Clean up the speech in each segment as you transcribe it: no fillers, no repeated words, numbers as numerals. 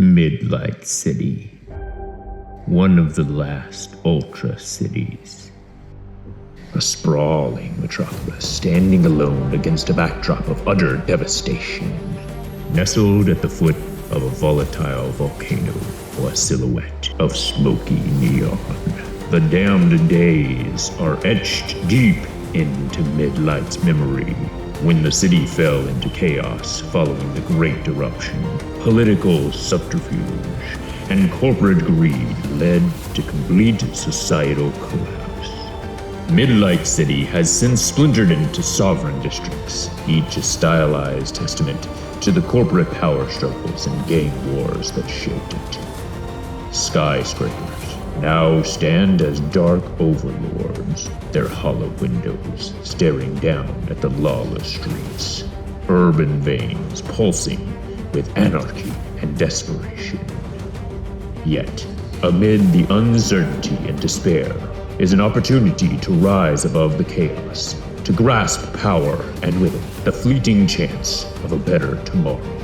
Midlight City. One of the last Ultra cities. A sprawling metropolis standing alone against a backdrop of utter devastation. Nestled at the foot of a volatile volcano or a silhouette of smoky neon. The damned days are etched deep into Midlight's memory when the city fell into chaos following the Great Eruption. Political subterfuge and corporate greed led to complete societal collapse. Midlight City has since splintered into sovereign districts, each a stylized testament to the corporate power struggles and gang wars that shaped it. Skyscrapers now stand as dark overlords, their hollow windows staring down at the lawless streets. Urban veins pulsing with anarchy and desperation. Yet, amid the uncertainty and despair, is an opportunity to rise above the chaos, to grasp power and with it, the fleeting chance of a better tomorrow.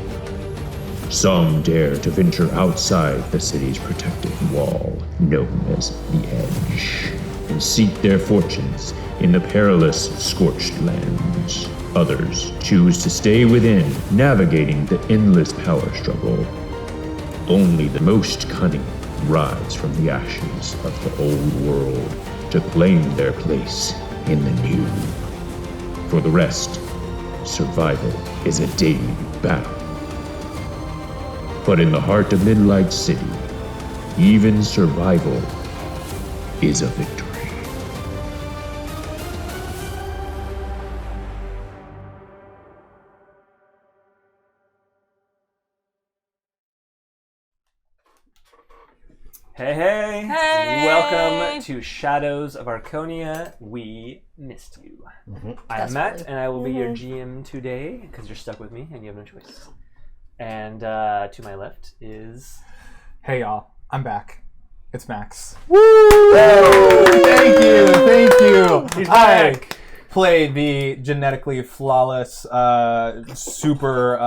Some dare to venture outside the city's protective wall, known as the Edge, and seek their fortunes in the perilous Scorched Lands. Others choose to stay within, navigating the endless power struggle. Only the most cunning rise from the ashes of the old world to claim their place in the new. For the rest, survival is a daily battle. But in the heart of Midlight City, even survival is a victory. Hey! Welcome to Shadows of Arconia. We missed you. I'm Matt, and I will be your GM today, because you're stuck with me and you have no choice. And to my left is... Hey y'all, I'm back. It's Max. Woo! Thank you! He's back! I played the genetically flawless, super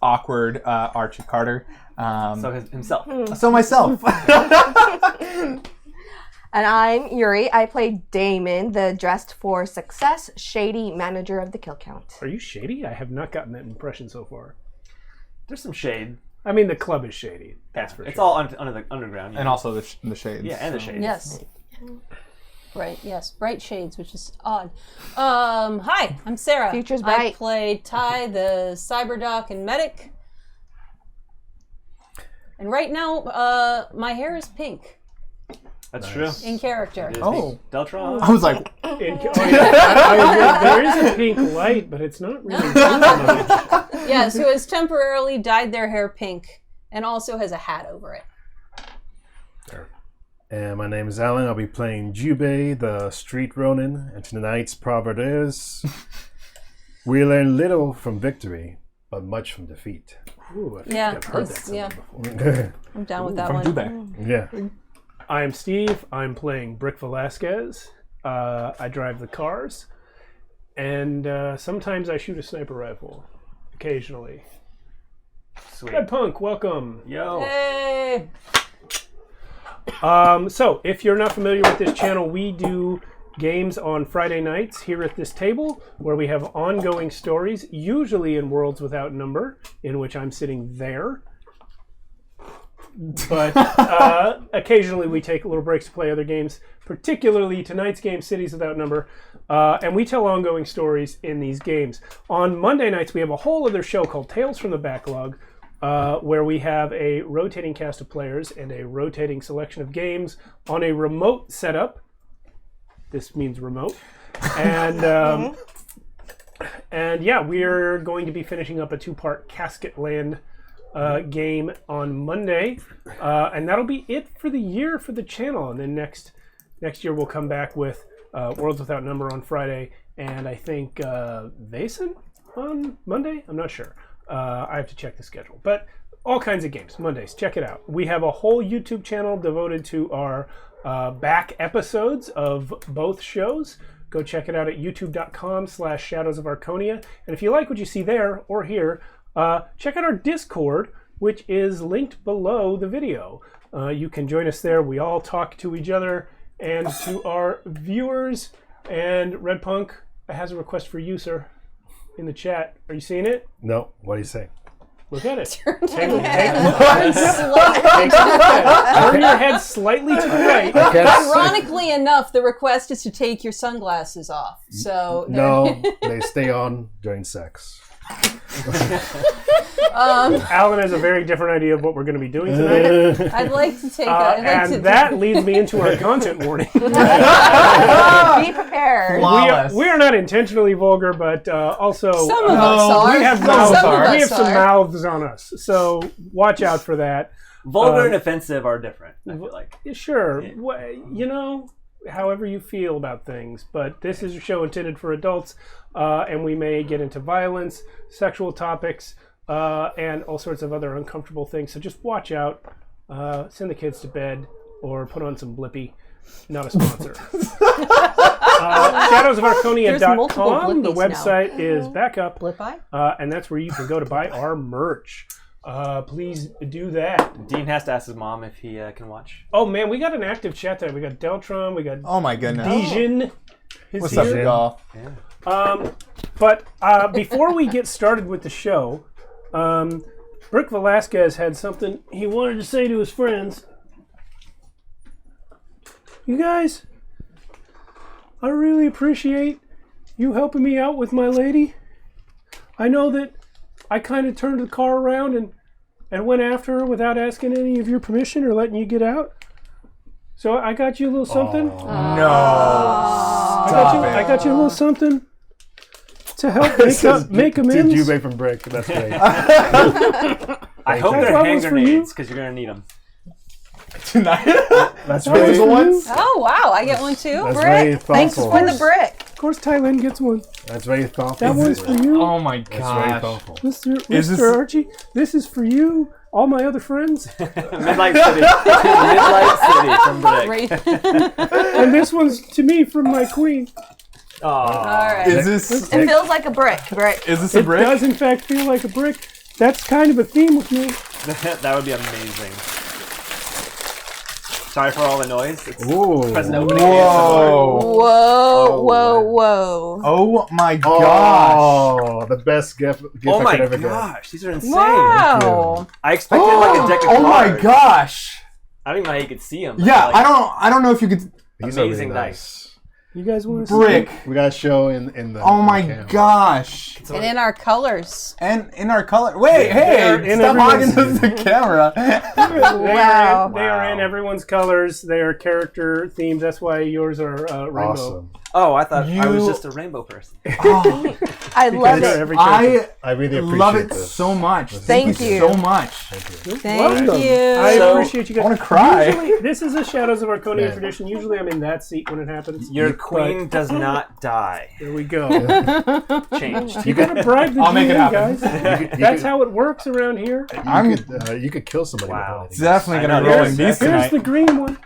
awkward Archie Carter. Himself. So myself. And I'm Yuri. I played Damon, the dressed for success, shady manager of the kill count. Are you shady? I have not gotten that impression so far. There's some shade. I mean, the club is shady. That's for It's sure. all under the underground. And also the shades. Yeah, and the shades. Yes. Right, yes. Bright shades, which is odd. Hi, I'm Sarah. Future's bright. I played Ty, the cyberdoc and medic. And right now, my hair is pink. That's true. In character. Oh. Deltron. I was like, There is a pink light, but it's not really pink. Yes, who has temporarily dyed their hair pink and also has a hat over it. And my name is Alan. I'll be playing Jubei, the street Ronin. And tonight's proverb is, we learn little from victory, but much from defeat. Ooh, I think Yeah, I've heard that that's- somewhere yeah. before. I'm down with that from one. Jubei. Yeah. I'm Steve. I'm playing Brick Velasquez. I drive the cars. And sometimes I shoot a sniper rifle. Occasionally. Sweet. Red Punk, welcome. Yo. Hey! So, if you're not familiar with this channel, we do games on Friday nights here at this table where we have ongoing stories, usually in Worlds Without Number, in which I'm sitting there. But occasionally we take little breaks to play other games, particularly tonight's game, Cities Without Number, and we tell ongoing stories in these games. On Monday nights, we have a whole other show called Tales from the Backlog, where we have a rotating cast of players and a rotating selection of games on a remote setup. This means remote. And and yeah, we're going to be finishing up a 2-part Casket Land game on Monday, and that'll be it for the year for the channel. And then next year we'll come back with Worlds Without Number on Friday, and I think Vaesen on Monday. I'm not sure. I have to check the schedule, but all kinds of games Mondays. Check it out. We have a whole YouTube channel devoted to our back episodes of both shows. Go check it out at youtube.com/Shadows of Arconia. And if you like what you see there or here, check out our Discord, which is linked below the video. You can join us there. We all talk to each other and to our viewers. And Red Punk has a request for you, sir, in the chat. Are you seeing it? No, what do you say? Look at it. Turn Take your a head. look at it. Turn your head slightly to the right. Ironically enough, the request is to take your sunglasses off. So No, they stay on during sex. Alan has a very different idea of what we're going to be doing tonight. I'd like to take. That leads me into our content warning. Be prepared. We are not intentionally vulgar, but also Some of us are. we have Some mouths. of us We have some are. mouths on us, so watch out for that. Vulgar and offensive are different, I feel like. Sure, however you feel about things, but this is a show intended for adults, and we may get into violence, sexual topics, and all sorts of other uncomfortable things. So just watch out. Send the kids to bed, or put on some Blippy. Not a sponsor. ShadowsofArconia.com. The website is back up, Blippi? and that's where you can go to buy our merch. Please do that. Dean has to ask his mom if he can watch. Oh man, we got an active chat there. We got Deltron, we got Oh my goodness. Dijon. What's up, y'all? But before we get started with the show, Brick Velasquez had something he wanted to say to his friends. You guys, I really appreciate you helping me out with my lady. I know that I kind of turned the car around and went after her without asking any of your permission or letting you get out. So I got you a little something. No. I got you a little something to help make amends. Did you make from Brick? That's great. I hope they're hand grenades, because you're going to need them. Tonight? That's Physical ones? Oh wow, I get one too. That's very Brick, thanks thoughtful. for the brick. Of course, Thailand gets one. That's very thoughtful. That one's for you, Oh my That's very gosh. thoughtful. Mr. Is this- Archie. This is for you, all my other friends, Midlight City. Midlight City from Brick. Great. and this one's to me from my queen. Aw. All right. Is this It feels like a brick. Brick. is this a It brick? does, in fact, feel like a brick. That's kind of a theme with me. That would be amazing. Sorry for all the noise. It's Ooh. present opening. Whoa. Whoa. Oh my gosh. Oh, the best gift Oh I my could ever get. gosh, these are insane. Wow. I expected like a deck of Oh my cards. gosh. I don't even know how you could see them. Yeah, I don't know if you could These are really Amazing nice. You guys want to see brick. We got to show in the. Oh in my the camera. gosh. And in our colors. And in our color. Wait, They're hey, in stop hogging everyone's- the camera. Wow. They are in everyone's colors. They are character themes. That's why yours are rainbow. Awesome. Oh, I thought I was You- just a rainbow person. Oh, I love They're it. every character. I I really appreciate love it this. so much. Thank you. so much. Thank Welcome. you. I So- appreciate you guys. I wanna cry. Usually, this is a Shadows of Arconia Yeah. tradition. Usually I'm in that seat when it happens. Your But queen does not die. There we go. Changed. You gotta bribe the I'll make it GM, happen. guys. That's how it works around here. You could kill somebody. Wow. with that. Definitely I gonna know, be rolling here's- these Here's tonight. the green one.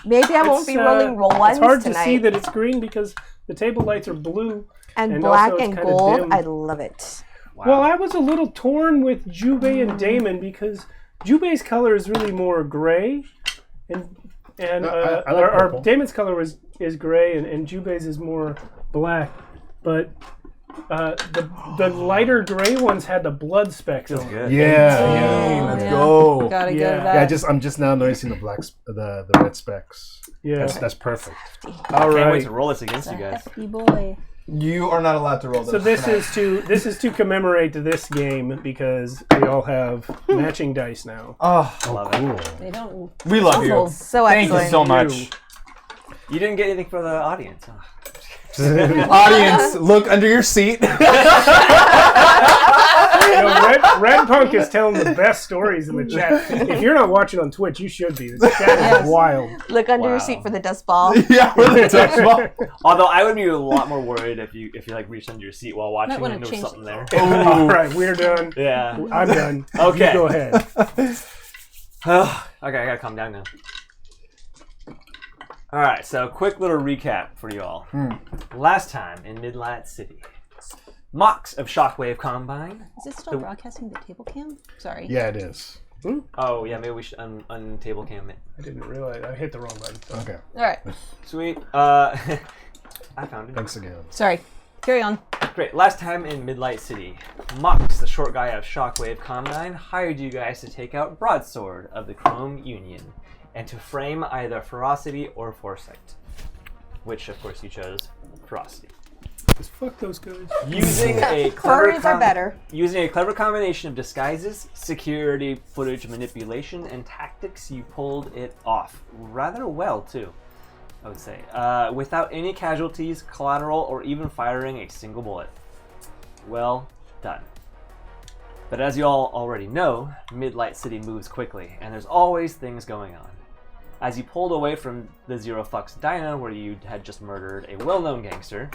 Maybe I won't be rolling It's ones hard tonight. to see that it's green because the table lights are blue. and and black also it's and kinda gold. dim. I love it. Well, I was a little torn with Jubei and Damon because Jubei's color is really more gray, and I like our purple. Damon's color is gray, and Jubei's is more black. But the lighter gray ones had the blood specks on. Good. Yeah. Let's go. Gotta Yeah. go to Yeah, that. I'm just now noticing the red specks. Yeah. That's perfect. All Can't wait right. to roll this against you guys. Hefty boy. You are not allowed to roll those. So this tonight. is to commemorate this game because we all have matching dice now. Oh, Love it. Cool. They don't. we love you. So Thank excellent. you so much. You didn't get anything for the audience. Huh? Audience, look under your seat. Red Punk is telling the best stories in the chat. If you're not watching on Twitch, you should be. The chat is wild. Look under your Wow. seat for the dust ball. Yeah, with the touch ball. Although I would be a lot more worried if you like reached under your seat while watching wanna and there was change something there. All right, we're done. Yeah. I'm done. Okay. You go ahead. Okay, I gotta calm down now. All right, so quick little recap for you all. Last time in Midlight City, Mox of Shockwave Combine. Is it still broadcasting the table cam? Sorry. Yeah, it is. Oh, yeah, maybe we should untable cam it. I didn't realize I hit the wrong button. Okay. All right. Sweet. I found it. Thanks again. Sorry. Carry on. Great. Last time in Midlight City, Mox, the short guy of Shockwave Combine, hired you guys to take out Broadsword of the Chrome Union and to frame either Ferocity or Foresight, which, of course, you chose Ferocity. Just fuck those guys. Using a clever Furries are better. Using a clever combination of disguises, security, footage manipulation, and tactics, you pulled it off rather well too, I would say, without any casualties, collateral, or even firing a single bullet. Well done. But as you all already know, Midlight City moves quickly, and there's always things going on. As you pulled away from the Zero Fucks Diner, where you had just murdered a well-known gangster,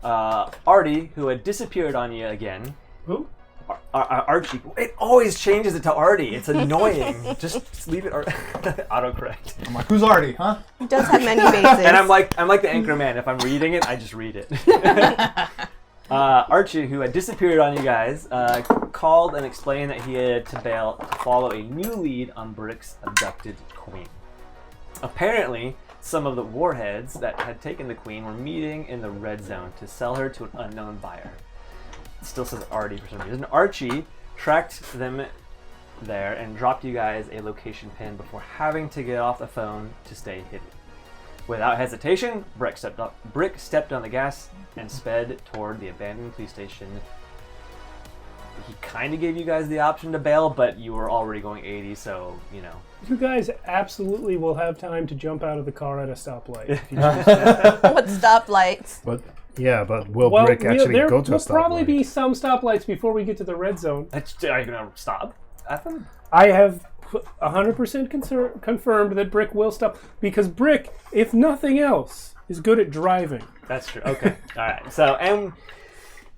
Artie, who had disappeared on you again. Who? Archie. It always changes it to Artie. It's annoying. Just leave it. Autocorrect. I'm like, who's Artie, huh? He does have many bases. And I'm like the anchor man. If I'm reading it, I just read it. Archie, who had disappeared on you guys, called and explained that he had to follow a new lead on Brick's abducted queen. Apparently, some of the warheads that had taken the queen were meeting in the red zone to sell her to an unknown buyer. It still says Artie for some reason. Archie tracked them there and dropped you guys a location pin before having to get off the phone to stay hidden. Without hesitation, Brick stepped on the gas and sped toward the abandoned police station. He kind of gave you guys the option to bail, but you were already going 80, so, you know. You guys absolutely will have time to jump out of the car at a stoplight. If you What stoplights? But will Brick actually go to a will stoplight? probably be some stoplights before we get to the red zone. Are you going to stop at them? I have 100% confirmed that Brick will stop because Brick, if nothing else, is good at driving. That's true. Okay. All right. So, and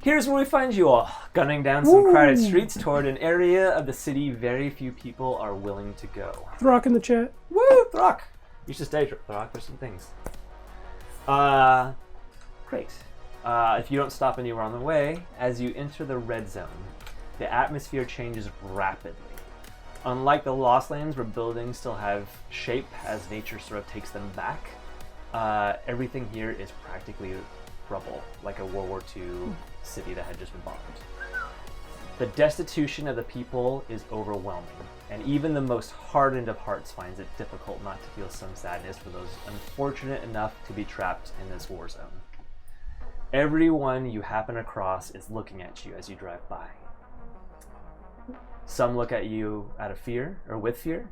here's where we find you all, gunning down some crowded streets toward an area of the city very few people are willing to go. Throck in the chat. Woo, Throck! You should stay, Throck. There's some things. Great. If you don't stop anywhere on the way, as you enter the red zone, the atmosphere changes rapidly. Unlike the Lost Lands, where buildings still have shape as nature sort of takes them back, everything here is practically rubble, like a World War II city that had just been bombed. The destitution of the people is overwhelming, and even the most hardened of hearts finds it difficult not to feel some sadness for those unfortunate enough to be trapped in this war zone. Everyone you happen across is looking at you as you drive by. Some look at you out of fear, or with fear,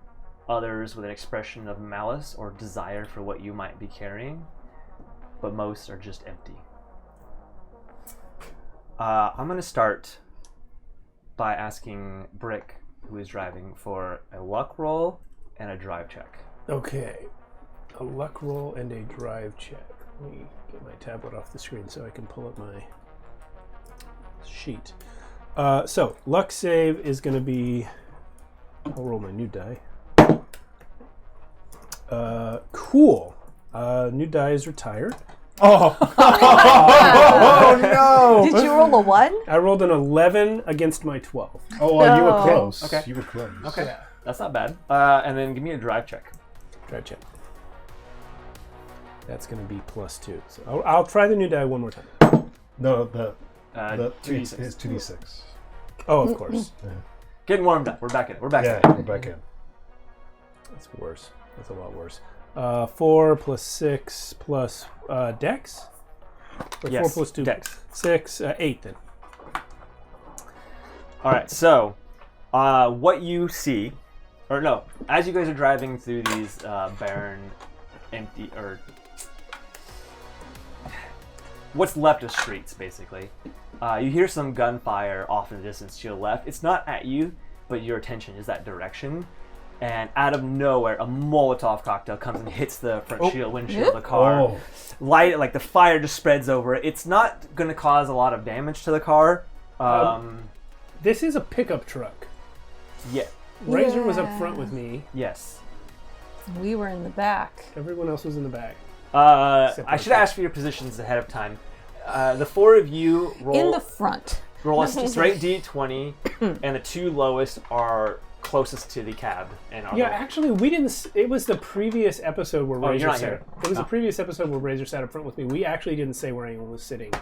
others with an expression of malice or desire for what you might be carrying, but most are just empty. I'm going to start by asking Brick, who is driving, for a luck roll and a drive check. Okay. A luck roll and a drive check. Let me get my tablet off the screen so I can pull up my sheet. So, luck save is going to be... I'll roll my new die. Cool. New die is retired. Oh no! Did you roll a 1? I rolled an 11 against my 12. Oh, well, you were No. close. Okay. You were close. Okay, Yeah. that's not bad. And then give me a drive check. Drive check. That's going to be +2. So I'll try the new die one more time. No, the 2d6. It's 2d6. Oh, of course. Getting warmed up. We're back in. We're back Yeah, in. we're back in. That's worse. That's a lot worse. 4 plus 6 plus dex? Or Yes, 4 plus 2? dex. 6, 8 then. All right, so what you see, or no, as you guys are driving through these barren, empty, or what's left of streets, basically, you hear some gunfire off in the distance to your left. It's not at you, but your attention is that direction. And out of nowhere, a Molotov cocktail comes and hits the front windshield of the car. Oh. Light it, like the fire just spreads over it. It's not going to cause a lot of damage to the car. This is a pickup truck. Yeah. Razor was up front with me. Yes. We were in the back. Everyone else was in the back. I should ask for your positions ahead of time. the four of you roll In the front. roll a straight d20, and the two lowest are closest to the cab. And are Yeah, actually, we didn't. It was the previous episode where you're Razor not sat. here. It was the previous episode where Razor sat up front with me. We actually didn't say where anyone was sitting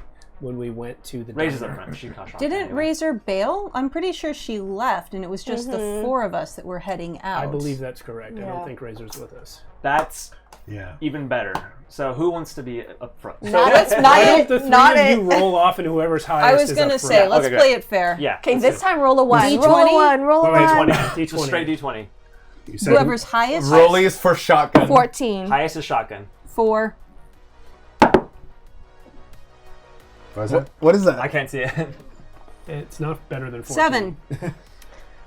when we went to the. Razor's diner. up front. She got shot. Didn't anyway. Razor bail? I'm pretty sure she left, and it was just the four of us that were heading out. I believe that's correct. I Yeah. don't think Razor's with us. That's Yeah. even better. So who wants to be up front? Not us, not Why don't it. the three Not of it. you roll off, and whoever's highest I was is gonna up say, front. let's Okay, play good. it fair. Yeah. Okay, let's this do it. time roll a 1. D20? Roll a 1. Roll a Wait, 1. Just a straight d20. You said Whoever's highest. Rolly is for shotgun. 14. Highest is shotgun. 4. What is that? What is that? I can't see it. It's not better than 14. 7.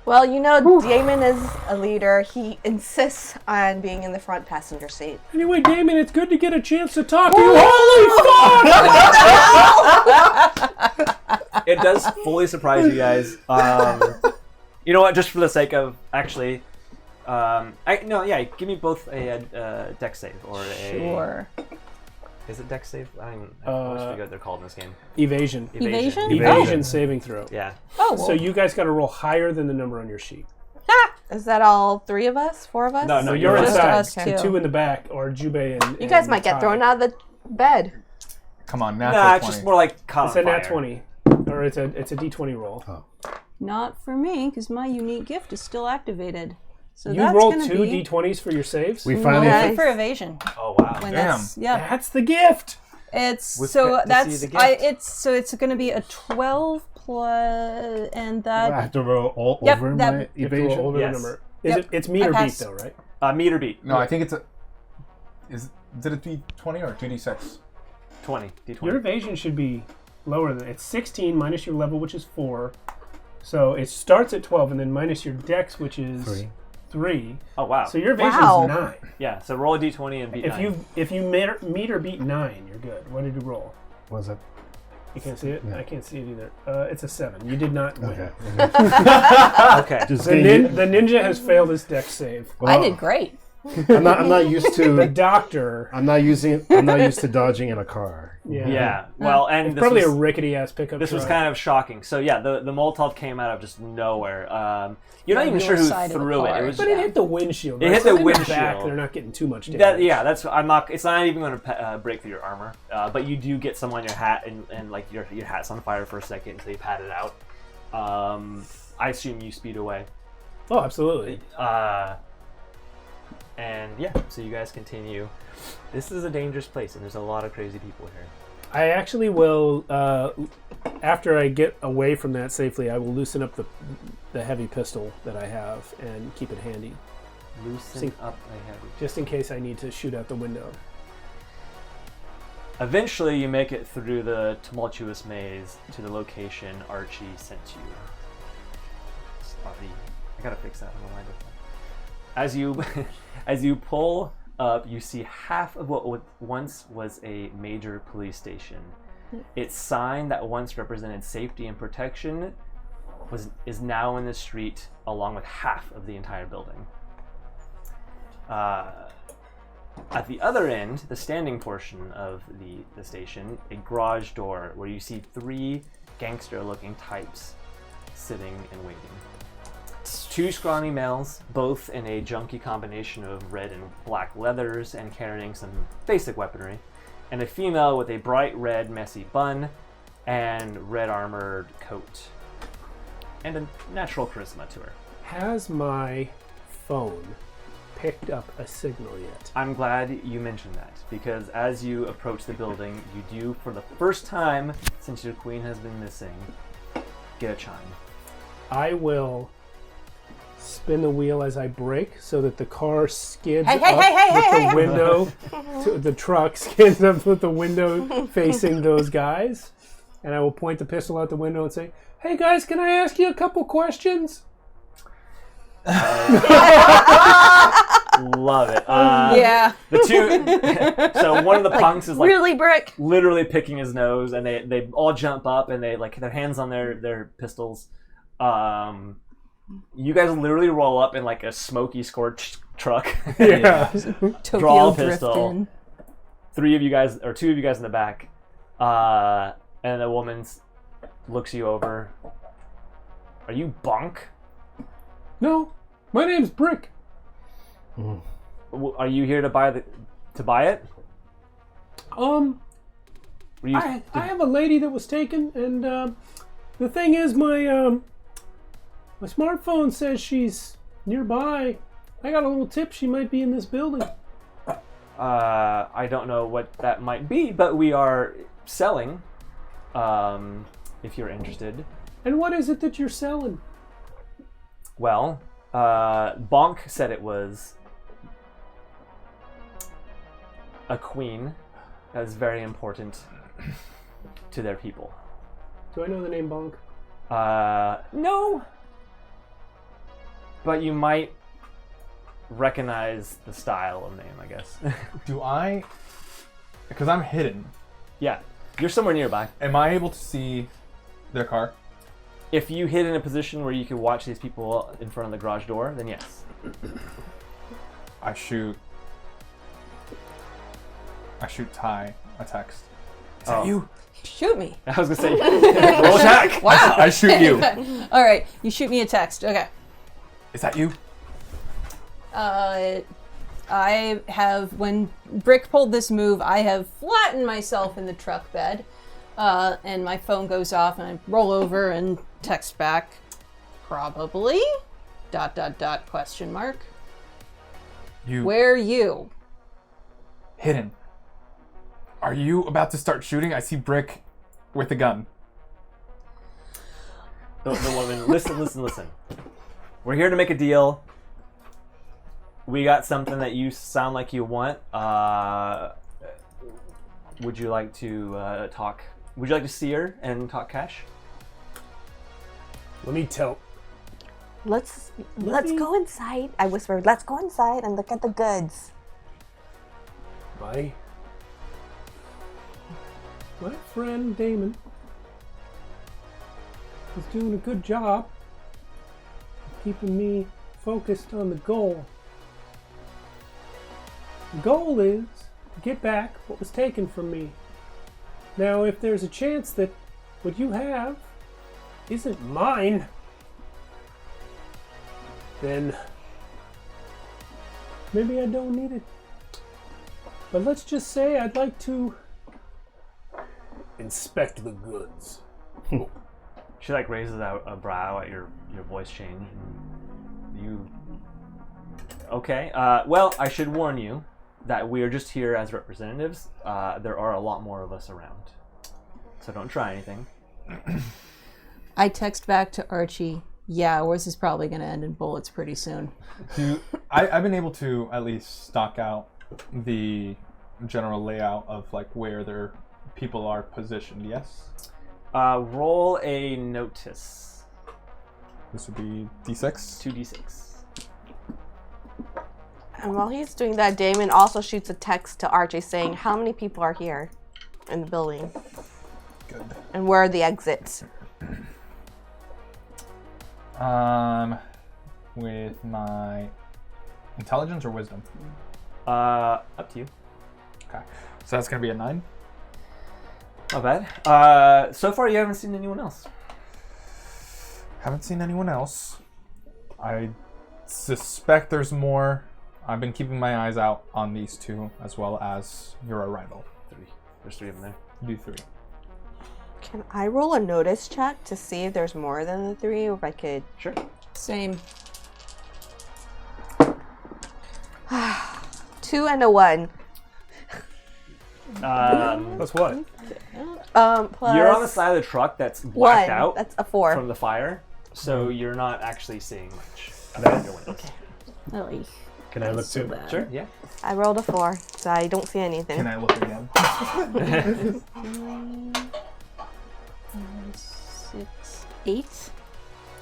Well, you know, Damon is a leader. He insists on being in the front passenger seat. Anyway, Damon, it's good to get a chance to talk to you. Holy fuck! It does fully surprise you guys. You know what? Just for the sake of actually, give me both a dex save or a. Sure. Is it dex save? I always forget what they're called in this game. Evasion. Evasion? Evasion saving throw. Yeah. Oh, well. So you guys got to roll higher than the number on your sheet. Is that all 3 of us? 4 of us? No, So you're Just inside. us The two. 2 in the back are Jubei and You guys and might get Ty. thrown out of the bed. Come on, natural Nah, 20. it's just more like caught It's on a nat fire. 20. Or it's a d20 roll. Not for me, because my unique gift is still activated. So You that's rolled gonna 2 be d20s for your saves? We finally. Nice. good for evasion. Oh wow. When Damn. that's, yeah. That's the gift! It's We've so got to that's see the gift. it's going to be a 12 plus and that I have to roll all Yep, over that- my You have to roll evasion. over Yes. the number. Yep, It's meter I beat pass. though, right? Meter beat. No, I think it's a. Is it a D20 or 2D6? 20. D20. Your evasion should be lower than it's 16 minus your level, which is 4. So it starts at 12, and then minus your dex, which is 3. Oh wow. So your evasion Wow. is 9. Yeah. So roll a d20 and beat If 9. you meter beat 9, you're good. What did you roll? What is that? You can't see it. No. I can't see it either. It's a 7. You did not win. Okay. Okay. Just The, the ninja has failed his dex save. I did great. I'm not used The to. doctor, I'm not used to dodging in a car. Yeah. Well, and this probably was, a rickety ass pickup. this was truck. kind of shocking. So yeah, the Molotov came out of just nowhere. You're not On even your sure who side of the threw it. car. It was. But it hit the windshield. It right? hit the So in windshield. Back, they're not getting too much damage. That's. I'm not. It's not even going to break through your armor. But you do get some on your hat, and like your hat's on fire for a second until you pat it out. I assume you speed away. Oh, absolutely. And yeah, so you guys continue. This is a dangerous place, and there's a lot of crazy people here. I actually will. After I get away from that safely, I will loosen up the heavy pistol that I have and keep it handy, Loosen up a heavy. just in case I need to shoot out the window. Eventually, you make it through the tumultuous maze to the location Archie sent you. Sorry, I gotta fix that. I don't know why I did that. As you pull up, you see half of what once was a major police station. Its sign that once represented safety and protection is now in the street, along with half of the entire building. At the other end, the standing portion of the station, a garage door where you see 3 gangster-looking types sitting and waiting. 2 scrawny males, both in a junky combination of red and black leathers and carrying some basic weaponry, and a female with a bright red messy bun and red armored coat, and a natural charisma to her. Has my phone picked up a signal yet? I'm glad you mentioned that, because as you approach the building, you do, for the first time since your queen has been missing, get a chime. I will spin the wheel as I brake so that the car skids Hey, up hey, hey, hey, with hey, the hey. window. The truck skids up with the window facing those guys. And I will point the pistol out the window and say, "Hey guys, can I ask you a couple questions?" Love it. Yeah. The two. So one of the punks is like Really, Brick? literally picking his nose, and they all jump up and they like their hands on their pistols. You guys literally roll up in like a smoky scorched truck. Yeah. Tokyo Draw a drift pistol. in. 2 of you guys in the back. And the woman looks you over. Are you Bonk? No, my name's Brick. Are you here to buy it? I have a lady that was taken, and the thing is, my smartphone says she's nearby. I got a little tip she might be in this building. I don't know what that might be, but we are selling. If you're interested. And what is it that you're selling? Well, Bonk said it was a queen that is very important to their people. Do I know the name Bonk? No. But you might recognize the style of name, I guess. Do I? Because I'm hidden. Yeah, you're somewhere nearby. Am I able to see their car? If you hid in a position where you could watch these people in front of the garage door, then yes. I shoot Ty a text. Is that you? Shoot me. I was gonna say, roll attack. Wow. I shoot you. All right, you shoot me a text. Okay. Is that you? I have, when Brick pulled this move, I have flattened myself in the truck bed, and my phone goes off, and I roll over and text back, probably, ... question mark. You Where you? hidden. Are you about to start shooting? I see Brick with a gun. The woman, listen. We're here to make a deal. We got something that you sound like you want. Would you like to talk? Would you like to see her and talk cash? Let me tell. Let's go inside. I whispered, let's go inside and look at the goods. My friend Damon is doing a good job of keeping me focused on the goal. The goal is to get back what was taken from me. Now, if there's a chance that what you have isn't mine, then maybe I don't need it. But let's just say I'd like to inspect the goods. She like raises a brow at your voice change. You okay? Well, I should warn you that we are just here as representatives. There are a lot more of us around, so don't try anything. I text back to Archie, yeah, ours is probably going to end in bullets pretty soon. I've been able to at least stock out the general layout of like where their people are positioned, yes? Roll a notice. This would be D6? 2d6. And while he's doing that, Damon also shoots a text to Archie saying how many people are here in the building. Good. And where are the exits? With my intelligence or wisdom? Up to you. Okay. So that's gonna be a 9. Not bad. So far you haven't seen anyone else. Haven't seen anyone else. I suspect there's more. I've been keeping my eyes out on these two as well as your arrival. 3. There's 3 of them there. You do 3. Can I roll a notice check to see if there's more than the 3, or if I could? Sure. Same. 2 and a 1. That's what? Plus You're on the side of the truck that's blacked 1. out That's a 4. from the fire, so you're not actually seeing much. Out your windows. Really? Can I look So too? bad. Sure. Yeah. I rolled a 4, so I don't see anything. Can I look again? 6, 8.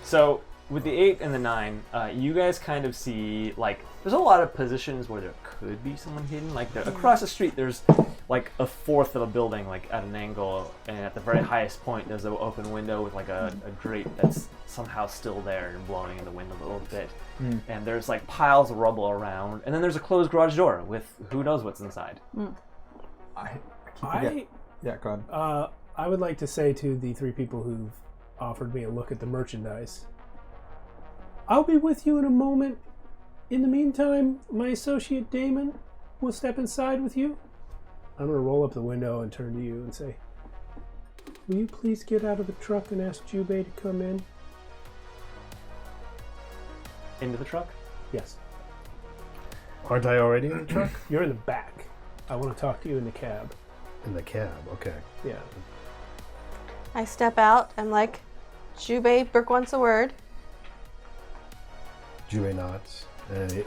So with the 8 and the 9, you guys kind of see like there's a lot of positions where there could be someone hidden. Like across the street, there's like a fourth of a building like at an angle, and at the very highest point, there's an open window with like a grate that's somehow still there and blowing in the wind a little bit. And there's like piles of rubble around, and then there's a closed garage door with who knows what's inside. I keep forgetting. Yeah, go ahead. I would like to say to the 3 people who've offered me a look at the merchandise, I'll be with you in a moment. In the meantime, my associate Damon will step inside with you. I'm going to roll up the window and turn to you and say, will you please get out of the truck and ask Jubei to come in? Into the truck? Yes. Aren't I already in the truck? You're in the back. I want to talk to you in the cab. In the cab, okay. Yeah. I step out. I'm like, Jubei, Brooke wants a word. Jubei nods and he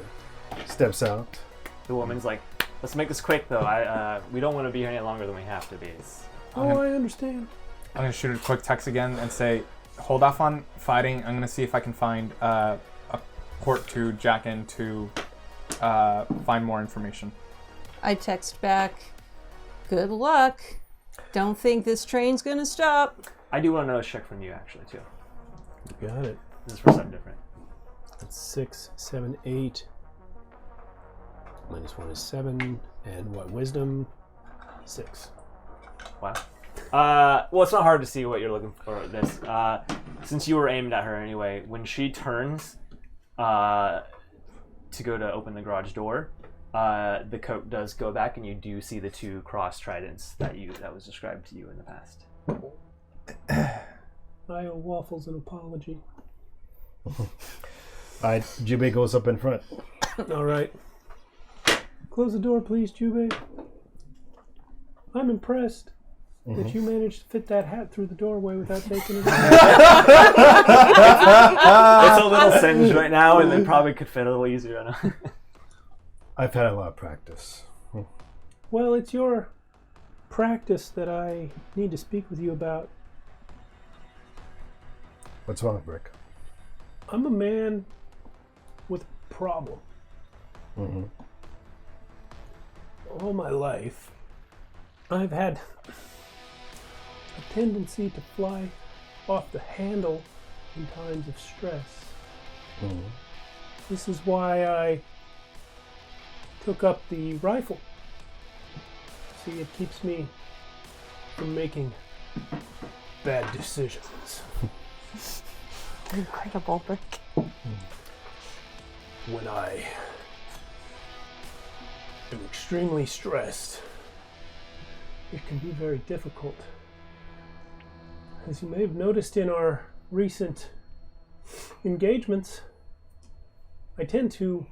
steps out. The woman's like, let's make this quick though. We don't want to be here any longer than we have to be. I understand. I'm gonna shoot a quick text again and say, hold off on fighting. I'm gonna see if I can find a port to jack in to find more information. I text back, good luck. Don't think this train's gonna stop. I do want to know a check from you actually too. You got it. This is for something different. That's 6, 7, 8. Minus 1 is 7. And what? Wisdom? 6. Wow. Well, it's not hard to see what you're looking for. This, since you were aimed at her anyway, when she turns to go to open the garage door, the coat does go back, and you do see the 2 cross tridents that was described to you in the past. I owe Waffles an apology. Jubei goes up in front. All right. Close the door, please, Jubei. I'm impressed that you managed to fit that hat through the doorway without taking it off. It's a little singed right now, and it probably could fit a little easier. I've had a lot of practice. Well, it's your practice that I need to speak with you about. What's wrong, Brick? I'm a man with a problem. Mm-hmm. All my life, I've had a tendency to fly off the handle in times of stress. Mm-hmm. This is why I took up the rifle. See, it keeps me from making bad decisions. Incredible, Brick. When I am extremely stressed, it can be very difficult. As you may have noticed in our recent engagements, I tend to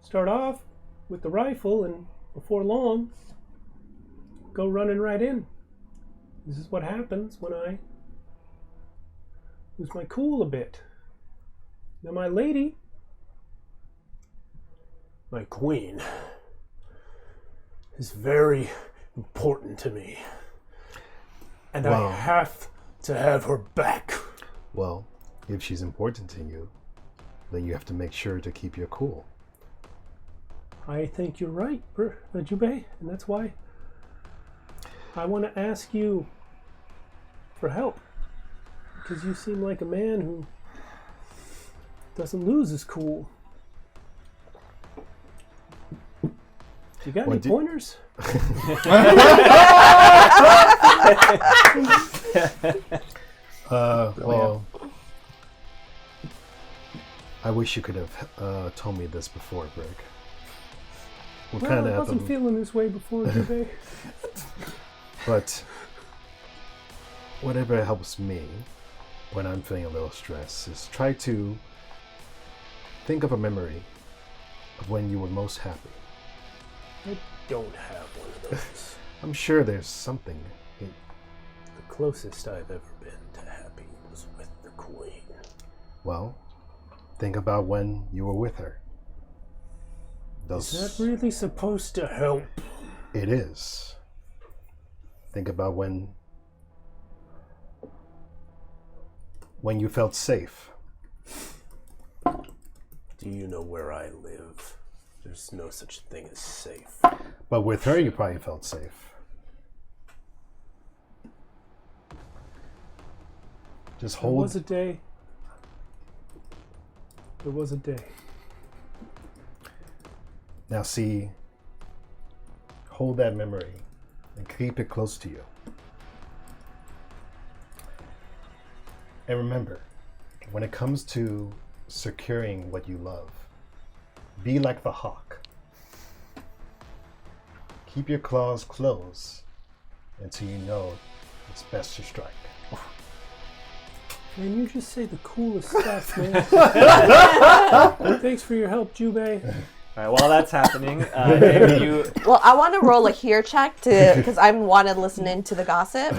start off with the rifle and before long go running right in. This is what happens when I lose my cool a bit. Now my lady, my queen, is very important to me. And Wow. I have to have her back. Well, if she's important to you, then you have to make sure to keep your cool. I think you're right, Jubei, and that's why I want to ask you for help. Because you seem like a man who doesn't lose his cool. You got any pointers? Well, I wish you could have told me this before, Brick. We're Well, kind I of wasn't feeling this way before, Jubei. But whatever helps me when I'm feeling a little stress is try to think of a memory of when you were most happy. I don't have one of those. I'm sure there's something. The closest I've ever been to happy was with the Queen. Well, think about when you were with her. Is that really supposed to help? It is. Think about when you felt safe. Do you know where I live? There's no such thing as safe. But with her, you probably felt safe. Just There hold. was a day. There was a day. Now see, hold that memory and keep it close to you. And remember, when it comes to securing what you love, be like the hawk. Keep your claws closed until you know it's best to strike. Man, you just say the coolest stuff, man. Thanks for your help, Jubei. All right, while that's happening, David, you... Well, I want to roll a hear check because I want to listen into the gossip.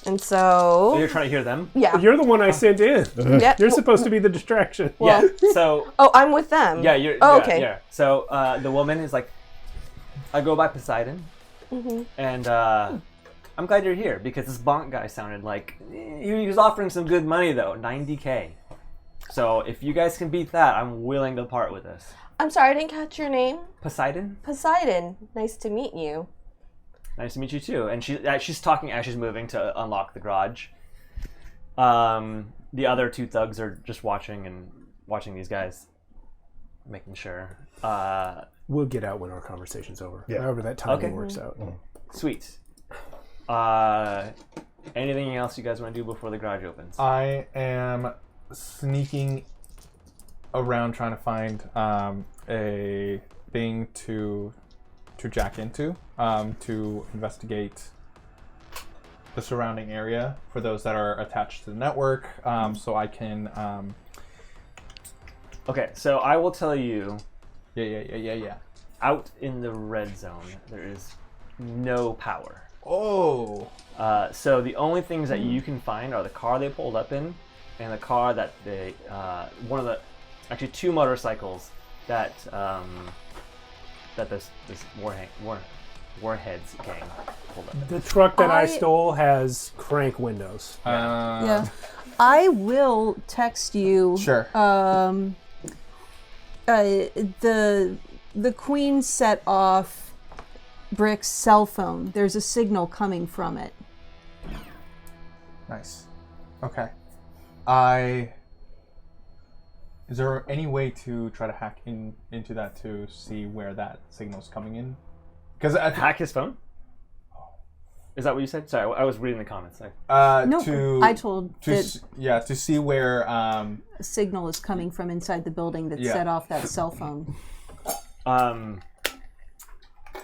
And So so... you're trying to hear them? Yeah. You're the one I sent in. Yep. You're supposed to be the distraction. Well- Yeah, so... Oh, I'm with them. Yeah, you're... Oh, yeah, okay. Yeah. So the woman is like, I go by Poseidon, and I'm glad you're here, because this bonk guy sounded like... He was offering some good money, though, 90K. So if you guys can beat that, I'm willing to part with this. I'm sorry, I didn't catch your name. Poseidon? Poseidon. Nice to meet you. Nice to meet you too. And she's talking as she's moving to unlock the garage. The other two thugs are just watching these guys, making sure. We'll get out when our conversation's over. Yeah. However that timing Okay. works out. Sweet. Anything else you guys want to do before the garage opens? I am sneaking around trying to find a thing to jack into to investigate the surrounding area for those that are attached to the network, so I can Okay, so I will tell you, yeah. out in the red zone, there is no power. Oh, So the only things that you can find are the car they pulled up in, and the car that they, actually two motorcycles that this Warheads gang pulled up in. The truck that I I- stole has crank windows. Yeah. I will text you. Sure. The queen set off Brick's cell phone. There's a signal coming from it. Nice. Okay. Is there any way to try to hack into that to see where that signal's coming in? Because Hack his phone? Is that what you said? Sorry, I was reading the comments. No, to I told to that to see where a signal is coming from inside the building that Yeah. set off that cell phone.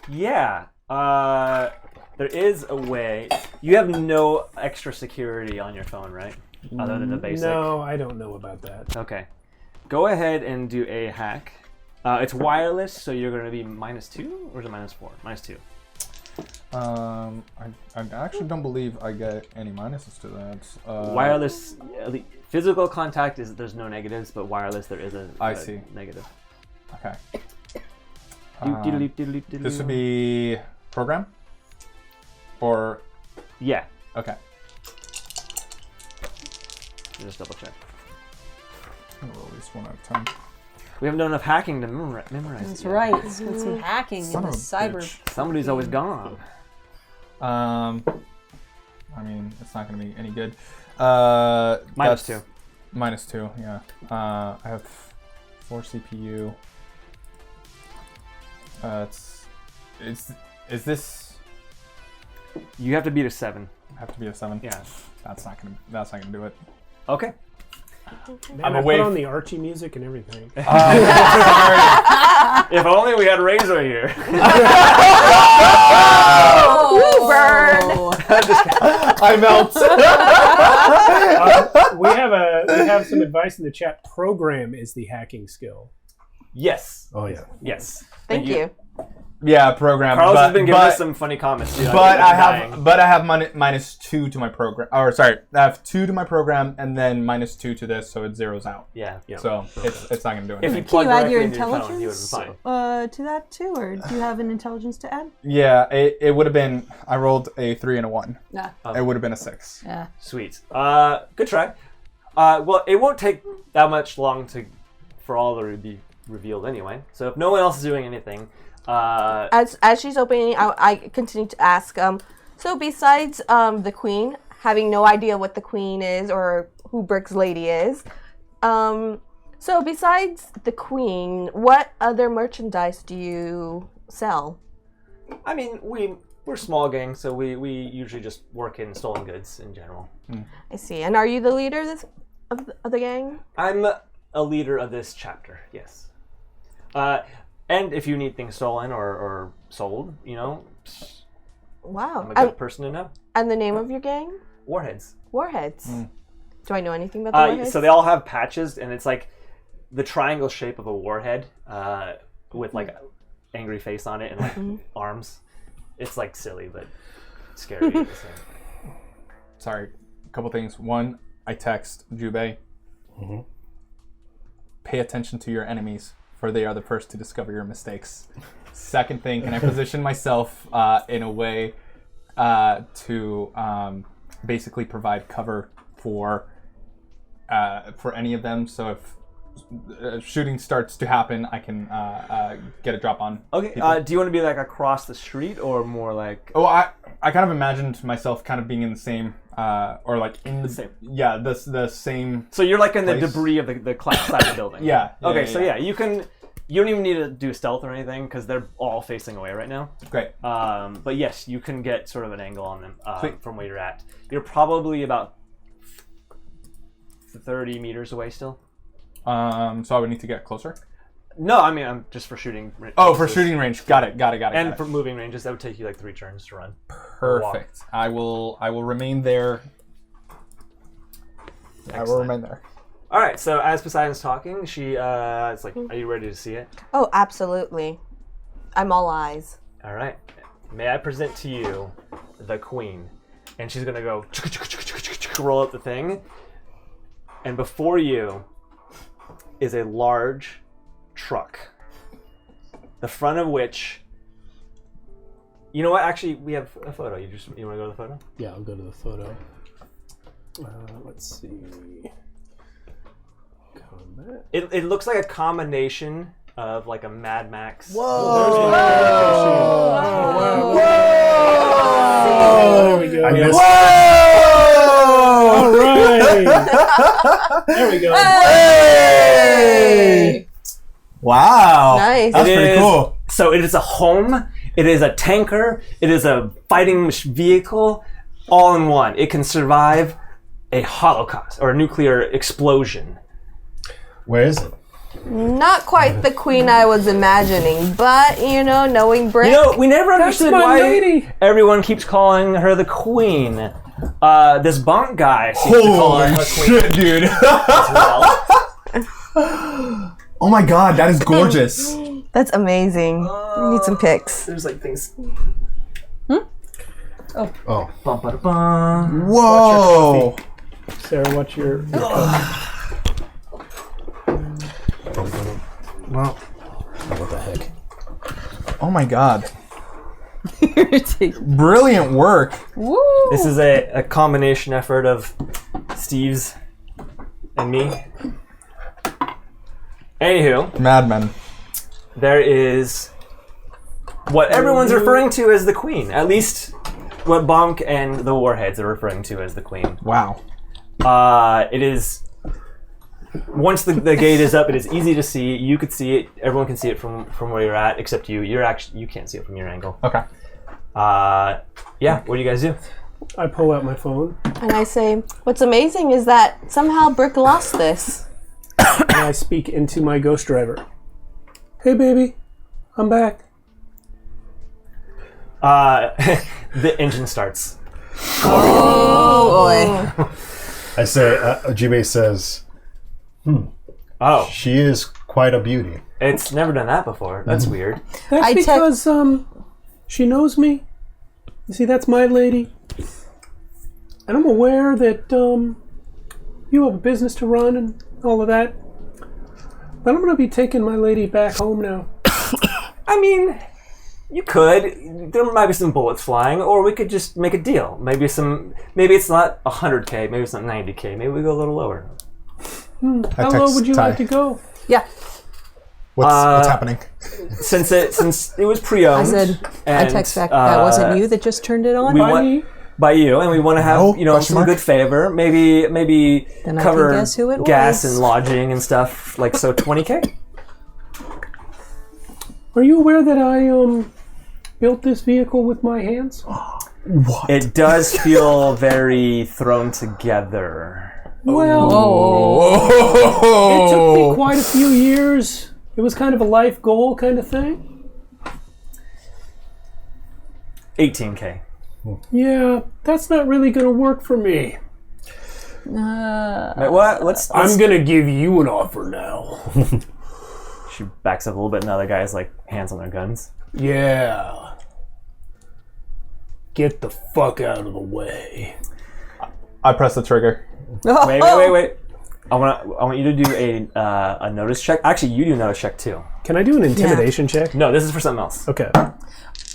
Yeah. There is a way. You have no extra security on your phone, right? Other than the basic. No, I don't know about that. Okay. Go ahead and do a hack. It's wireless, so you're going to be -2, or is it -4? -2. I actually don't believe I get any minuses to that. Wireless, physical contact is there's no negatives, but wireless there is a see. negative. Okay. Doodle-doop. This would be program? Or Yeah. okay. Just double check. I'll roll at least 1 out of 10. We haven't done enough hacking to memorize. That's it yet. right. It's got some hacking Son in of the a cyber. bitch. Somebody's always gone. I mean, it's not going to be any good. -2. -2, yeah. I have 4 CPU. Is this You have to beat a 7. have to be a 7? Yeah. That's not gonna do it. Okay. Man, I'm I away put on f- the Archie music and everything. If only we had Razor here. Burn! I melt. We have some advice in the chat. Program is the hacking skill. Yes. Oh yeah. Yes. Thank you. Yeah, program. Carlos but, has been giving but, us some funny comments. Dude. But I'm I dying. have -2 to my program. Or sorry, I have 2 to my program and then -2 to this, so it zeroes out. Yeah. So it's not gonna do If anything. you Can plug you add directly your into phone, intelligence he would have been fine. To that too, or do you have an intelligence to add? Yeah, it would have been. I rolled a 3 and a 1. Nah. It would have been a 6. Yeah. Sweet. Good try. Well, it won't take that much long for all to be revealed anyway. So if no one else is doing anything, As she's opening, I continue to ask. So besides the queen, having no idea what the queen is or who Brick's lady is, so besides the queen, what other merchandise do you sell? I mean, we're a small gang, so we usually just work in stolen goods in general. I see. And are you the leader of the gang? I'm a leader of this chapter, yes. And if you need things stolen or sold, Wow. I'm a good person to know. And the name of your gang? Warheads. Warheads. Do I know anything about the Warheads? So they all have patches, and it's like the triangle shape of a warhead with like an angry face on it and like arms. It's like silly, but scary at the same. Sorry, a couple things. One, I text Jubei. Pay attention to your enemies, for they are the first to discover your mistakes. Second thing, can I position myself in a way to basically provide cover for any of them? So if shooting starts to happen, I can get a drop on. Okay. Do you want to be like across the street or more like? Oh, I kind of imagined myself kind of being in the same, or like in the same. Yeah, the same. So you're like in the place. debris of the class side of the building. Yeah. Okay. So you can. You don't even need to do stealth or anything because they're all facing away right now. Great. But yes, you can get sort of an angle on them from where you're at. You're probably about 30 meters away still. So I would need to get closer. No, I mean I'm just for shooting. Oh, for shooting range. Got it. And for moving ranges, that would take you like 3 turns to run. Perfect. I will remain there. Excellent. I will remain there. All right. So as Poseidon's talking, she it's like, "Are you ready to see it?" Oh, absolutely. I'm all eyes. All right. May I present to you the queen? And she's gonna go roll up the thing, and before you is a large truck, the front of which. You know what? Actually, we have a photo. You want to go to the photo? Yeah, I'll go to the photo. Let's see. Combat. It looks like a combination of like a Mad Max. Whoa! There we go. All right. There we go. Hey! Wow. Nice. That's pretty cool. So it is a home. It is a tanker. It is a fighting vehicle, all in one. It can survive a holocaust or a nuclear explosion. Where is it? Not quite the queen I was imagining, but knowing Brick. We never understood my why lady. everyone keeps calling her the queen. This bonk guy seems to call her the queen Shit, dude. as well. Oh my god, that is gorgeous. That's amazing. We need some pics. There's like things. Oh. Bum, ba, da, bum. Whoa. Sarah, what's your Well, what the heck? Oh my god. Brilliant work. Woo! This is a combination effort of Steve's and me. Anywho, Madmen. there is what everyone's referring to as the queen. At least what Bonk and the Warheads are referring to as the queen. Wow. It is... Once the gate is up, it is easy to see. You could see it. Everyone can see it from where you're at, except you. You can't see it from your angle. Okay. Yeah. What do you guys do? I pull out my phone And I say, what's amazing is that somehow Brick lost this. and I speak into my ghost driver. Hey, baby, I'm back. The engine starts. Oh boy. I say, Jubei says, Oh, she is quite a beauty. it's never done that before. That's weird. That's I because she knows me. You see, that's my lady, and I'm aware that you have a business to run and all of that. But I'm gonna be taking my lady back home now. I mean, you could. There might be some bullets flying, or we could just make a deal. Maybe it's not 100K. Maybe it's not 90K. Maybe we go a little lower. How low would you like to go? Yeah. What's happening? Since it was pre-owned, I said, I and, text back, that wasn't you that just turned it on? we By want- me? by you, and we want to have question some mark? good favor. Maybe Then I cover can guess who it gas was. and lodging and stuff. Like so, 20K. Are you aware that I built this vehicle with my hands? It does feel very thrown together. Well, it took me quite a few years. It was kind of a life goal kind of thing. 18K. Yeah, that's not really going to work for me. Wait, what? Let's I'm going to give you an offer now. She backs up a little bit, and the other guy's like hands on their guns. Yeah. Get the fuck out of the way. I press the trigger. Wait. I want you to do a notice check. Actually, you do a notice check too. Can I do an intimidation check? No, this is for something else. Okay.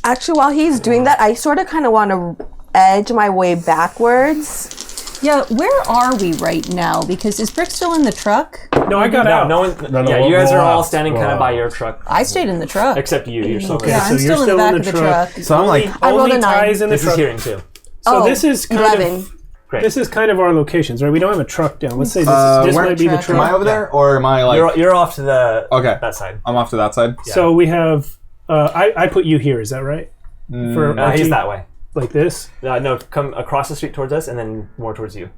Actually, while he's doing that, I sort of kind of want to edge my way backwards. Yeah, where are we right now? Because is Brick still in the truck? No, I got out. No one. No, you guys we'll are all out. standing We'll kind of out. by your truck, I stayed in the truck. except you. You're still Okay. Yeah, so I'm you're still in the still back in of the the truck. truck. So I'm like, I rolled Only a 9. ties in the This is truck. hearing too. So Oh, this is kind 11. of Great. this is kind of our locations, right? We don't have a truck down. Let's say this where- might be the Track. am I truck. over there or am I like? You're off to the Okay, that side. I'm off to that side. So we have. I put you here. Is that right? For He's Archie? that way. Like this. No, come across the street towards us, and then more towards you.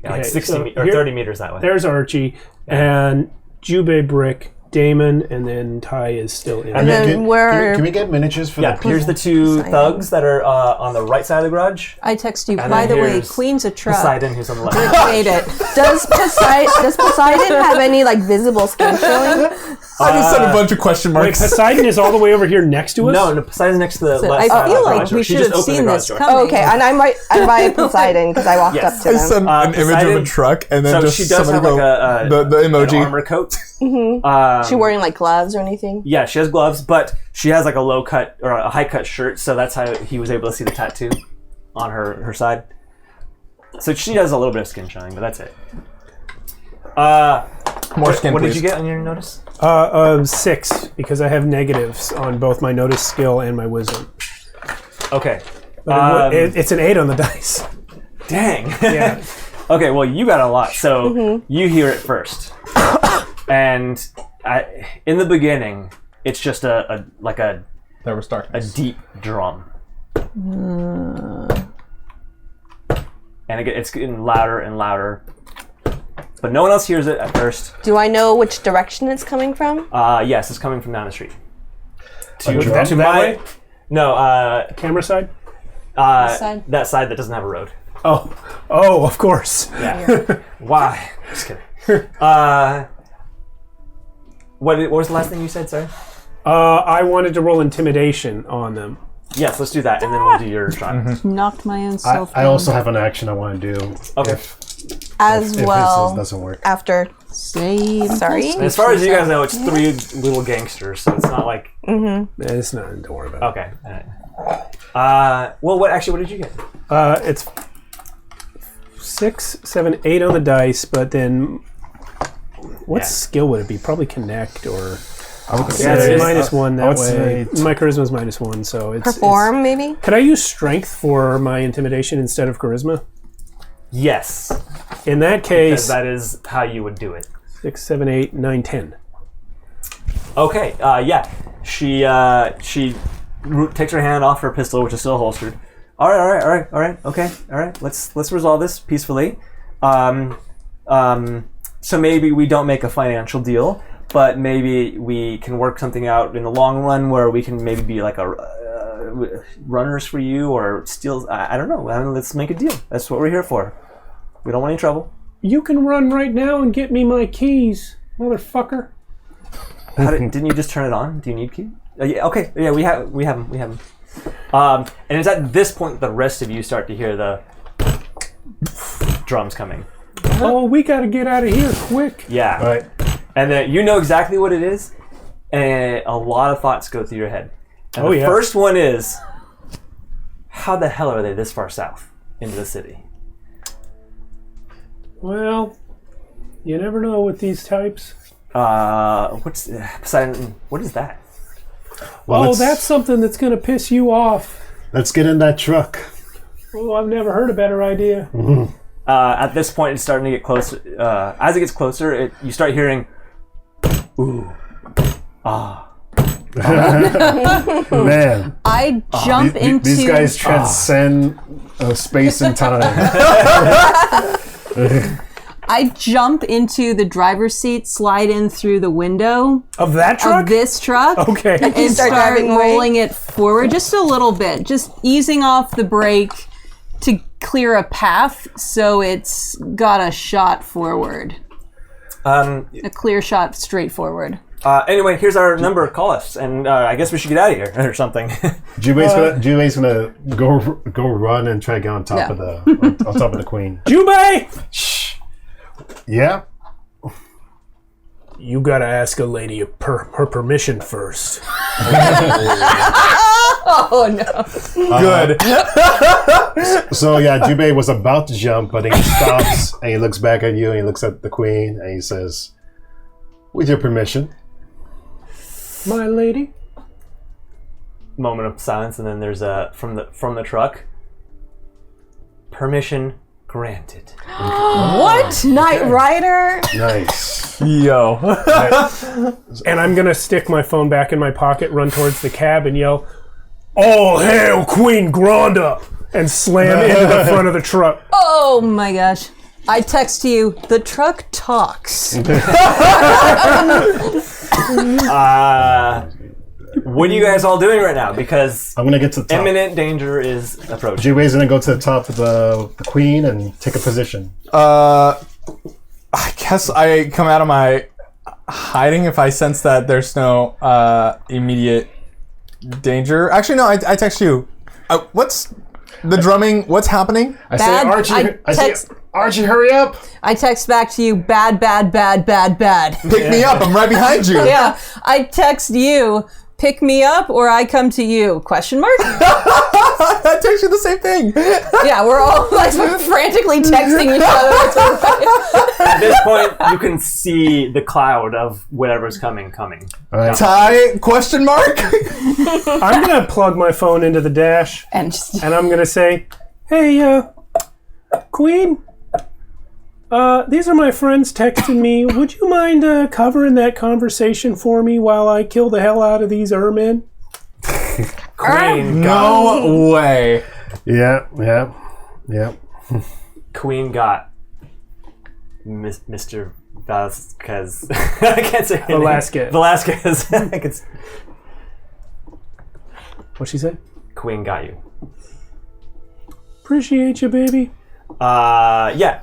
Yeah, like Okay, 60 so or here- 30 meters that way. There's Archie and Jubei, Brick, Damon, and then Ty is still in. And then where... Can we get miniatures for Yeah, the here's the two Poseidon. thugs that are on the right side of the garage. I text you. And By then the way, here's Queen's a truck. Poseidon, who's on the left. Made it. Does Poseidon have any like visible skin showing? I just said a bunch of question Wait, marks. Poseidon is all the way over here next to us? No, Poseidon's next to the So left I side of feel the like garage we door. She should just have opened the seen garage this door. coming. Oh, okay, and I'm by Poseidon because I walked Yes. up to I them. sent an image of a Poseidon- truck and then So just she does somebody have go like the an emoji. armor coat. She wearing like gloves or anything? Yeah, she has gloves, but she has like a low cut or a high cut shirt, so that's how he was able to see the tattoo on her side. So she has a little bit of skin showing, but that's it. More skin, What please. did you get on your notice? 6, because I have negatives on both my notice skill and my wisdom. Okay. But it's an 8 on the dice. Dang. Yeah. Okay, well, you got a lot, so you hear it first. And in the beginning, it's just a There was darkness. deep drum. And it's getting louder and louder. But no one else hears it at first. Do I know which direction it's coming from? Yes, it's coming from down the street. To that my way? No, Camera side? side? that side that doesn't have a road. Oh, of course. Yeah. Why? Just kidding. What was the last thing you said, sorry? I wanted to roll intimidation on them. Yes, let's do that, and then we'll do your shot. Knocked my own self I down. also have an action I want to do. Okay. As If well, this doesn't work. after. Save. Sorry? And as far as you guys know, it's 3 little gangsters, so it's not like It's not, don't worry about okay. All right. Well, what did you get? it. It's 6, 7, 8 on the dice, but then what Yeah. skill would it be? Probably connect or I would yeah, say it's -1 I that would way. say My charisma is -1, so it's Perform, maybe? Could I use strength for my intimidation instead of charisma? Yes, In that because case, that is how you would do it. 6, 7, 8, 9, 10. Okay. Yeah. She takes her hand off her pistol, which is still holstered. All right. Okay. All right. Let's resolve this peacefully. So maybe we don't make a financial deal, but maybe we can work something out in the long run where we can maybe be like a runners for you or steal. I don't know. Let's make a deal. That's what we're here for. We don't want any trouble. You can run right now and get me my keys, motherfucker. Didn't you just turn it on? Do you need key? Yeah, okay. Yeah, we have them. And it's at this point that the rest of you start to hear the drums coming. Oh, we gotta get out of here quick. Yeah. All right. And then you know exactly what it is, and a lot of thoughts go through your head. And the yeah. first one is, how the hell are they this far south into the city? Well, you never know with these types. What's Poseidon? What is that? Well, let's- that's something that's gonna piss you off. Let's get in that truck. Oh, I've never heard a better idea. At this point, it's starting to get closer. As it gets closer, you start hearing, ooh, ah, Man, I jump into. these guys transcend space and time. I jump into the driver's seat, slide in through the window Of that truck? of this truck. Okay. And start start driving away? rolling it forward just a little bit, just easing off the brake to clear a path so it's got a shot forward. A clear shot straight forward. Anyway, here's our number. Call us, and I guess we should get out of here or something. Jubei's gonna go run and try to get on top of the queen. Jubei! Yeah. You gotta ask a lady her permission first. Oh no. Good. So yeah, Jubei was about to jump, but then he stops and he looks back at you and he looks at the queen and he says, "With your permission." My lady? Moment of silence, and then there's from the truck. Permission granted. What? Knight Rider. Nice. Yo. And I'm gonna stick my phone back in my pocket, run towards the cab, and yell, "All hail Queen Granda!" and slam into the front of the truck. Oh my gosh. I text you, the truck talks. What are you guys all doing right now? Because I'm gonna get to the top. imminent danger is approaching. Jubei's gonna go to the top of the queen and take a position. I guess I come out of my hiding if I sense that there's no immediate danger. Actually, no. I text you. What's the drumming? What's happening? I say, Archie. Archie, hurry up! I text back to you, bad, bad, bad, bad, bad. Pick me up. I'm right behind you. Yeah. I text you, pick me up or I come to you? Question mark? I text you the same thing. Yeah, we're all like frantically texting each other. At this point, you can see the cloud of whatever's coming. All right. Ty? Question mark? I'm gonna plug my phone into the dash, And just, and I'm gonna say, "Hey, Queen, these are my friends texting me. Would you mind covering that conversation for me while I kill the hell out of these ermine?" Queen No way. Yeah. Queen got Mr. Vasquez. I can't say her name. Velasquez. What'd she say? Queen got you. Appreciate you, baby. Yeah.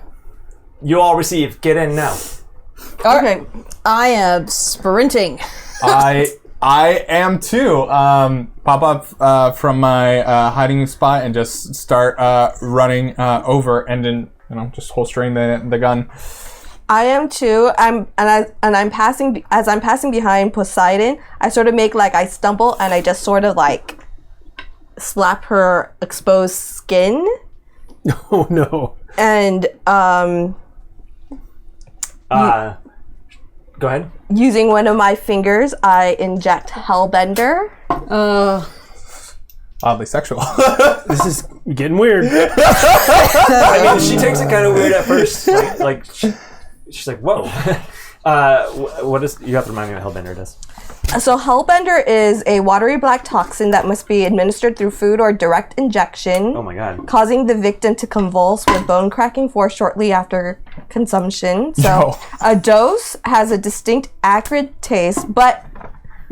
You all receive. Get in now. Okay. I am sprinting. I am too. Pop up from my hiding spot and just start running over and then just holstering the gun. I am too. I'm passing as I'm passing behind Poseidon. I sort of make like I stumble and I just sort of like slap her exposed skin. Oh no. And Go ahead. using one of my fingers, I inject Hellbender. Oddly sexual. This is getting weird. I mean, she takes it kind of weird at first. Like she's like, "Whoa." What is? You have to remind me what Hellbender does. So Hellbender is a watery black toxin that must be administered through food or direct injection, Oh my god. causing the victim to convulse with bone cracking force shortly after consumption. So No. a dose has a distinct acrid taste, but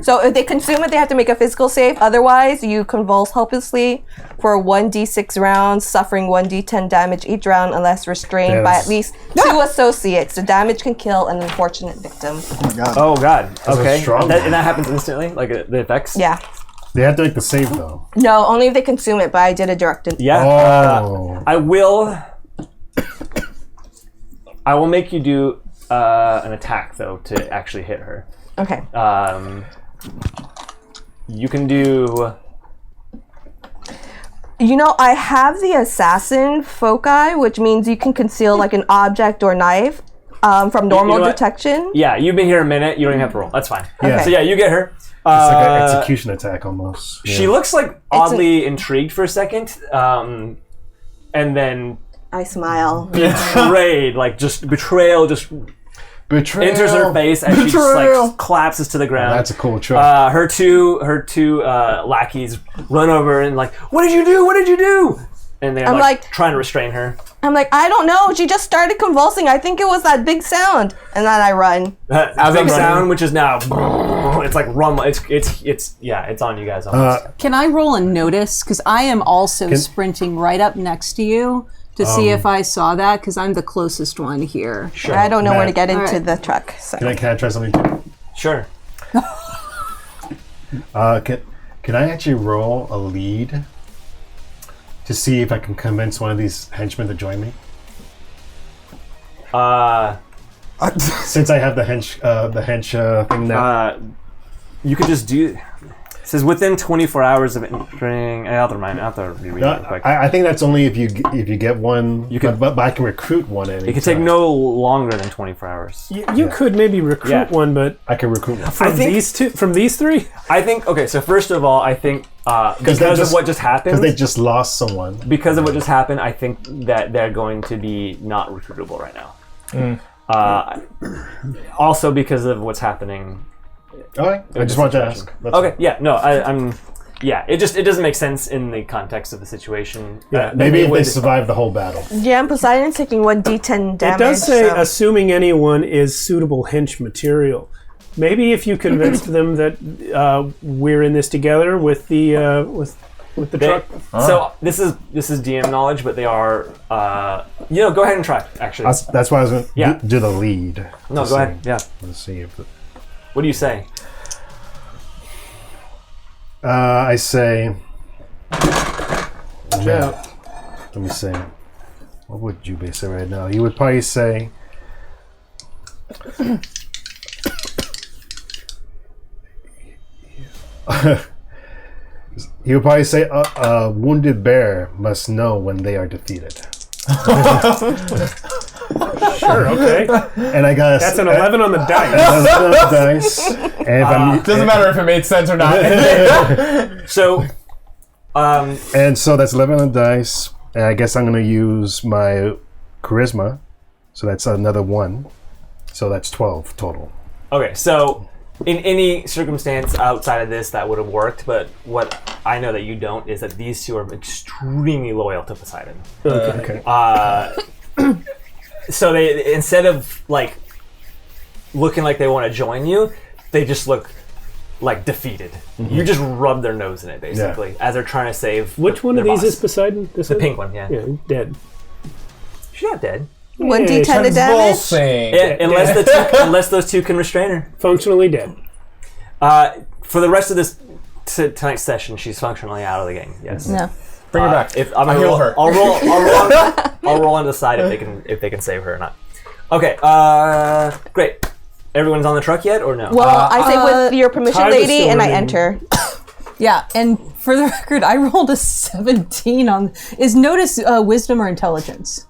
so if they consume it, they have to make a physical save. Otherwise, you convulse helplessly for 1d6 rounds, suffering 1d10 damage each round unless restrained by at least 2 associates. The damage can kill an unfortunate victim. Oh god. Okay. strong And that happens instantly, like the effects. Yeah. They have to make the save though. No, only if they consume it, but I did a direct Yeah. Oh. I will make you do an attack though to actually hit her. Okay. You can do. You know, I have the assassin foci, which means you can conceal like an object or knife from normal know what? detection. Yeah, you've been here a minute. You don't even have to roll. That's fine. Yeah. So yeah, you get her. It's like an execution attack almost. She looks like oddly intrigued for a second, and then I smile. betrayed, like just betrayal, just Betrayal. enters her face as she just like collapses to the ground. That's a cool truck. Her two lackeys run over and like, what did you do? What did you do? And they're like trying to restrain her. I'm like, I don't know. She just started convulsing. I think it was that big sound, and then I run. Big sound, which is now, it's like rumble. It's on you guys. Can I roll a notice? Because I am also sprinting right up next to you to see if I saw that, because I'm the closest one here. Sure. I don't know where to get into right. the truck. So. Can I try something too? Sure. Can I actually roll a lead to see if I can convince one of these henchmen to join me? Since I have the hench thing now. You could just do. It says within 24 hours of entering. I'll have to reread it real quick. I think that's only if you get one. You can, but I can recruit one. It could take no longer than 24 hours. You could maybe recruit one, but I can recruit one. from these three. I think. Okay, so first of all, I think because of what just happened, because they just lost someone. Because of what just happened, I think that they're going to be not recruitable right now. Also because of what's happening. Okay, I just wanted to ask. Okay, yeah, no, I'm. Yeah, it doesn't make sense in the context of the situation. Yeah, maybe if they survive the whole battle. Yeah, and Poseidon's taking 1d10 damage. It does say, so. assuming anyone is suitable hench material. Maybe if you convinced them that we're in this together with the truck. So this is DM knowledge, but they are. Go ahead and try. Actually, That's why I was going to do the lead. No, go ahead. Yeah. Let's see if. What do you say? I say. Yeah. Let me see. What would Jubei say right now? He would probably say. He would probably say, a wounded bear must know when they are defeated. Sure, okay. And I got that's an 11 on the dice. 11 on the dice. And doesn't matter if it made sense or not. So, and so that's 11 on the dice. And I guess I'm going to use my charisma. So that's another 1. So that's 12 total. Okay, so in any circumstance outside of this, that would have worked. But what I know that you don't is that these two are extremely loyal to Poseidon. Okay. So they, instead of like looking like they want to join you, they just look like defeated. Mm-hmm. You just rub their nose in it, basically, as they're trying to save. Which one of these is Poseidon? The pink one, yeah. Yeah, dead. She's not dead. 1d10 of damage. Yeah, unless those two can restrain her. Functionally dead. For the rest of this tonight's session, she's functionally out of the game. Yes. No. Bring her back. If I'm heal her. I'll roll on the side if they can save her or not. Okay. Great. Everyone's on the truck yet or no? Well, I say with your permission, Tyler's lady, still and I running. enter. Yeah, and for the record, I rolled a 17 on. Is notice wisdom or intelligence?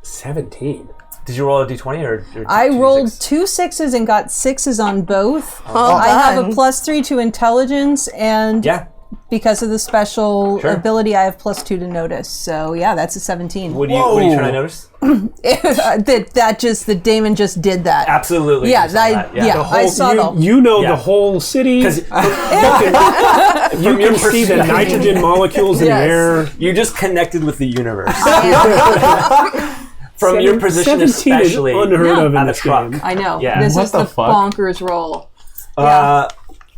17. Did you roll a d20 or I two rolled six? 2 6s and got 6s on both. Well I have a done. +3 to intelligence, and because of the special ability, I have +2 to notice. So yeah, that's a 17. What are you trying to notice? The Damon just did that. Absolutely. Yeah, you saw that, The whole, I saw them. You know the whole city. Because You can see the nitrogen molecules in the air. you just connected with the universe. From your position, 17 especially is unheard of in on the this truck. game. I know. Yeah. This What is the the fuck? bonkers roll.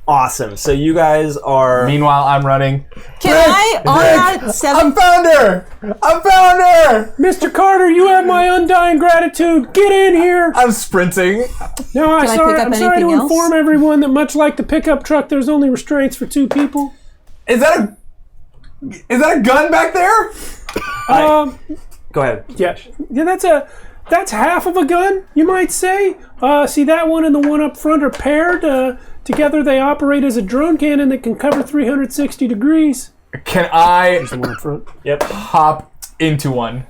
Awesome. So you guys are. Meanwhile, I'm running. Can I on that I 7? found her! I found her! Mr. Carter, you have my undying gratitude. Get in here. I'm sprinting. No, Can I pick up I'm sorry to anything else? inform everyone that much like the pickup truck, there's only restraints for 2 people. Is that a gun back there? Go ahead. Yeah, that's half of a gun, you might say. See, that one and the one up front are paired. Together they operate as a drone cannon that can cover 360 degrees. Can I The one up front. Yep. hop into one?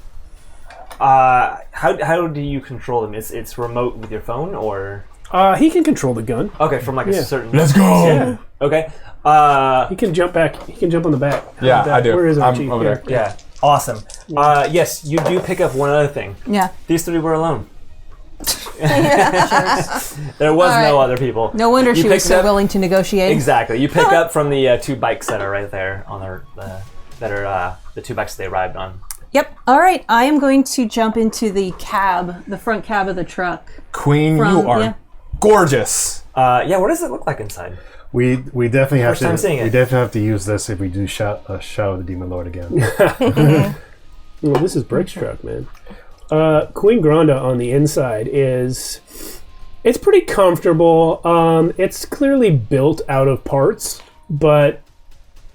How do you control them? It's remote with your phone or? He can control the gun. Okay, from like a certain. Let's go! Yeah. Okay. He can jump back. He can jump on the back. Yeah, I do. Where is our I'm chief? over there. Yeah. Awesome. Yes, you do pick up one other thing. Yeah. These 3 were alone. There was All no right. other people. No wonder she was picked so up- willing to negotiate. Exactly. You pick up from the 2 bikes that are right there on that are the 2 bikes they arrived on. Yep. All right. I am going to jump into the cab, the front cab of the truck. Queen, you are yeah. gorgeous. Yeah. What does it look like inside? We definitely have First time to. seeing it. We definitely have to use this if we do Shadow of the Demon Lord again. Well, this is Brick's truck, man. Queen Granda on the inside is... It's pretty comfortable. It's clearly built out of parts, but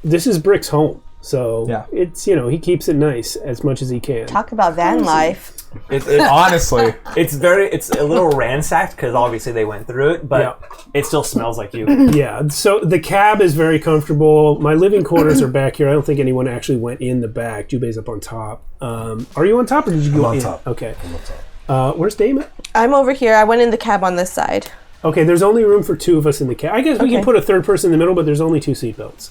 this is Brick's home. So Yeah. it's, he keeps it nice as much as he can. Talk about van life. It Honestly, it's a little ransacked because obviously they went through it, but it still smells like you. Yeah, so the cab is very comfortable. My living quarters are back here. I don't think anyone actually went in the back. Jubei's up on top. Are you on top or did you go on in? top. Okay. Where's Damon? I'm over here. I went in the cab on this side. Okay, there's only room for 2 of us in the cab. I guess we can Okay. put a third person in the middle, but there's only 2 seatbelts.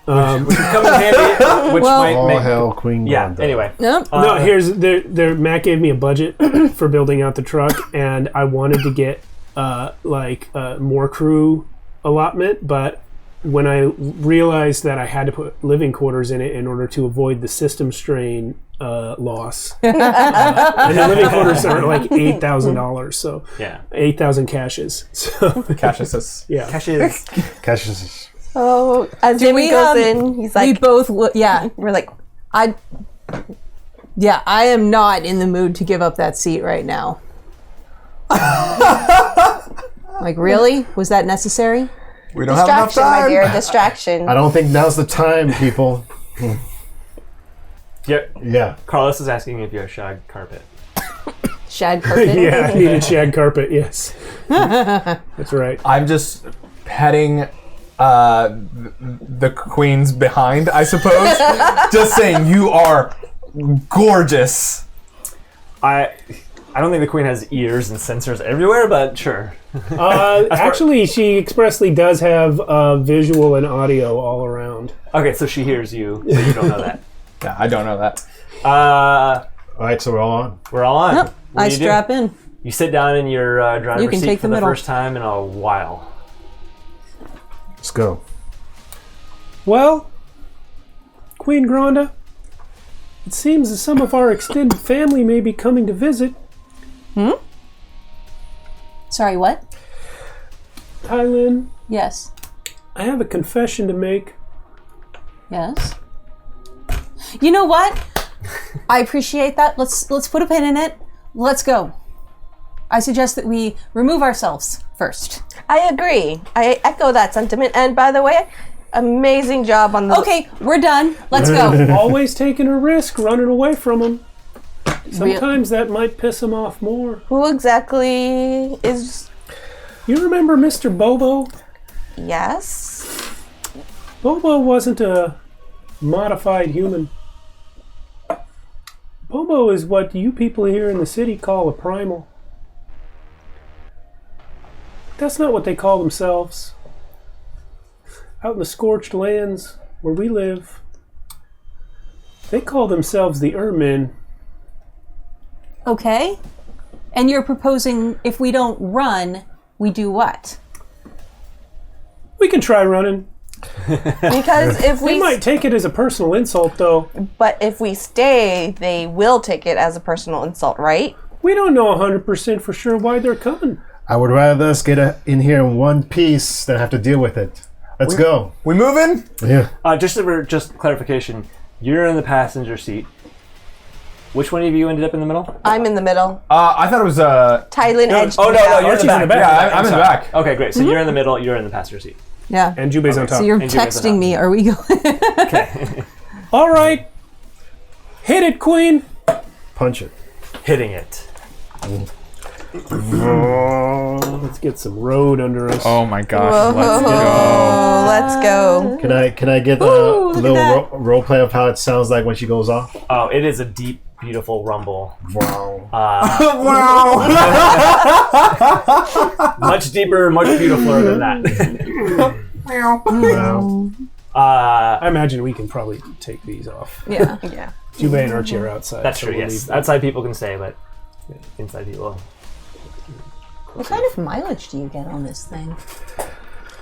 Which would come in handy. Which Well- might All make. hail Queen Yeah. Granda. Anyway. Nope. No, here's Matt gave me a budget for building out the truck, and I wanted to get more crew allotment, but when I realized that I had to put living quarters in it in order to avoid the system strain loss, and the living quarters are like $8,000, so Yeah. 8,000 caches. So Cassius. yeah, Cassius. Cassius. Oh, as Jimmy we, goes um, in, he's we like, both, yeah. we're like, I am not in the mood to give up that seat right now. Like, really? Was that necessary? We don't have enough distraction, my time. dear, distraction. I don't think now's the time, people. Yeah. Yeah. Carlos is asking if you have shag carpet. Shag carpet? yeah, I needed shag carpet. Yes, that's right. I'm just petting the queen's behind, I suppose. Just saying, you are gorgeous. I don't think the queen has ears and sensors everywhere, but sure. Actually, she expressly does have visual and audio all around. Okay, so she hears you, but you don't know that. Yeah, I don't know that. All right, so we're all on. We're all on. Nope. What I do you do? strap in. You sit down in your driver's You can seat take for the the middle. first time in a while. Let's go. Well, Queen Granda, it seems that some of our extended family may be coming to visit. Sorry, what? Tylin, Yes. I have a confession to make. Yes. You know what? I appreciate that. Let's put a pin in it. Let's go. I suggest that we remove ourselves first. I agree. I echo that sentiment. And by the way, amazing job on the. Okay, we're done. Let's go. Always taking a risk, running away from them. Sometimes that might piss them off more. Who exactly is? You remember Mr. Bobo? Yes. Bobo wasn't a modified human. Bobo is what you people here in the city call a primal. That's not what they call themselves. Out in the scorched lands where we live, they call themselves the Ermin. Okay. And you're proposing if we don't run, we do what? We can try running. Because if We we, might take it as a personal insult, though. but if we stay, they will take it as a personal insult, right? We don't know 100% for sure why they're coming. I would rather us get in here in one piece than have to deal with it. Let's go. We moving? Yeah. Just clarification. You're in the passenger seat. Which one of you ended up in the middle? I'm in the middle. I thought it was Tylin edged Oh, me no, out. you're Archie's in the back. Yeah, I'm in the back. Okay, great. So you're in the middle. You're in the passenger seat. Yeah. And Jubei's on top. So you're And Julia's on texting me. Are we going? Okay. All right. Hit it, Queen. Punch it. Hitting it. Let's get some road under us. Oh my gosh, Whoa, let's go. let's go. Can I get a Ooh, look at little role play of how it sounds like when she goes off? Oh, it is a deep, beautiful rumble. Wow. Much deeper, much beautifuler than that. Wow. I imagine we can probably take these off. Yeah. Yeah. Jubei and Archie are outside. That's so true, we'll yes. leave them. Outside people can stay, but inside people. What kind of mileage do you get on this thing?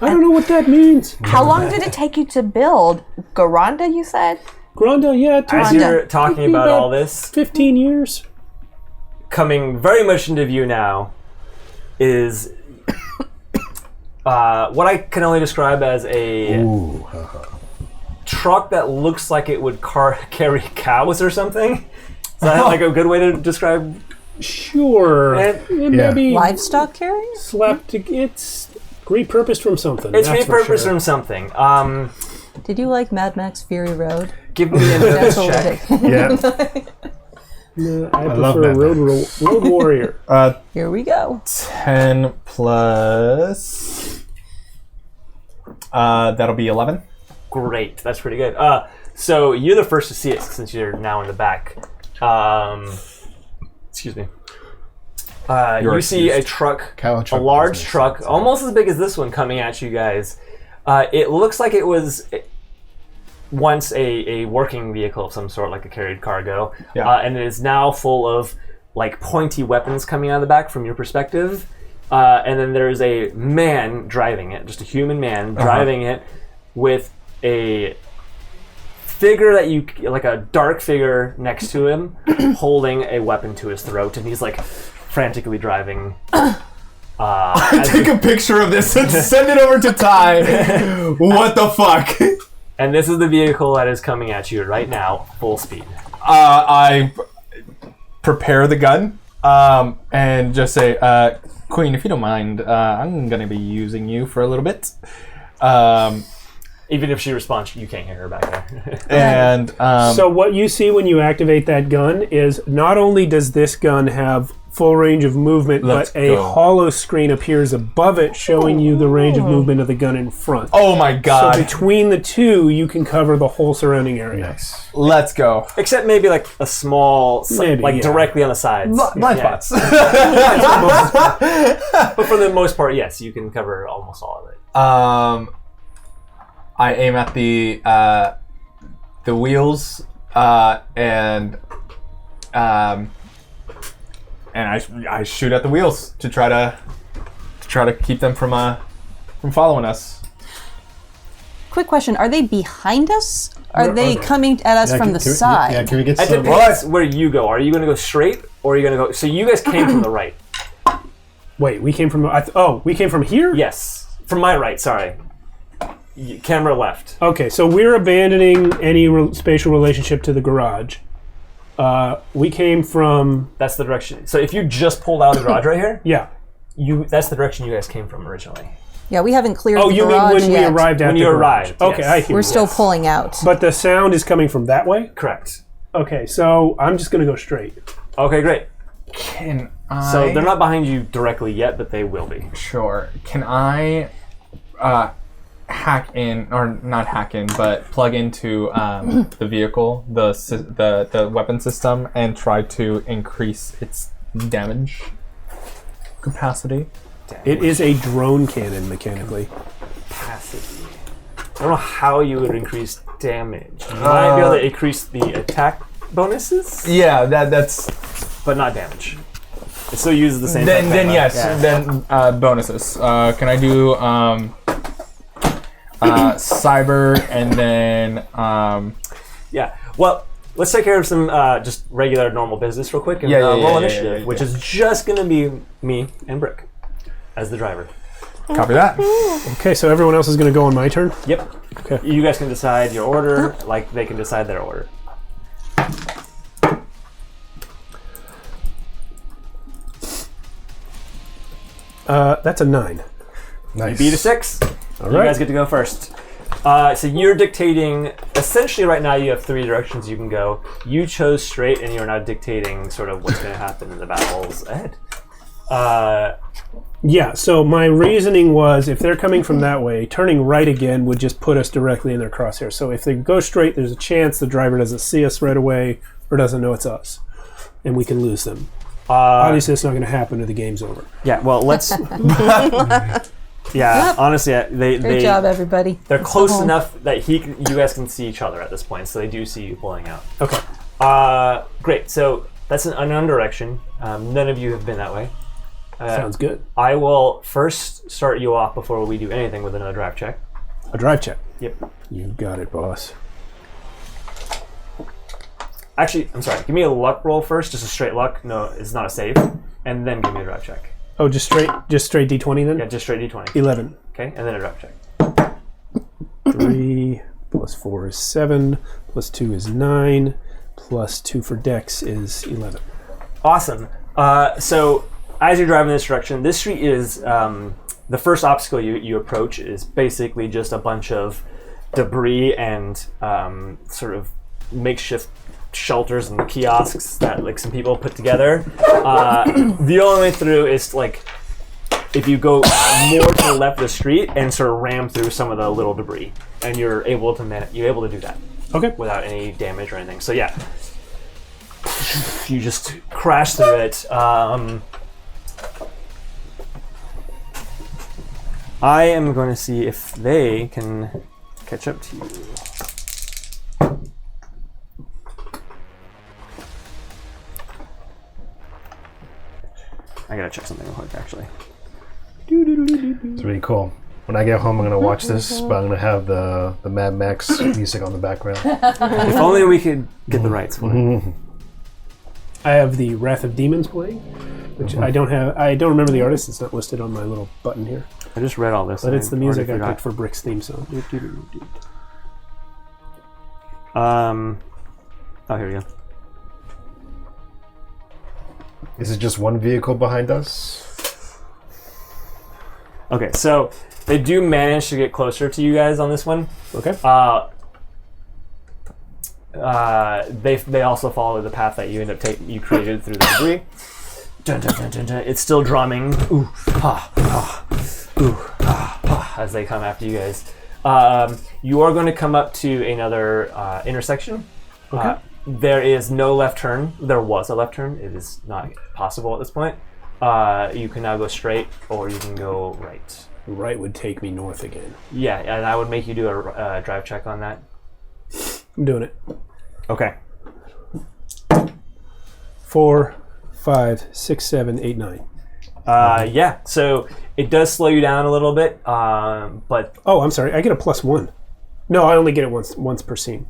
I don't know what that means. How long did it take you to build? Garanda, you said? Granda, yeah, it took As you're talking about all this, 15 years. coming very much into view now is what I can only describe as a truck that looks like it would carry cows or something. Is that like a good way to describe? Sure. Maybe Livestock carrier? slept. It's repurposed from something. It's that's for repurposed sure. from something. Did you like Mad Max Fury Road? Give me an That's endurance what check. Yeah, I love prefer Mad road warrior. Here we go. 10 plus. That'll be 11. Great, that's pretty good. So you're the first to see it since you're now in the back. Excuse me. You see a truck, Cow truck a large makes truck, sense. almost as big as this one, coming at you guys. It looks like it was once a working vehicle of some sort, like a carried cargo, and it is now full of like pointy weapons coming out of the back from your perspective. And then there's a man driving it, just a human man driving it with a figure that you like, a dark figure next to him holding a weapon to his throat, and he's like frantically driving. Take a picture of this and send it over to Ty. What the fuck? And this is the vehicle that is coming at you right now, full speed. I prepare the gun and just say, Queen, if you don't mind, I'm going to be using you for a little bit. Even if she responds, you can't hear her back there. And So what you see when you activate that gun is not only does this gun have full range of movement, Let's but a go. hollow screen appears above it showing you the range of movement of the gun in front. oh my god, So between the two, you can cover the whole surrounding area. Nice. let's go. Except maybe like a small, Maybe, like yeah. directly on the sides. Blind Yeah. spots. But for the most part, yes, you can cover almost all of it. I aim at the wheels and I shoot at the wheels to try to keep them from following us. Quick question: are they behind us? Are they coming at us from the side? Yeah, can we get It some? depends where you go. Are you going to go straight, or are you going to go? So you guys came from the right. Wait, we came from. We came from here. Yes, from my right. Sorry, camera left. Okay, so we're abandoning any spatial relationship to the garage. We came from. That's the direction. So if you just pulled out of the garage right here, Yeah. that's the direction you guys came from originally. Yeah, we haven't cleared Oh, the you mean garage when yet. we arrived at When the you garage. arrived, Okay, yes. I hear We're you. still pulling out. But the sound is coming from that way? Correct. Okay, so I'm just going to go straight. Okay, great. Can I? So they're not behind you directly yet, but they will be. Sure. Can I hack in, or not hack in, but plug into the vehicle, the weapon system, and try to increase its damage capacity? It is a drone cannon mechanically. Capacity. I don't know how you would increase damage. You might be able to increase the attack bonuses, Yeah, that's. but not damage. It still uses the same. Then thing, yes, yeah. then bonuses. Can I do cyber and then Yeah. Well, let's take care of some just regular normal business real quick and Yeah, roll initiative, which yeah. is just going to be me and Brick as the driver. copy that? Okay, so everyone else is going to go on my turn? Yep. Okay. You guys can decide your order, like they can decide their order. That's a 9. Nice. Beat a 6. All You right. guys get to go first. So you're dictating. Essentially, right now you have 3 directions you can go. You chose straight, and you're now dictating sort of what's going to happen in the battles ahead. Yeah, so my reasoning was if they're coming from that way, turning right again would just put us directly in their crosshair. So if they go straight, there's a chance the driver doesn't see us right away or doesn't know it's us, and we can lose them. Obviously, it's not going to happen or the game's over. Yeah. Well, let's. Yeah. Honestly, Great job, everybody. they're Let's go close home. enough that you guys can see each other at this point, so they do see you pulling out. Okay. Great. So That's an unknown direction. None of you have been that way. Sounds good. I will first start you off before we do anything with another drive check. A drive check. Yep. You got it, boss. Actually, I'm sorry. Give me a luck roll first, just a straight luck. No, it's not a save. And then give me a drive check. Oh, just straight D20 then? Yeah, just straight D20. 11. Okay, and then a drive check. 3 plus 4 is 7, plus 2 is 9, plus 2 for Dex is 11. Awesome. So as you're driving this direction, this street is the first obstacle you approach is basically just a bunch of debris and sort of makeshift shelters and kiosks that like some people put together. The only way through is like if you go more to the left of the street and sort of ram through some of the little debris, and you're able to do that. Okay. Without any damage or anything. So yeah, you just crash through it. I am going to see if they can catch up to you. I gotta check something real quick, actually. It's really cool. When I get home, I'm going to watch this, but I'm going to have the Mad Max music on the background. If only we could get the rights for it. I have the Wrath of Demons playing, which I don't have. I don't remember the artist. It's not listed on my little button here. I just read all this. But it's the music I forgot. picked for Brick's theme song. Oh, here we go. Is it just one vehicle behind us? Okay, so they do manage to get closer to you guys on this one. Okay. They also follow the path that you you created through the debris. Dun, dun, dun, dun, dun. It's still drumming. Ooh, ha, ha, ooh, ha, ha, as they come after you guys. You are going to come up to another intersection. Okay. There is no left turn. There was a left turn. It is not possible at this point. You can now go straight, or you can go right. Right would take me north again. Yeah, and I would make you do a drive check on that. I'm doing it. Okay. 4, 5, 6, 7, 8, 9. Yeah, so it does slow you down a little bit, but... Oh, I'm sorry. I get a +1. No, I only get it once per scene.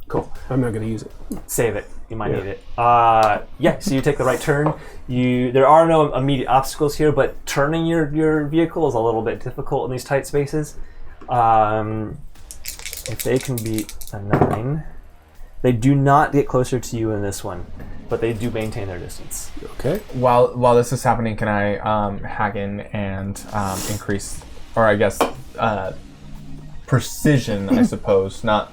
Cool. I'm not going to use it. Save it. You might need it. Yeah, so you take the right turn. There are no immediate obstacles here, but turning your vehicle is a little bit difficult in these tight spaces. If they can beat a 9, they do not get closer to you in this one, but they do maintain their distance. Okay. While this is happening, can I hack in and increase, or I guess precision, I suppose, not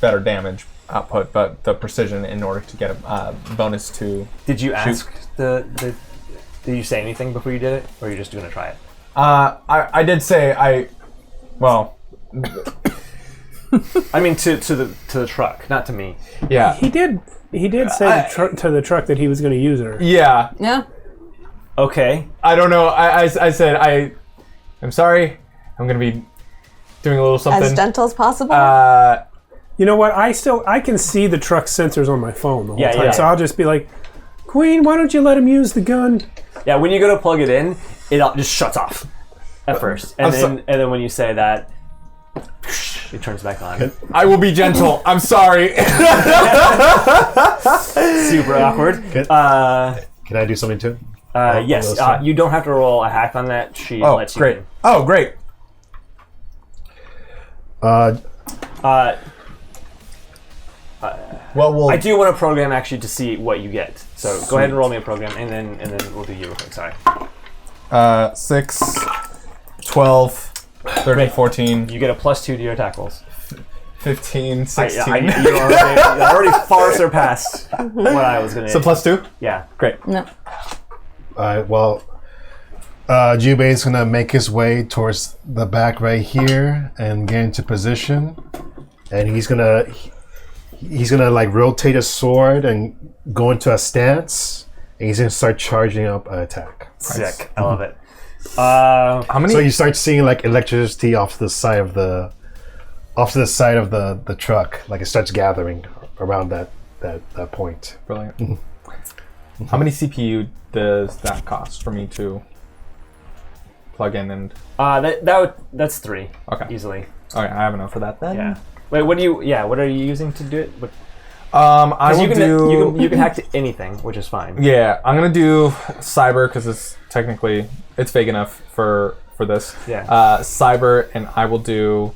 better damage output, but the precision in order to get a bonus to. Did you ask did you say anything before you did it, or are you just going to try it? I did say well. I mean, to the truck, not to me. Yeah. He did say to the truck that he was going to use her. Yeah. Yeah. Okay. I don't know. I said I'm sorry. I'm going to be doing a little something. As gentle as possible? You know what? I can see the truck sensors on my phone the whole time, yeah. so I'll just be like, Queen, why don't you let him use the gun? Yeah, when you go to plug it in, it just shuts off at first, and then when you say that, it turns back on. I will be gentle. I'm sorry. Super awkward. Can I do something too? Yes, you don't have to roll a hack on that. She lets you great. in. Oh, great. Well, I do want to program actually to see what you get. So go ahead and roll me a program, and then we'll do you real quick. Sorry. 6, 12, 13, 14. You get a +2 to your attack rolls. 15, 16. You already far surpassed what I was going to. So +2? Yeah. Great. No. Well, Jubei's gonna make his way towards the back right here and get into position, and he's gonna like rotate his sword and go into a stance, and he's gonna start charging up an attack. Sick. I love it. How many? So you start seeing like electricity off to the side of the truck, like it starts gathering around that point. Brilliant. How many CPU does that cost for me to plug in and? That's 3. Okay. Easily. Okay, I have enough for that then. Yeah. Wait, what are you using to do it? I will you can hack to anything, which is fine. Yeah, I'm gonna do cyber because it's vague enough for this. Yeah. Cyber, and I will do.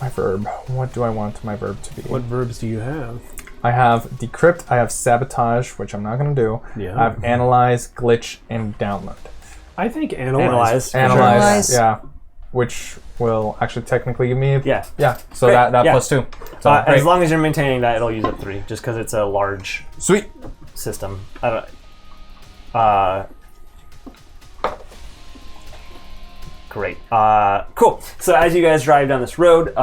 My verb. What do I want my verb to be? What verbs do you have? I have decrypt. I have sabotage, which I'm not gonna do. Yeah. I have analyze, glitch, and download. I think analyze. Analyze. Yeah. Which will actually technically give me. Yeah. Yeah. So Great. that Yeah. plus 2. So as long as you're maintaining that, it'll use up 3, just because it's a large sweet system. Great. Cool. So as you guys drive down this road,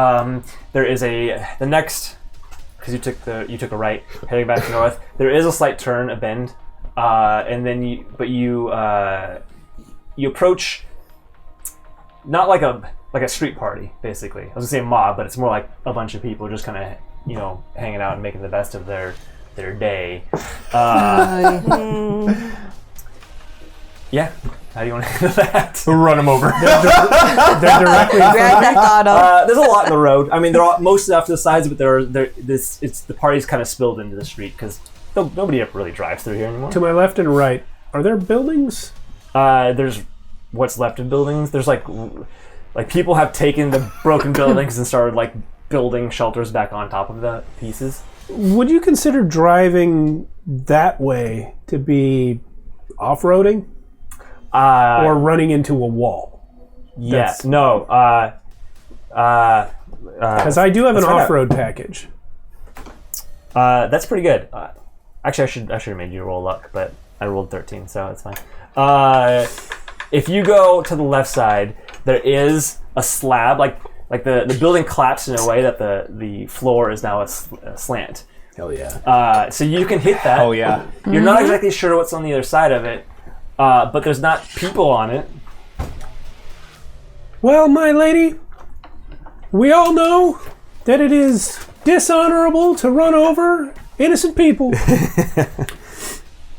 there is the next, because you took a right heading back to north. There is a slight turn, a bend, and then you approach. Not like a street party, basically. I was gonna say mob, but it's more like a bunch of people just kind of, hanging out and making the best of their day. Yeah. How do you want to handle that? run them over. They're directly. Grand Theft Auto. There's a lot in the road. I mean, they're all, mostly off to the sides, but the party's kind of spilled into the street because nobody ever really drives through here anymore. To my left and right, are there buildings? There's what's left of buildings. There's like people have taken the broken buildings and started like building shelters back on top of the pieces. Would you consider driving that way to be off-roading or running into a wall? Yes. No. Because I do have an off-road package. That's pretty good. Actually, I should have made you roll luck, but I rolled 13, so it's fine. If you go to the left side, there is a slab, like the building collapsed in a way that the floor is now a slant. Hell yeah. So you can hit that. Oh yeah. You're not exactly sure what's on the other side of it, but there's not people on it. Well, my lady, we all know that it is dishonorable to run over innocent people.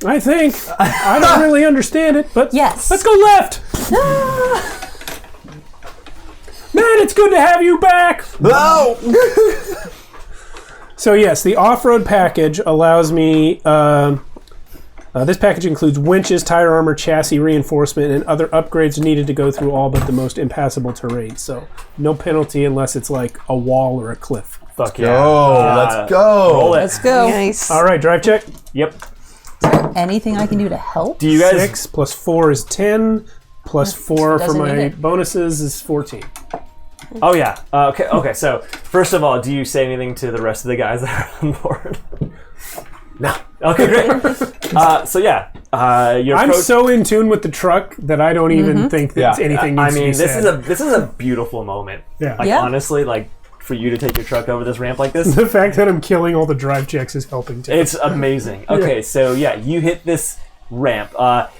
I think. I don't really understand it, but Yes. let's go left. Man, it's good to have you back. No. So yes, the off-road package allows me. This package includes winches, tire armor, chassis reinforcement, and other upgrades needed to go through all but the most impassable terrain. So no penalty unless it's like a wall or a cliff. Fuck yeah. Let's go. Roll it. Let's go. Nice. All right, drive check. Yep. Anything I can do to help? Do you guys? 6 plus 4 is 10. Plus 4 for doesn't my hit. bonuses is 14. Oh yeah. Okay. So first of all, do you say anything to the rest of the guys that are on board? No. Okay, great. So yeah, you're. I'm so in tune with the truck that I don't even think that Yeah. anything I needs mean, to be said. this is a beautiful moment. Yeah. Like Yeah. honestly, like for you to take your truck over this ramp like this, The fact that I'm killing all the drive checks is helping too. it's amazing. Okay, so yeah, you hit this ramp.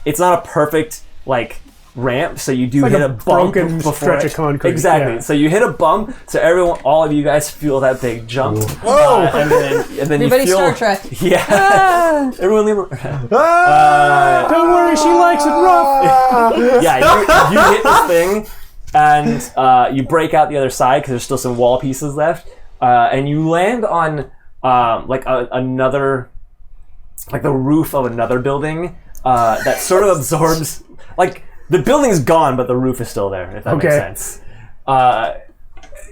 It's not a perfect like ramp, so you do like hit a a bump broken before stretch it. of concrete, Exactly. yeah. So you hit a bump, so all of you guys feel that big jump. Whoa. And then Everybody you feel Star Trek. Yeah. Everyone leave. Don't worry, she likes it rough. Yeah, you hit this thing, and you break out the other side because there's still some wall pieces left, and you land on another, like the roof of another building that sort of absorbs, like the building's gone, but the roof is still there. If that makes Okay. sense.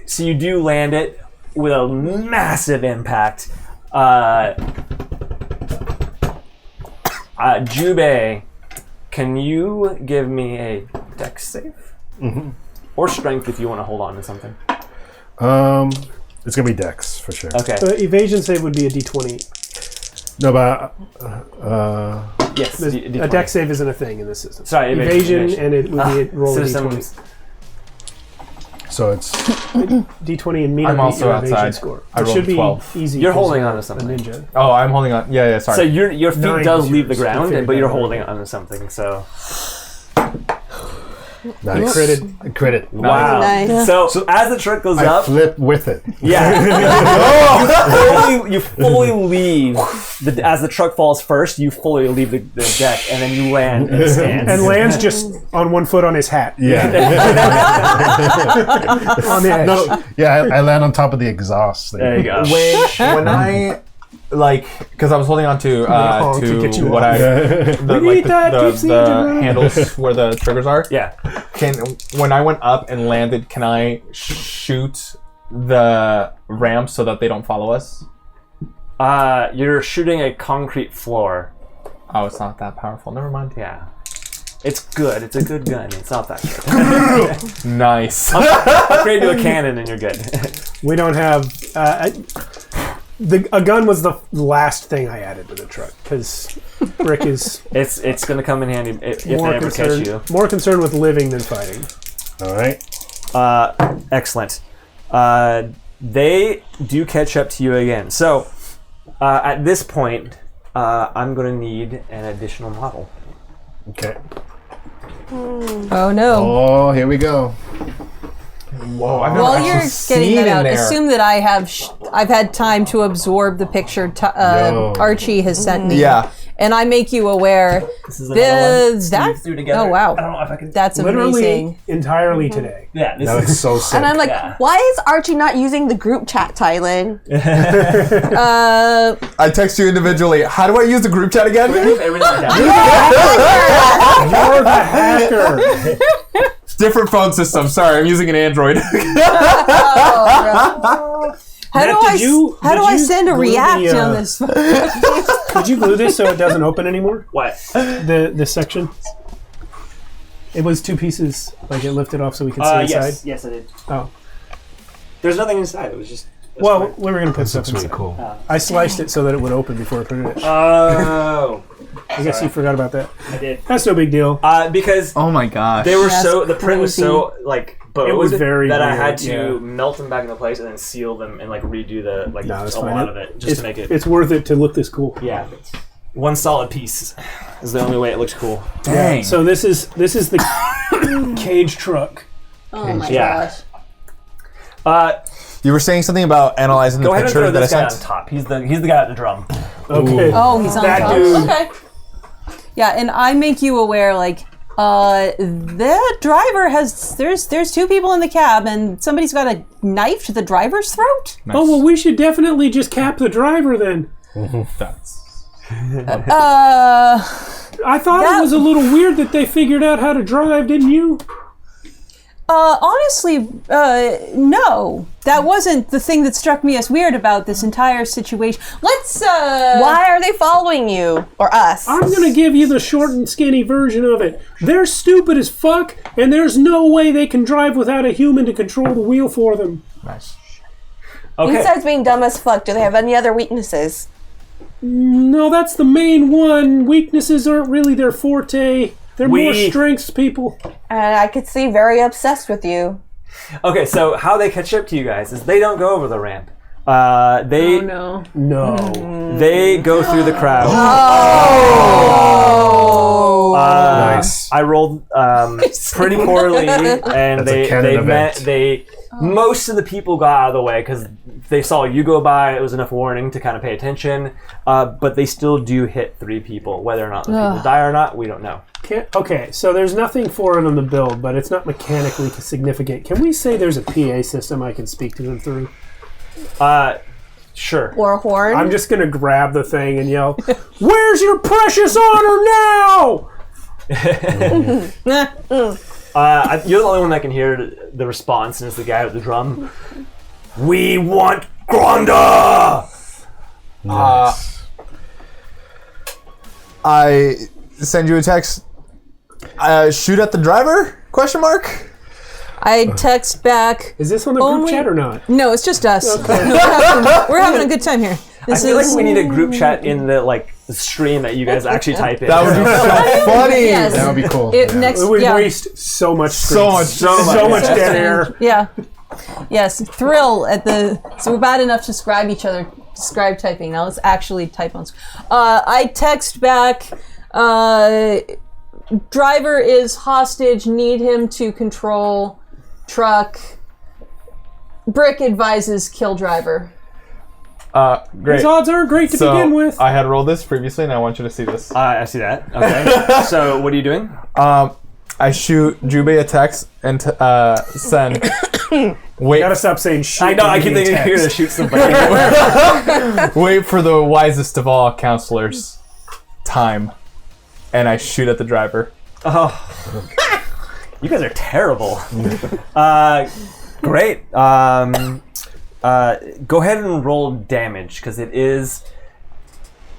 So you do land it with a massive impact. Jubei, can you give me a dex save? Mm-hmm. Or strength if you want to hold on to something. It's gonna be Dex for sure. Okay. Evasion save would be a d20. No, but Yes. A dex save isn't a thing in this system. Sorry, Evasion, and it would be a roll of systems. d20. so it's D20 and meter I'm beat also your evasion outside. score. I It rolled should be 12. easy. You're 'cause holding you're on to a something. ninja. Oh, I'm holding on. Yeah, sorry. So your feet 9 does is leave the yours. You ground, figured but that you're out. holding on to something. So Nice. Critted. Wow. Nice. So as the truck goes I up, flip with it. you fully leave. As the truck falls first, you fully leave the deck, and then you land in the stands. And lands just on one foot on his hat. Yeah. On the edge. I land on top of the exhaust. There you go. When I because I was holding on to honk to get you what off. the handles where the triggers are. Yeah. When I went up and landed, can I shoot the ramp so that they don't follow us? You're shooting a concrete floor. Oh, it's not that powerful. Never mind. Yeah. It's good. It's a good gun. It's not that good. Nice. Upgrade to a cannon and you're good. We don't have... a gun was the last thing I added to the truck, because Rick is It's going to come in handy if they ever catch you. more concerned with living than fighting. All right. Excellent. They do catch up to you again. So, at this point, I'm going to need an additional model. Okay. Oh no. Oh, here we go. Whoa! I've never While actually you're getting seen that in out, there. assume that I've had time to absorb the picture Yo. Archie has sent me. Yeah. And I make you aware This is another one that threw together. oh wow, I don't know if I can... that's Literally amazing. entirely today. Yeah, this That is... is so sick. And I'm like, Yeah. why is Archie not using the group chat, Tylen? I text you individually. How do I use the group chat again? Everything down. You're the hacker. It's different phone system. Sorry, I'm using an Android. How do Matt, did I you send a glue the, react on this? Did you glue this so it doesn't open anymore? What? The section? It was two pieces, like it lifted off so we could see inside. Yes, I did. Oh. There's nothing inside. It was just... Well, we were going to put This stuff looks inside. really cool. I sliced it so that it would open before I put it in. Oh. I guess you forgot about that. I did. That's no big deal. Because Oh my gosh. they were That's the print was crazy. so, like, bowed It was very that I weird, had to yeah. melt them back into place and then seal them and, like, redo the, like, No, that's a fine. lot of it just to make it... It's worth it to look this cool. Yeah. One solid piece is the only way it looks cool. Dang. So this is the cage truck. Oh my Yeah. gosh. You were saying something about analyzing the Go ahead and picture throw that I this guy on sent. top. He's the guy at the drum. Okay. Oh, he's on That top. dude. Okay. Yeah, and I make you aware, like, the driver has there's two people in the cab and somebody's got a knife to the driver's throat. Oh well, we should definitely just cap the driver then. I thought That- it was a little weird that they figured out how to drive, didn't you? Honestly, no. That wasn't the thing that struck me as weird about this entire situation. Let's, Why are they following you or us? I'm gonna give you the short and skinny version of it. They're stupid as fuck, and there's no way they can drive without a human to control the wheel for them. Nice. Okay. Besides being dumb as fuck, do they have any other weaknesses? No, that's the main one. Weaknesses aren't really their forte. They're more strengths people. And I could see very obsessed with you. Okay, so how they catch up to you guys is they don't go over the ramp. They no. No. they go through the crowd. Oh. Nice. I rolled pretty poorly, and That's a canon event. most of the people got out of the way because they saw you go by. It was enough warning to kind of pay attention, but they still do hit 3 people. Whether or not the people die or not, we don't know. Okay, so there's nothing for it on the build, but it's not mechanically significant. Can we say there's a PA system I can speak to them through? Sure. Or a horn? I'm just gonna grab the thing and yell, "Where's your precious honor now?" You're the only one that can hear the response, and it's the guy with the drum. We want Gronda! I send you a text. Shoot at the driver? Question mark. I text back. Is this on the group Only- chat or not? No, it's just us. We're having a good time here. I feel like we need a group chat in the the stream that you guys actually type in. That would be so funny. Yes. That would be cool. Next, We yeah. waste so much So much. screen. So much dead air. Yeah. Yes. Thrill at the. So we're bad enough to describe each other. Describe typing. Now let's actually type on. I text back. driver is hostage. Need him to control truck. Brick advises kill driver. Great. His odds aren't great to begin with. I had rolled this previously, and I want you to see this. I see that. Okay. So what are you doing? I shoot Jubei a text and send. Wait. Gotta stop saying shit. I know. I keep thinking you're gonna shoot somebody. Wait for the wisest of all counselors. Time. And I shoot at the driver. Oh. You guys are terrible. Great. Go ahead and roll damage, because it is,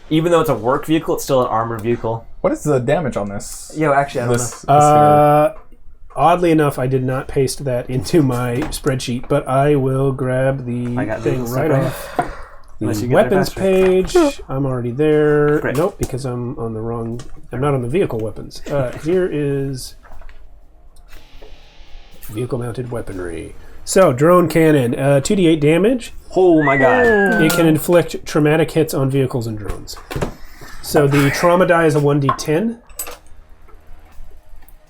even though it's a work vehicle, it's still an armored vehicle. What is the damage on this? Yo, actually, I don't know. Oddly enough, I did not paste that into my spreadsheet, but I will grab the I got thing the right stuff off. Unless The you get there weapons faster. page. I'm already there. Great. Nope, because I'm on the wrong. I'm not on the vehicle weapons. Here is vehicle mounted weaponry. So, drone cannon, 2d8 damage. Oh my god. It can inflict traumatic hits on vehicles and drones. So the trauma die is a 1d10.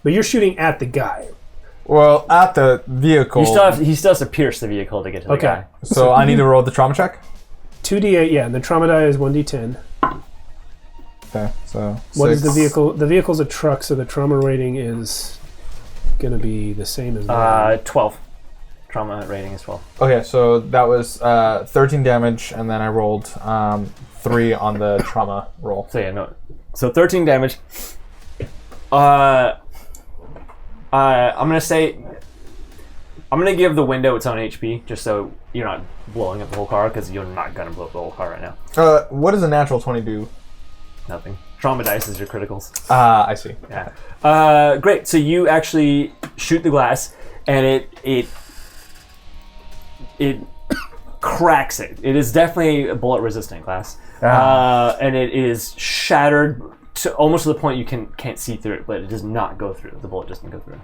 But you're shooting at the guy. Well, at the vehicle. He still has to pierce the vehicle to get to the guy. So I need to roll the trauma check? 2d8, yeah, and the trauma die is 1d10. Okay, so. What is the 6. vehicle? The vehicle's a truck, so the trauma rating is going to be the same as mine. 12. Trauma rating is 12. Okay, so that was 13 damage, and then I rolled 3 on the trauma roll. So yeah, no. So 13 damage. I'm gonna give the window its own HP, just so you're not blowing up the whole car, because you're not gonna blow up the whole car right now. What does a natural 20 do? Nothing. Trauma dice is your criticals. I see. Yeah. Great. So you actually shoot the glass, and it cracks it. It is definitely bullet resistant glass, and it is shattered to almost to the point you can't see through it, but it does not go through. The bullet doesn't go through.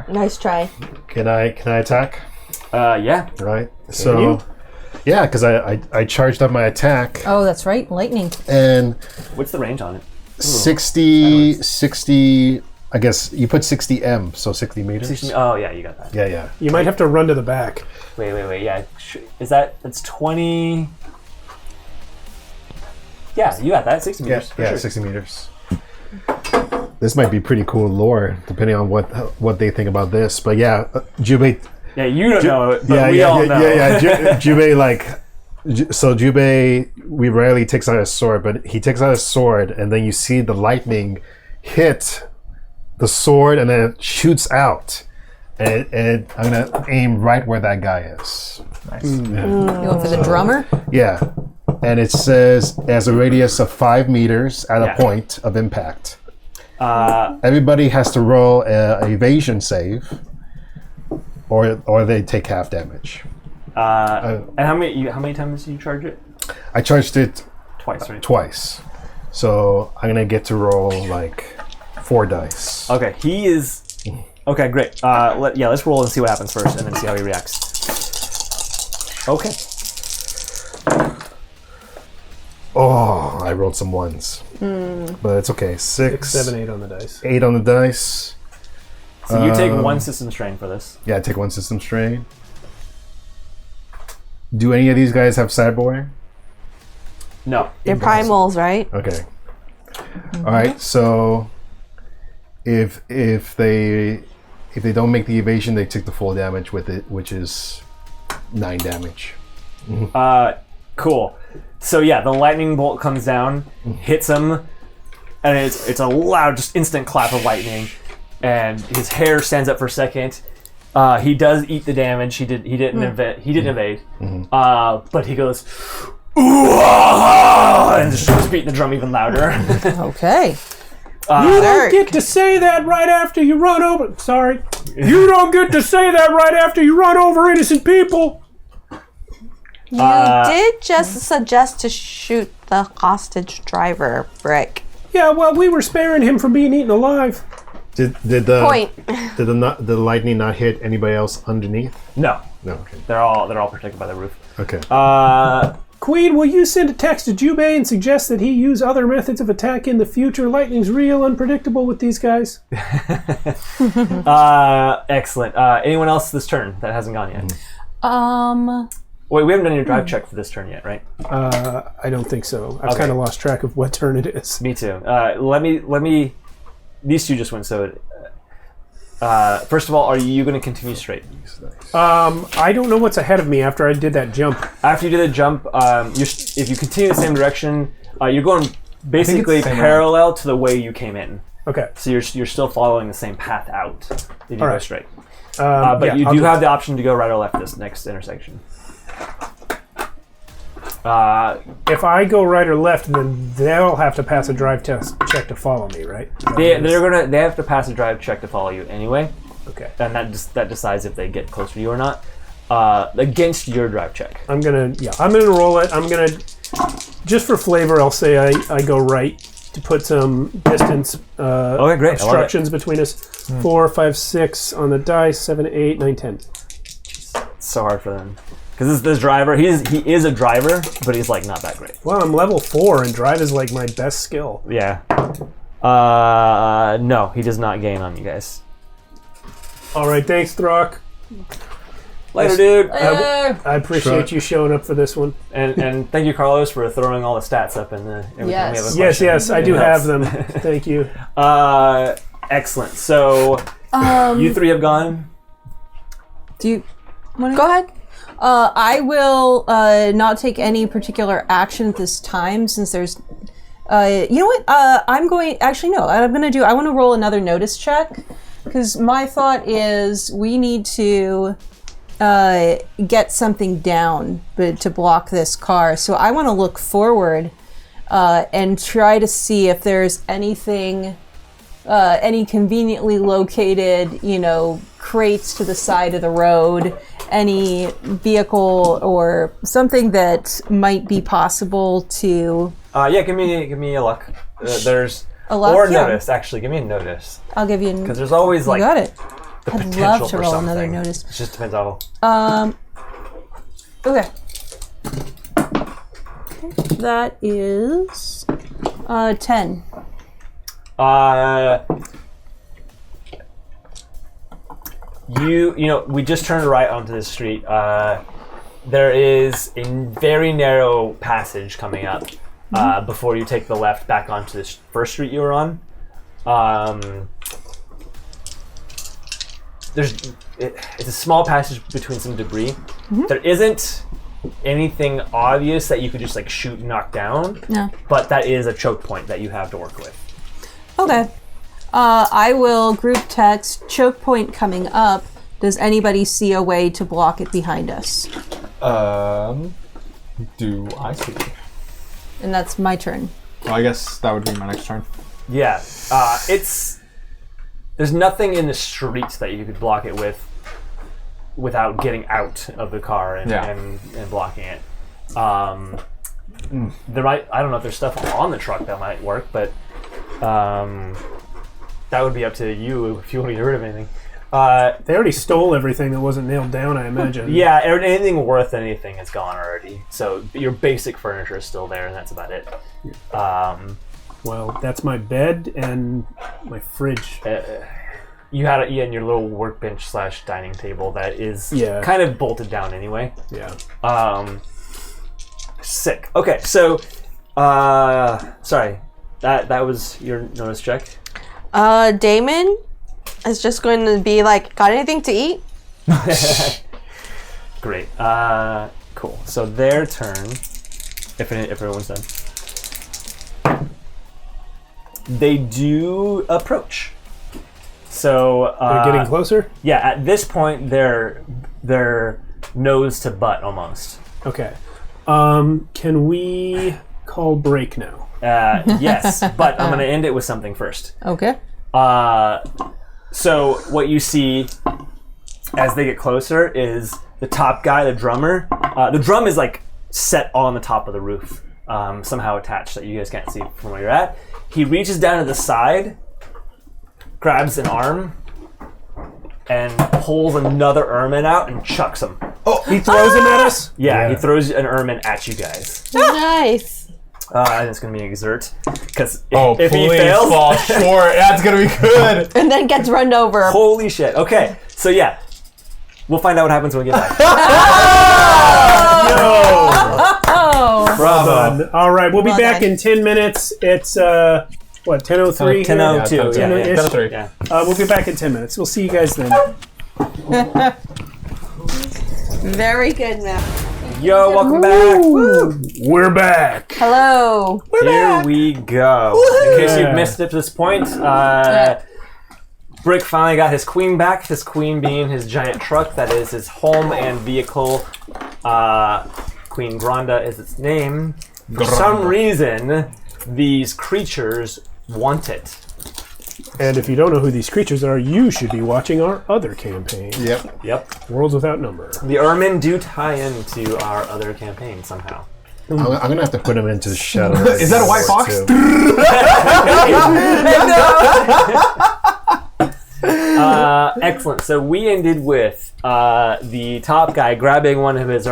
Nice try. Can I attack? Yeah. Right. So, yeah, because I charged up my attack Oh, that's right. Lightning. and What's the range on it? 60. I guess you put 60 m, so 60 meters. Oh yeah, you got that. Yeah. You might have to run to the back. Wait. Yeah. That's 20. Yeah, you got that. 60 meters. for sure. 60 meters. This might be pretty cool lore, depending on what they think about this. But yeah, Jubei. Yeah, you don't know it, but we all know. Jubei, so Jubei, we rarely takes out his sword, but he takes out his sword, and then you see the lightning hit the sword, and then it shoots out. And I'm gonna aim right where that guy is. Nice. You went for the drummer? Yeah, and it says as a radius of 5 meters at a point of impact. Everybody has to roll an evasion save, or they take half damage. And how many times did you charge it? I charged it Twice, right? twice, so I'm gonna get to roll like 4 dice. Okay, he is. Okay, great. Let's roll and see what happens first, and then see how he reacts. Okay. Oh, I rolled some 1s, but it's okay. 6, 7, 8 on the dice. 8 on the dice. So you take 1 system strain for this. Yeah, I take 1 system strain. Do any of these guys have Cyborg? No. They're primals, right? Okay. All right. So if they don't make the evasion, they take the full damage with it, which is 9 damage. Cool. So yeah, the lightning bolt comes down, hits him, and it's a loud, just instant clap of lightning, and his hair stands up for a second. He does eat the damage. He didn't evade. But he goes, "Ooh-ah!" and just starts beating the drum even louder. Okay. You don't get to say that right after you run over. Sorry. You don't get to say that right after you run over innocent people. You did just suggest to shoot the hostage driver, Brick. Yeah, well, we were sparing him from being eaten alive. Did the Point. did the lightning not hit anybody else underneath? No, No. Okay. they're all protected by the roof. Okay. Queen, will you send a text to Jubei and suggest that he use other methods of attack in the future? Lightning's real unpredictable with these guys. Excellent. Anyone else this turn that hasn't gone yet? Wait, we haven't done your drive check for this turn yet, right? I don't think so. I've kind of lost track of what turn it is. Me too. Let me. These two just went. So, first of all, are you going to continue straight? I don't know what's ahead of me after I did that jump. After you did the jump, if you continue the same direction, you're going basically parallel to the way you came in. Okay. So you're still following the same path out if you go straight. Yeah, but you do have the option to go right or left this next intersection. If I go right or left, then they'll have to pass a drive test check to follow me, right? They have to pass a drive check to follow you anyway. Okay. And that decides if they get close to you or not. Against your drive check. I'm gonna roll it. I'm gonna, just for flavor, I'll say I go right to put some distance Okay, great. obstructions between us. 4, 5, 6 on the dice. 7, 8, 9, 10. It's so hard for them. Because this driver, he is a driver, but he's like not that great. Well, I'm level 4, and drive is like my best skill. Yeah. No, he does not gain on you guys. All right, thanks, Throck. Later, dude. I appreciate you showing up for this one. And thank you, Carlos, for throwing all the stats up in the every time we have a question. Yes, I do have them. Thank you. Excellent. So you three have gone. Do you want to Go ahead. I will not take any particular action at this time since there's. You know what? I'm going. Actually, no. I want to roll another notice check because my thought is we need to get something down to block this car. So I want to look forward and try to see if there's anything, any conveniently located, crates to the side of the road, any vehicle or something that might be possible to. Give me a luck. There's a luck, or notice. Actually, give me a notice. I'll give you because there's always like you got it. the I'd potential love to for roll something. another notice. It just depends how. Okay. That is 10. We just turned right onto this street. There is a very narrow passage coming up before you take the left back onto this first street you were on. It's a small passage between some debris. There isn't anything obvious that you could just like shoot and knock down. No. But that is a choke point that you have to work with. Okay. I will group text choke point coming up. Does anybody see a way to block it behind us? Do I see? And that's my turn. Well, I guess that would be my next turn. Yeah. There's nothing in the streets that you could block it with without getting out of the car and blocking it. There might, I don't know if there's stuff on the truck that might work, but that would be up to you if you want to get rid of anything. They already stole everything that wasn't nailed down, I imagine. Yeah, anything worth anything is gone already. So your basic furniture is still there, and that's about it. Well, that's my bed and my fridge. You had it in your little workbench / dining table that is kind of bolted down anyway. Yeah. Sick. Okay, so sorry, that was your notice check. Damon is just going to be like, got anything to eat? Great. Cool. So their turn, if everyone's done, they do approach. So They're getting closer? Yeah. At this point, they're nose to butt almost. Okay. Can we call break now? Yes, but I'm going to end it with something first. Okay. So what you see as they get closer is the top guy, the drummer. The drum is like set on the top of the roof, somehow attached that you guys can't see from where you're at. He reaches down to the side, grabs an arm, and pulls another ermine out and chucks him He throws him at us? Yeah, he throws an ermine at you guys. Nice. And it's going to be an exert. Because Oh, if he please fails... fall short. That's going to be good. And then gets run over. Holy shit. Okay, so yeah. We'll find out what happens when we get back. Bravo. All right, we'll be Well back done. in 10 minutes. It's, what, 10:03? 10:02. Yeah, Yeah. 10:03. Yeah. We'll be back in 10 minutes. We'll see you guys then. Very good, Matt. Yo, welcome back. We're back. Hello. Here we go. In case you've missed it to this point, Brick finally got his queen back. His queen being his giant truck that is his home and vehicle. Queen Granda is its name. For some reason, these creatures want it. And if you don't know who these creatures are, you should be watching our other campaign, Yep. Yep. Worlds Without Number. The ermine do tie into our other campaign somehow. I'm gonna have to put him into the shadow. Is that a white fox? Excellent. So we ended with the top guy grabbing one of his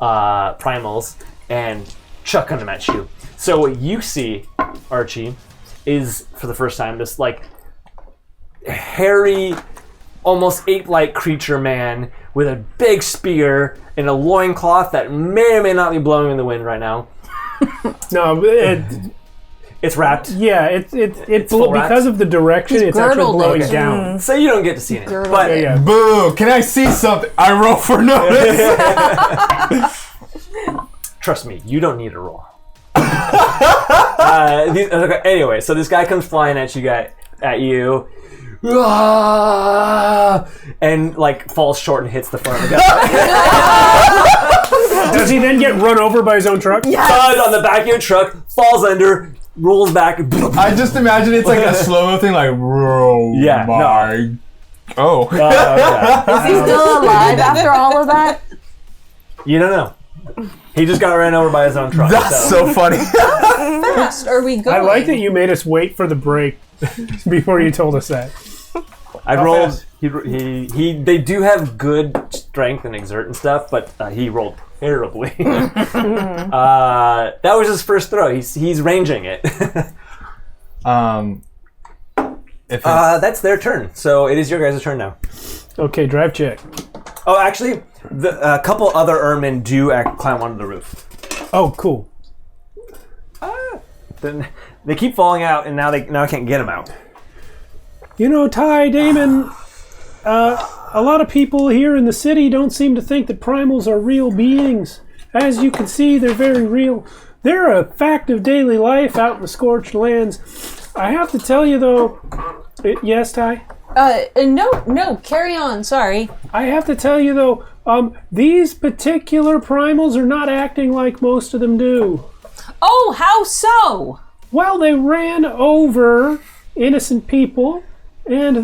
primals and chucking them at you. So what you see, Archie, is for the first time this like hairy, almost ape-like creature man with a big spear and a loincloth that may or may not be blowing in the wind right now. No, It's wrapped. yeah, it full wrapped? because of the direction, He's it's actually girdled blowing it. down. So you don't get to see it. Girdle. But Yeah. Boo! Can I see something? I roll for notice. trust me, you don't need a roll. Anyway, so this guy comes flying at you, and like falls short and hits the front of the guy. Does he then get run over by his own truck? Thud on the back of your truck, falls under, rolls back. I just imagine it's like a slow-mo thing, like, oh Yeah, no. my... Oh. Yeah. Is he still alive after all of that? You don't know. He just got ran over by his own truck. That's so funny. Fast are we going? I like that you made us wait for the break before you told us that. I rolled. They do have good strength and exert and stuff, but he rolled terribly. That was his first throw. He's ranging it. That's their turn. So it is your guys' turn now. Okay, drive check. Oh, actually, a couple other ermine do climb onto the roof. Oh, cool. Then they keep falling out, and now I can't get them out. You know, Ty, Damon, a lot of people here in the city don't seem to think that primals are real beings. As you can see, they're very real. They're a fact of daily life out in the scorched lands. I have to tell you, though... yes, Ty? No, carry on, sorry. I have to tell you, though, these particular primals are not acting like most of them do. Oh, how so? Well, they ran over innocent people, and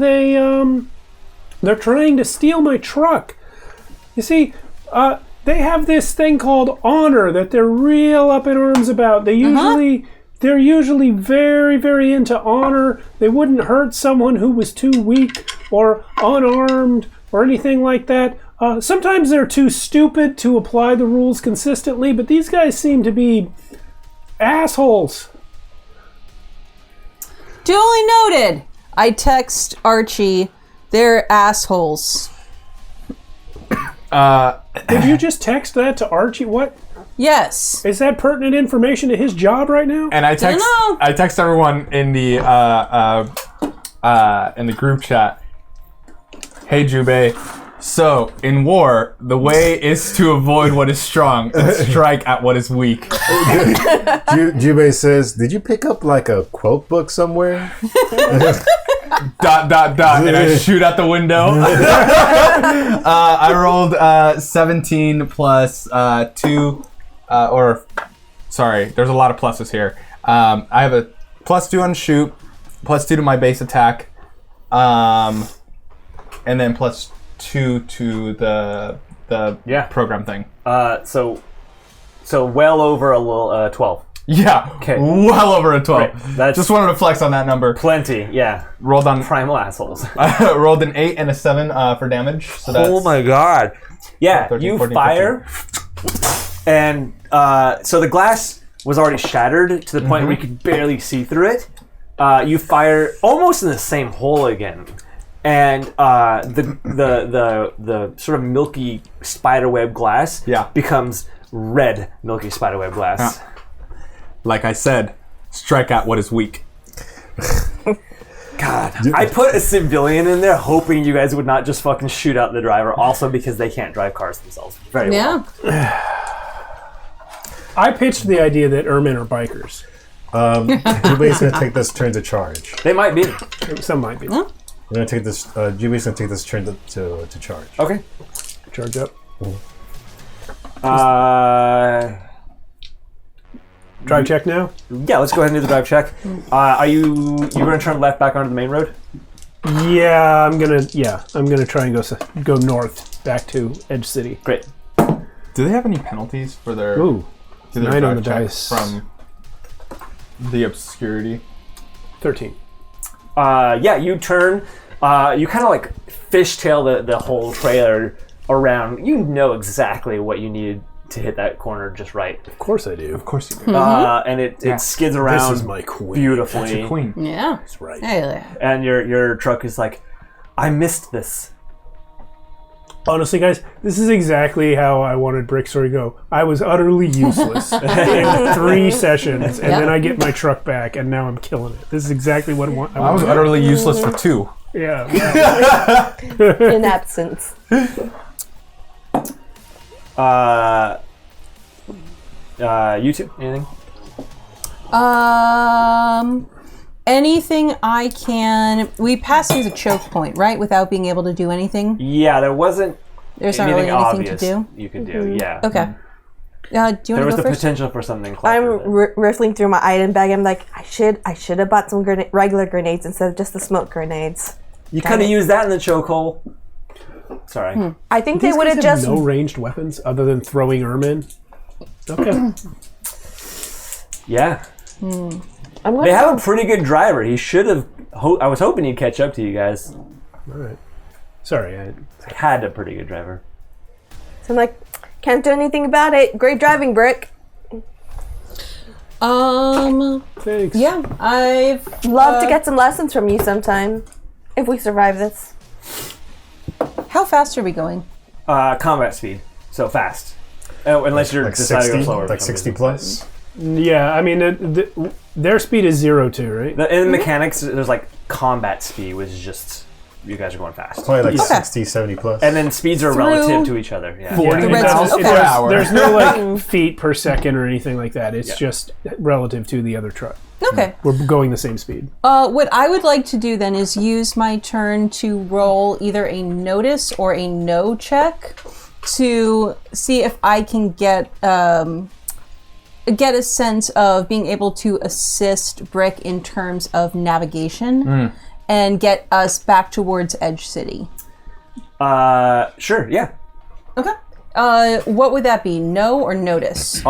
they're trying to steal my truck. You see, they have this thing called honor that they're real up in arms about. They're usually very, very into honor. They wouldn't hurt someone who was too weak or unarmed or anything like that. Sometimes they're too stupid to apply the rules consistently, but these guys seem to be assholes. Duly noted. I text Archie, they're assholes. Did you just text that to Archie? What? Yes. Is that pertinent information to his job right now? And I Dunno. text everyone in the group chat. Hey Jubei, so in war, the way is to avoid what is strong and strike at what is weak. Jubei says, "Did you pick up like a quote book somewhere?" ... and I shoot out the window. I rolled 17 plus 2, sorry, there's a lot of pluses here. I have a +2 on shoot, +2 to my base attack, and then +2 to the Yeah. program thing. So well over a little 12. Yeah. Okay. Well over a 12. Right, that's- Just wanted to flex on that number. Plenty, yeah. Rolled on Primal assholes. rolled an 8 and a 7 for damage. So that's Oh my god. Yeah, 13, you 14, fire, and so the glass was already shattered to the point where you could barely see through it. You fire almost in the same hole again, and the sort of milky spiderweb glass becomes red milky spiderweb glass. Like I said, strike at what is weak. God, I put a civilian in there hoping you guys would not just fucking shoot out the driver, also because they can't drive cars themselves very well. I pitched the idea that Ermin are bikers. Jube's gonna take this turn to charge. They might be. Some might be. We're gonna take this. Jube's gonna take this turn to charge. Okay. Charge up. Drive check now? Yeah, let's go ahead and do the drive check. Are you going to turn left back onto the main road? Yeah, I'm gonna try and go north back to Edge City. Great. Do they have any penalties for their, Ooh, to their 9 on drive the check dice. from the obscurity? 13. Yeah, you turn. You kind of like fishtail the whole trailer around. You know exactly what you need to hit that corner just right. Of course I do. Of course you do. And it skids around This is my queen. beautifully. That's your queen. Yeah. That's right. Hey, And your truck is like, I missed this. Honestly, guys, this is exactly how I wanted Brick Story to go. I was utterly useless in 3 sessions, and then I get my truck back, and now I'm killing it. This is exactly what I want. I was utterly useless for 2. Yeah. In absence. You two, anything? Anything I can. We passed through the choke point, right? Without being able to do anything. Yeah, there wasn't There's not really anything anything obvious to do. you could do. Yeah. Okay. Do you want There to was go the first? potential for something I'm clever. but- riffling through my item bag. I'm like, I should have bought some regular grenades instead of just the smoke grenades. You could have used that in the chokehold. Sorry. I think These they would guys have have just. no ranged weapons other than throwing Ermin. Okay. Yeah. I'm They gonna, have a pretty good driver. He should have. I was hoping he'd catch up to you guys. All right. Sorry. Had a pretty good driver. so I'm like, can't do anything about it. Great driving, Brick. Thanks. Yeah, I've Love to get some lessons from you sometime. If we survive this. How fast are we going? Combat speed. So fast. Oh, unless you're Like deciding to 60, go slower. like 60 plus. Yeah, I mean, their speed is 0 too, right? In the mechanics, there's like combat speed, which is just you guys are going fast. Probably like Okay. 60, 70 plus. And then speeds are Through- relative to each other. Yeah. 40 The red miles zone, it okay. does- Hour. There's no like feet per second or anything like that. It's just relative to the other truck. Okay. We're going the same speed. What I would like to do then is use my turn to roll either a notice or a no check to see if I can get a sense of being able to assist Brick in terms of navigation and get us back towards Edge City. Sure. Yeah. Okay. What would that be? No or notice?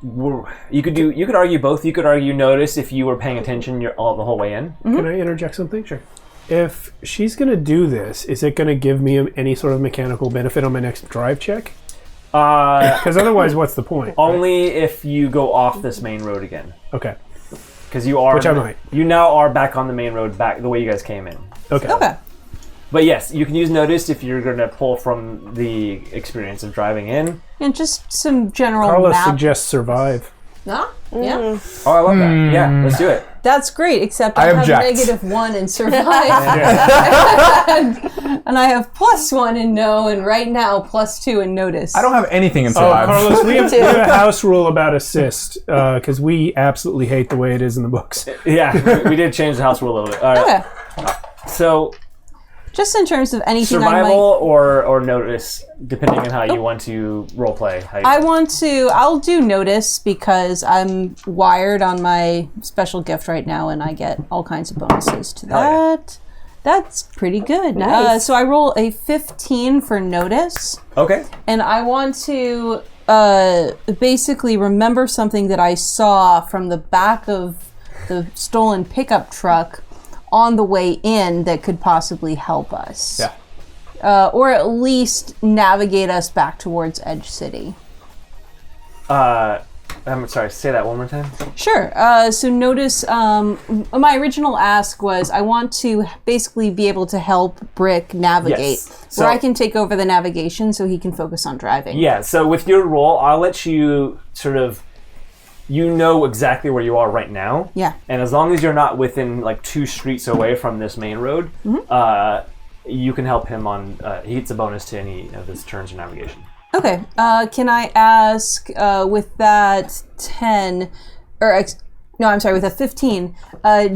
You could argue both. You could argue notice if you were paying attention the whole way in. Can I interject something? Sure. If she's going to do this, is it going to give me any sort of mechanical benefit on my next drive check? Because otherwise, what's the point? Only if you go off this main road again. Okay. Because you are. Which I might. You now are back on the main road, back the way you guys came in. Okay. Okay. But yes, you can use notice if you're going to pull from the experience of driving in. And just some general Carlos map. suggests survive. Ah, yeah. Oh, I love that. Yeah, let's do it. That's great, except I I have object. -1 in survive. and I have +1 in no, and right now +2 in notice. I don't have anything in Oh, survive. Carlos, we have a house rule about assist because we absolutely hate the way it is in the books. Yeah, we did change the house rule a little bit. All right. Okay. So Just in terms of anything survival or notice, depending on how you want to role play. I'll do notice because I'm wired on my special gift right now and I get all kinds of bonuses to that. Oh, yeah. That's pretty good. Nice. So I roll a 15 for notice Okay. and I want to basically remember something that I saw from the back of the stolen pickup truck on the way in that could possibly help us. Yeah. Or at least navigate us back towards Edge City. I'm sorry, say that one more time. Sure. So notice my original ask was I want to basically be able to help Brick navigate. Yes. So- where I can take over the navigation so he can focus on driving. Yeah, so with your role, I'll let you sort of, you know exactly where you are right now. Yeah. And as long as you're not within like 2 streets away from this main road, you can help him on, he gets a bonus to any of his turns of navigation. Okay. Can I ask, with that 10, with a 15,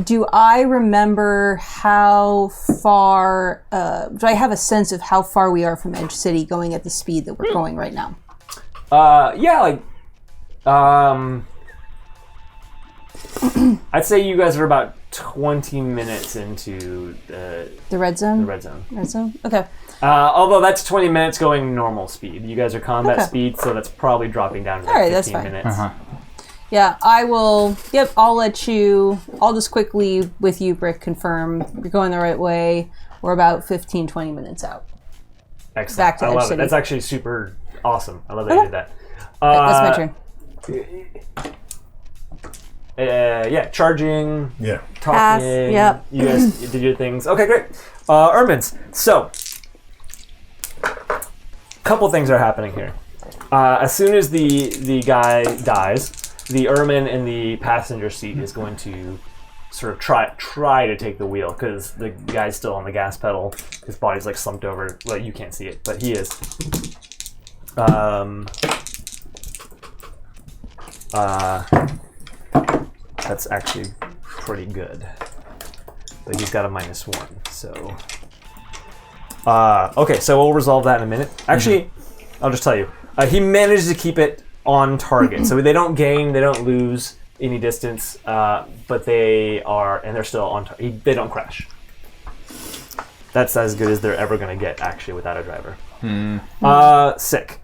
do I remember how far, do I have a sense of how far we are from Edge City going at the speed that we're going right now? I'd say you guys are about 20 minutes into The red zone? the red zone. Red zone? Okay. Although that's 20 minutes going normal speed. You guys are combat Okay. speed, so that's probably dropping down to All right, 15 that's fine. minutes. Yeah, I will. Yep, I'll let you. I'll just quickly, with you, Brick, confirm you're going the right way. We're about 15, 20 minutes out. Excellent. Back to I Edge love City. it. That's actually super awesome. I love that you did that. That's my turn. Yeah, charging, Yeah. talking. Pass, yep. You guys did your things. Okay, great. Ermines. So, couple things are happening here. As soon as the guy dies, the Ermine in the passenger seat is going to sort of try to take the wheel because the guy's still on the gas pedal. His body's like slumped over. Well, you can't see it, but he is. That's actually pretty good. But he's got a -1, so... okay, so we'll resolve that in a minute. Actually, I'll just tell you. He manages to keep it on target. So they don't gain, they don't lose any distance, but they are, and they're still on target. They don't crash. That's as good as they're ever going to get, actually, without a driver. Sick.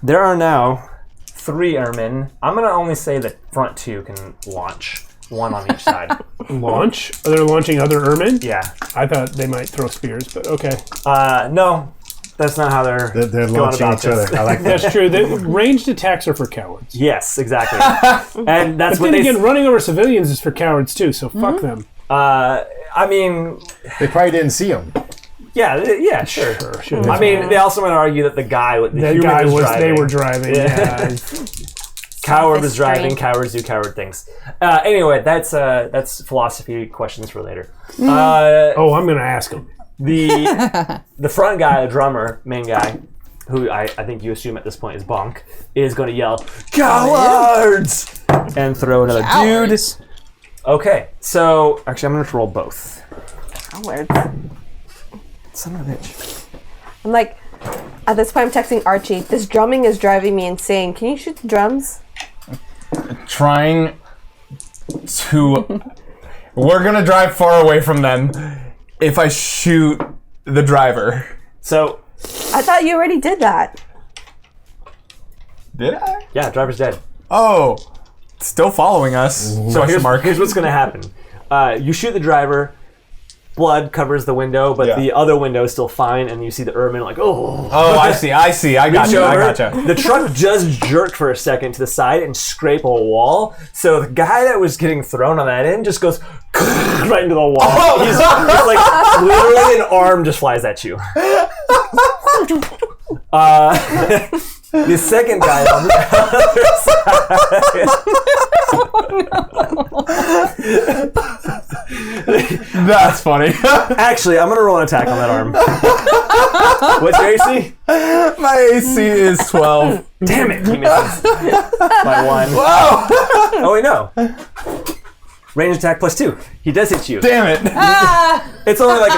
There are now 3 airmen. I'm going to only say the front 2 can launch. 1 on each side. Launch? Are they launching other Ermin? Yeah. I thought they might throw spears, but okay. No, that's not how they're They're going launching about each other. this. I like that. That's true. Ranged attacks are for cowards. Yes, exactly. And that's But what then they... again, running over civilians is for cowards too, so fuck them. I mean... They probably didn't see him. Yeah, sure. Sure. I mean, they also might argue that the guy with the That human guy was was, driving. they were driving. Yeah. Coward was driving. Sophistry. Cowards do coward things. Anyway, that's philosophy questions for later. Oh, I'm going to ask him. The front guy, the drummer, main guy, who I think you assume at this point is Bonk, is going to yell, "Cowards!" and throw another Cowards. dude. Okay, so actually, I'm going to roll both. Cowards. Son of a bitch. I'm like, at this point, I'm texting Archie. This drumming is driving me insane. Can you shoot the drums? Trying to... We're gonna drive far away from them if I shoot the driver. So, I thought you already did that. Did I? yeah, driver's dead. Oh, still following us. So here's what's going to happen. You shoot the driver, blood covers the window, but Yeah. the other window is still fine, and you see the Ermine like, oh. Oh, I see. I gotcha. The truck just jerked for a second to the side and scrape a wall. So the guy that was getting thrown on that end just goes right into the wall. Oh, He's like, literally an arm just flies at you. The second guy on the other side. That's funny. Actually, I'm gonna roll an attack on that arm. What's your AC? My AC is 12. Damn it, he misses by 1. Wow. Oh wait, no. Range attack +2. He does hit you. Damn it. It's only like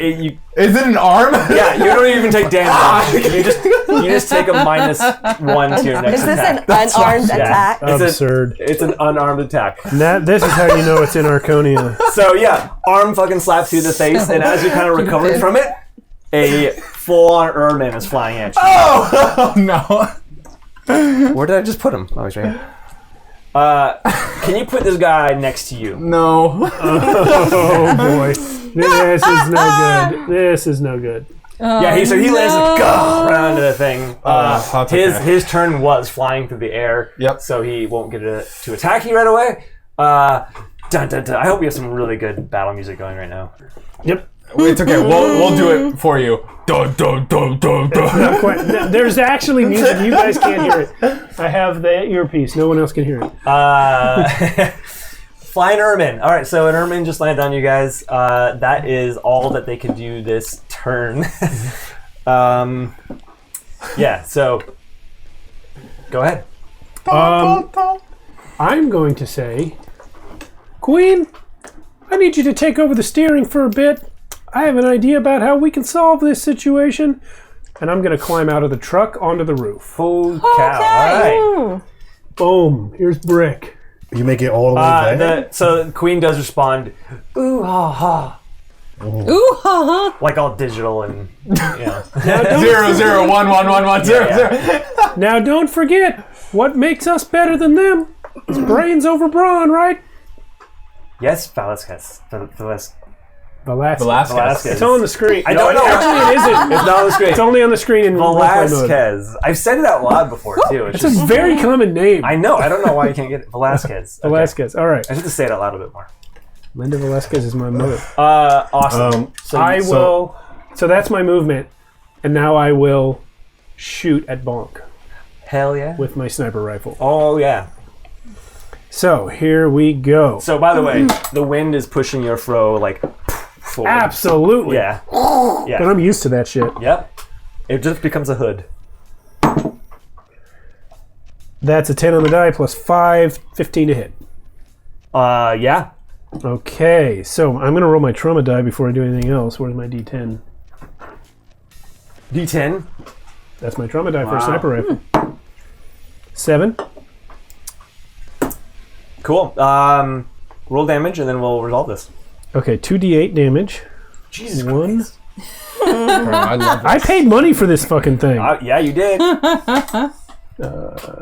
you. Is it an arm? Yeah, you don't even take damage. You just take a -1 to your next Is this attack. an unarmed Yeah. attack? Absurd. It's an unarmed attack. This is how you know it's in Arconia. So yeah, arm fucking slaps you in the face, and as you're kind of recovering from it, a full-on Ermin is flying at you. Oh no! Where did I just put him? Oh, he's right here. Can you put this guy next to you? No. Oh boy, this is no good. This is no good. Yeah, he lands and go right into the thing. That's okay. His turn was flying through the air. Yep. So he won't get to attack you right away. Dun, dun, dun. I hope you have some really good battle music going right now. Yep. It's okay. We'll do it for you. Dun, dun, dun, dun, dun. Not quite. There's actually music. You guys can't hear it. I have the earpiece. No one else can hear it. Flying Ermin. All right, so an Ermin just landed on you guys. That is all that they can do this turn. Yeah, so go ahead. I'm going to say, Queen, I need you to take over the steering for a bit. I have an idea about how we can solve this situation. And I'm going to climb out of the truck onto the roof. Holy cow. All right. Boom. Here's Brick. You make it all the way there? So the Queen does respond, ooh, ha, ha. Ooh, ha, ha. Like all digital and, you know. 0, 0, 1, 1, 1, 1, 0, 0. Now don't forget, what makes us better than them is brains over brawn, right? Yes, Velasquez. Velasquez. It's on the screen. I don't know. Actually, it isn't. It's not on the screen. It's only on the screen in roleplay mode. Velasquez. I've said it out loud before, too. It's a very common name. I know. I don't know why you can't get it. Velasquez. Okay. Velasquez. All right. I have to say it out loud a bit more. Linda Velasquez is my mother. Awesome. So that's my movement, and now I will shoot at Bonk Hell yeah. with my sniper rifle. Oh, yeah. So here we go. So, by the way, the wind is pushing your fro, like, forward. Absolutely. Yeah. But I'm used to that shit. Yep. It just becomes a hood. That's a 10 on the die plus 5, 15 to hit. Yeah. Okay, so I'm going to roll my trauma die before I do anything else. Where's my D10? D10. That's my trauma die for a sniper rifle. 7. Cool. Roll damage, and then we'll resolve this. Okay, 2d8 damage. Jesus 1. Christ. I love it. I paid money for this fucking thing. Yeah, you did. You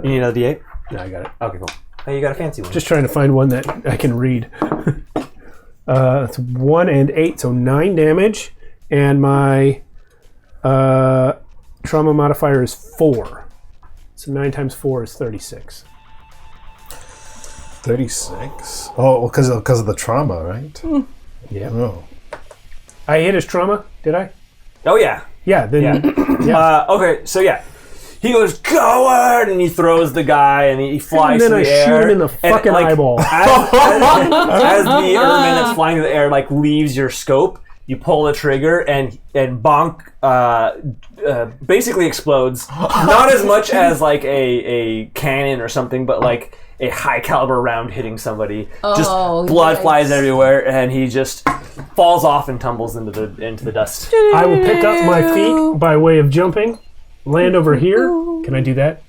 need another D8? No, I got it. Okay, cool. Oh, you got a fancy one. Just trying to find one that I can read. That's 1 and 8, so 9 damage. And my trauma modifier is 4. So 9 times 4 is 36. 36? Oh, because of the trauma, right? Yeah. Oh. I hit his trauma, did I? Oh, yeah. Yeah, then. Yeah. Okay, so yeah. He goes, "Coward!" and he throws the guy, and he flies And then through the I air. shoot him in the And, fucking eyeball. As the airman that's flying through the air like leaves your scope, you pull the trigger, and Bonk basically explodes. Not as much as like a cannon or something, but like a high caliber round hitting somebody. Just blood flies everywhere, and he just falls off and tumbles into the dust. I will pick up my feet by way of jumping, land over here. Can I do that?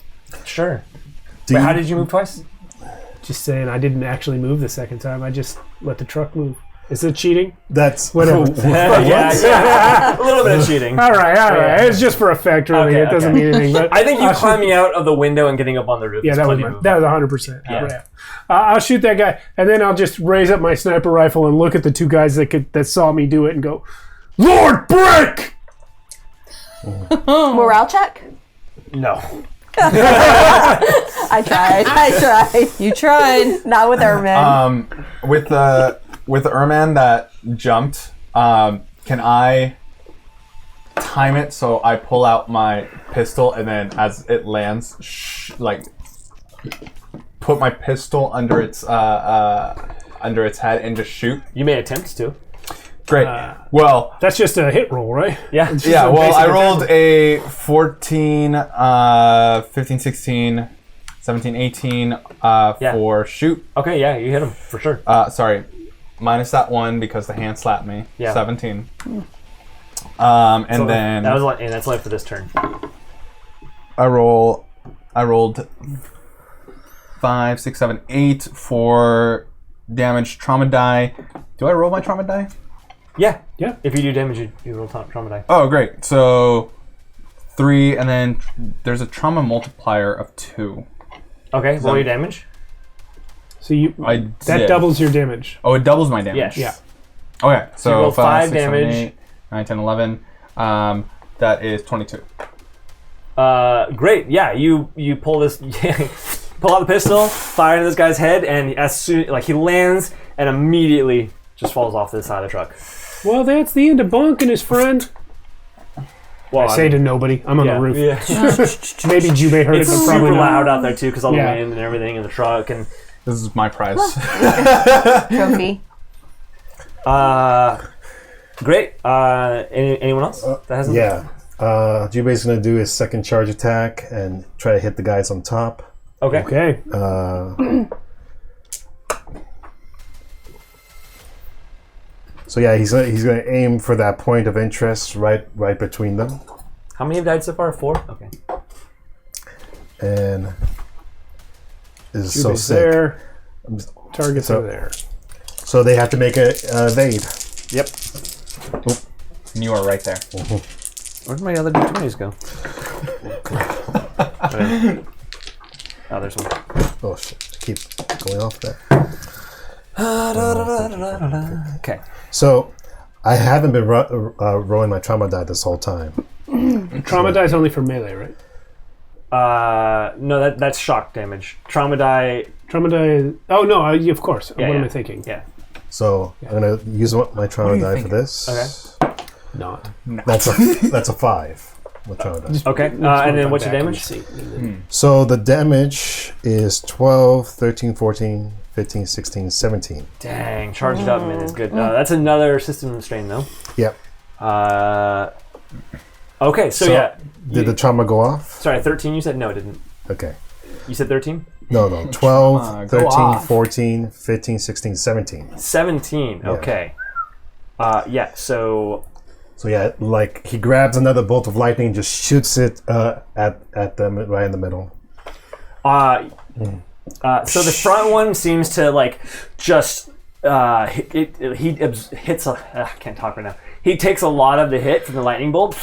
Sure. Wait, how did you move twice? Just saying, I didn't actually move the second time. I just let the truck move. Is it cheating? That's Whatever. Yeah. A little bit of cheating. All right. It's just for effect, really. Okay, It doesn't okay. mean anything. But I think you climbing out of the window and getting up on the roof. Yeah, is that was plenty of 100%. Yeah. Yeah. I'll shoot that guy, and then I'll just raise up my sniper rifle and look at the two guys that saw me do it and go, Lord Brick! Morale check? No. I tried. You tried. Not with Ermin. With the Erman that jumped, can I time it so I pull out my pistol and then as it lands, put my pistol under its head and just shoot? You may attempt to. Great. Well, That's just a hit roll, right? Yeah. It's just yeah. a Well, basic I attack. rolled a 14, 15, 16, 17, 18 for shoot. Okay, yeah, you hit him for sure. Sorry, minus that one because the hand slapped me. Yeah. 17. And So then that's life for this turn. I rolled 5, 6, 7, 8 for damage trauma die. Do I roll my trauma die? Yeah. Yeah. If you do damage, you roll trauma die. Oh, great. So 3, and then there's a trauma multiplier of 2. Okay, roll your damage. So that doubles your damage. Oh, it doubles my damage. Yes. Yeah. Okay, so you roll 5 6, 7, damage. 8, 9, 10, 11. That is 22. Great. Yeah, you pull this, pull out the pistol, fire into this guy's head, and as soon he lands and immediately just falls off to the side of the truck. Well, that's the end of Bonk and his friend. Well, I say to nobody. I'm on the roof. Yeah. Maybe Jubei heard It's it, but super probably not. loud out there too because all the Yeah. wind and everything in the truck and. This is my prize. Trophy. Great. Anyone else that hasn't? Yeah. Jubei's gonna do his second charge attack and try to hit the guys on top. Okay. Okay. So yeah, he's gonna aim for that point of interest right between them, How many have died so far? 4. Okay. and this is so Jubei's sick. there. Targets are there. So they have to make a evade. Yep. And you are right there. Where'd my other d20s go? Oh, there's one. Oh shit! I keep going off that. Okay. So I haven't been rolling my trauma die this whole time. Trauma die is only for melee, right? No, that's shock damage. Trauma die. Trauma die. Oh no! Of course. Yeah, what am yeah. I thinking? Yeah. So I'm gonna use my trauma die for this. Okay. Not. That's a 5. With trauma die. Okay. And then what's your damage? So the damage is 12, 13, 14, 15, 16, 17. Dang, charge it up, man. It's good. That's another system strain, though. Yep. Okay, so yeah. Did the trauma go off? Sorry, 13 you said? No, it didn't. Okay. You said 13? No. 12, Go 13, off. 14, 15, 16, 17. 17. Okay. Yeah, so... So yeah, like he grabs another bolt of lightning, just shoots it at them right in the middle. So the front one seems to like just he hits I can't talk right now. He takes a lot of the hit from the lightning bolt,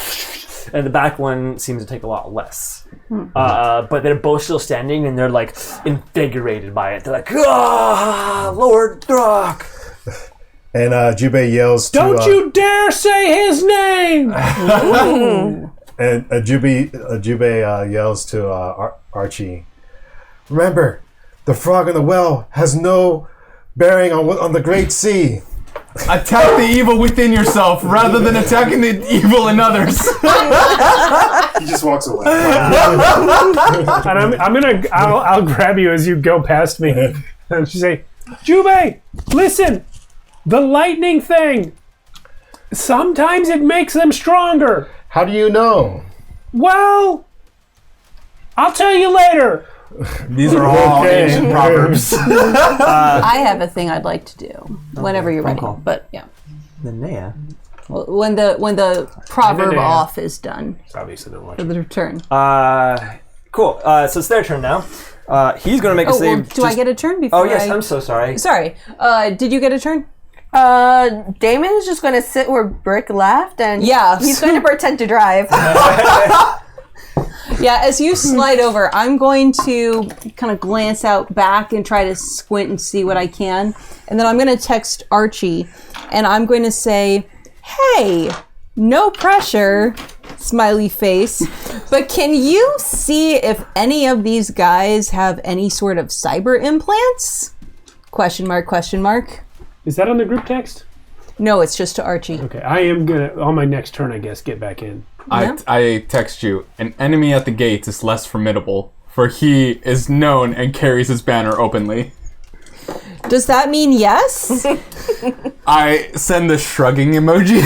and the back one seems to take a lot less. But they're both still standing, and they're like invigorated by it. They're like, "Ah, Lord Drock!" And Jubei yells to... Don't you dare say his name! And Jubei yells to Archie, remember, the frog in the well has no bearing on the Great Sea. Attack the evil within yourself rather than attacking the evil in others. He just walks away. And I'll grab you as you go past me. And she say, Jubei, listen, the lightning thing, sometimes it makes them stronger. How do you know? Well, I'll tell you later. These are all Okay. ancient proverbs. I have a thing I'd like to do whenever you're ready. call. But yeah, Linnea. well, when the proverb Linnea. off is done Obviously, don't watch for the return. Cool. So it's their turn now. He's going to make a Oh, save. well, do I get a turn before? Oh yes, I'm so sorry. Sorry. Did you get a turn? Damon is just going to sit where Brick left, and Yeah. he's going to pretend to drive. Yeah, as you slide over, I'm going to kind of glance out back and try to squint and see what I can. And then I'm going to text Archie, and I'm going to say, hey, no pressure, smiley face, but can you see if any of these guys have any sort of cyber implants? Question mark, question mark. Is that on the group text? No, it's just to Archie. Okay, I am going to, on my next turn, I guess, get back in. I text you, an enemy at the gates is less formidable, for he is known and carries his banner openly. Does that mean yes? I send the shrugging emoji.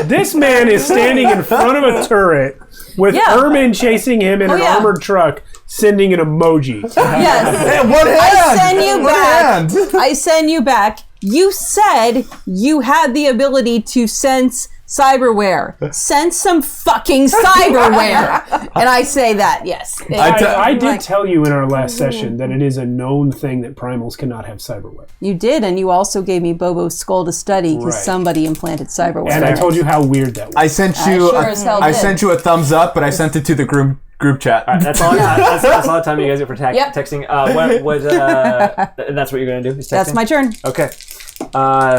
This man is standing in front of a turret with Yeah. Ermin chasing him in an yeah. armored truck, sending an emoji. Yes. One hand! I send you One back. hand! I send you back. You said you had the ability to sense cyberware. Send some fucking cyberware. And I say that, yes. I did tell you in our last session that it is a known thing that primals cannot have cyberware. You did, and you also gave me Bobo's skull to study because Right. somebody implanted cyberware. And I told you how weird that was. I sent you. sure as hell I did. sent you a thumbs up, but I sent it to the group chat. That's all. That's all the time you guys get for Yep. texting. And that's what you're gonna do? Is texting? That's my turn. Okay.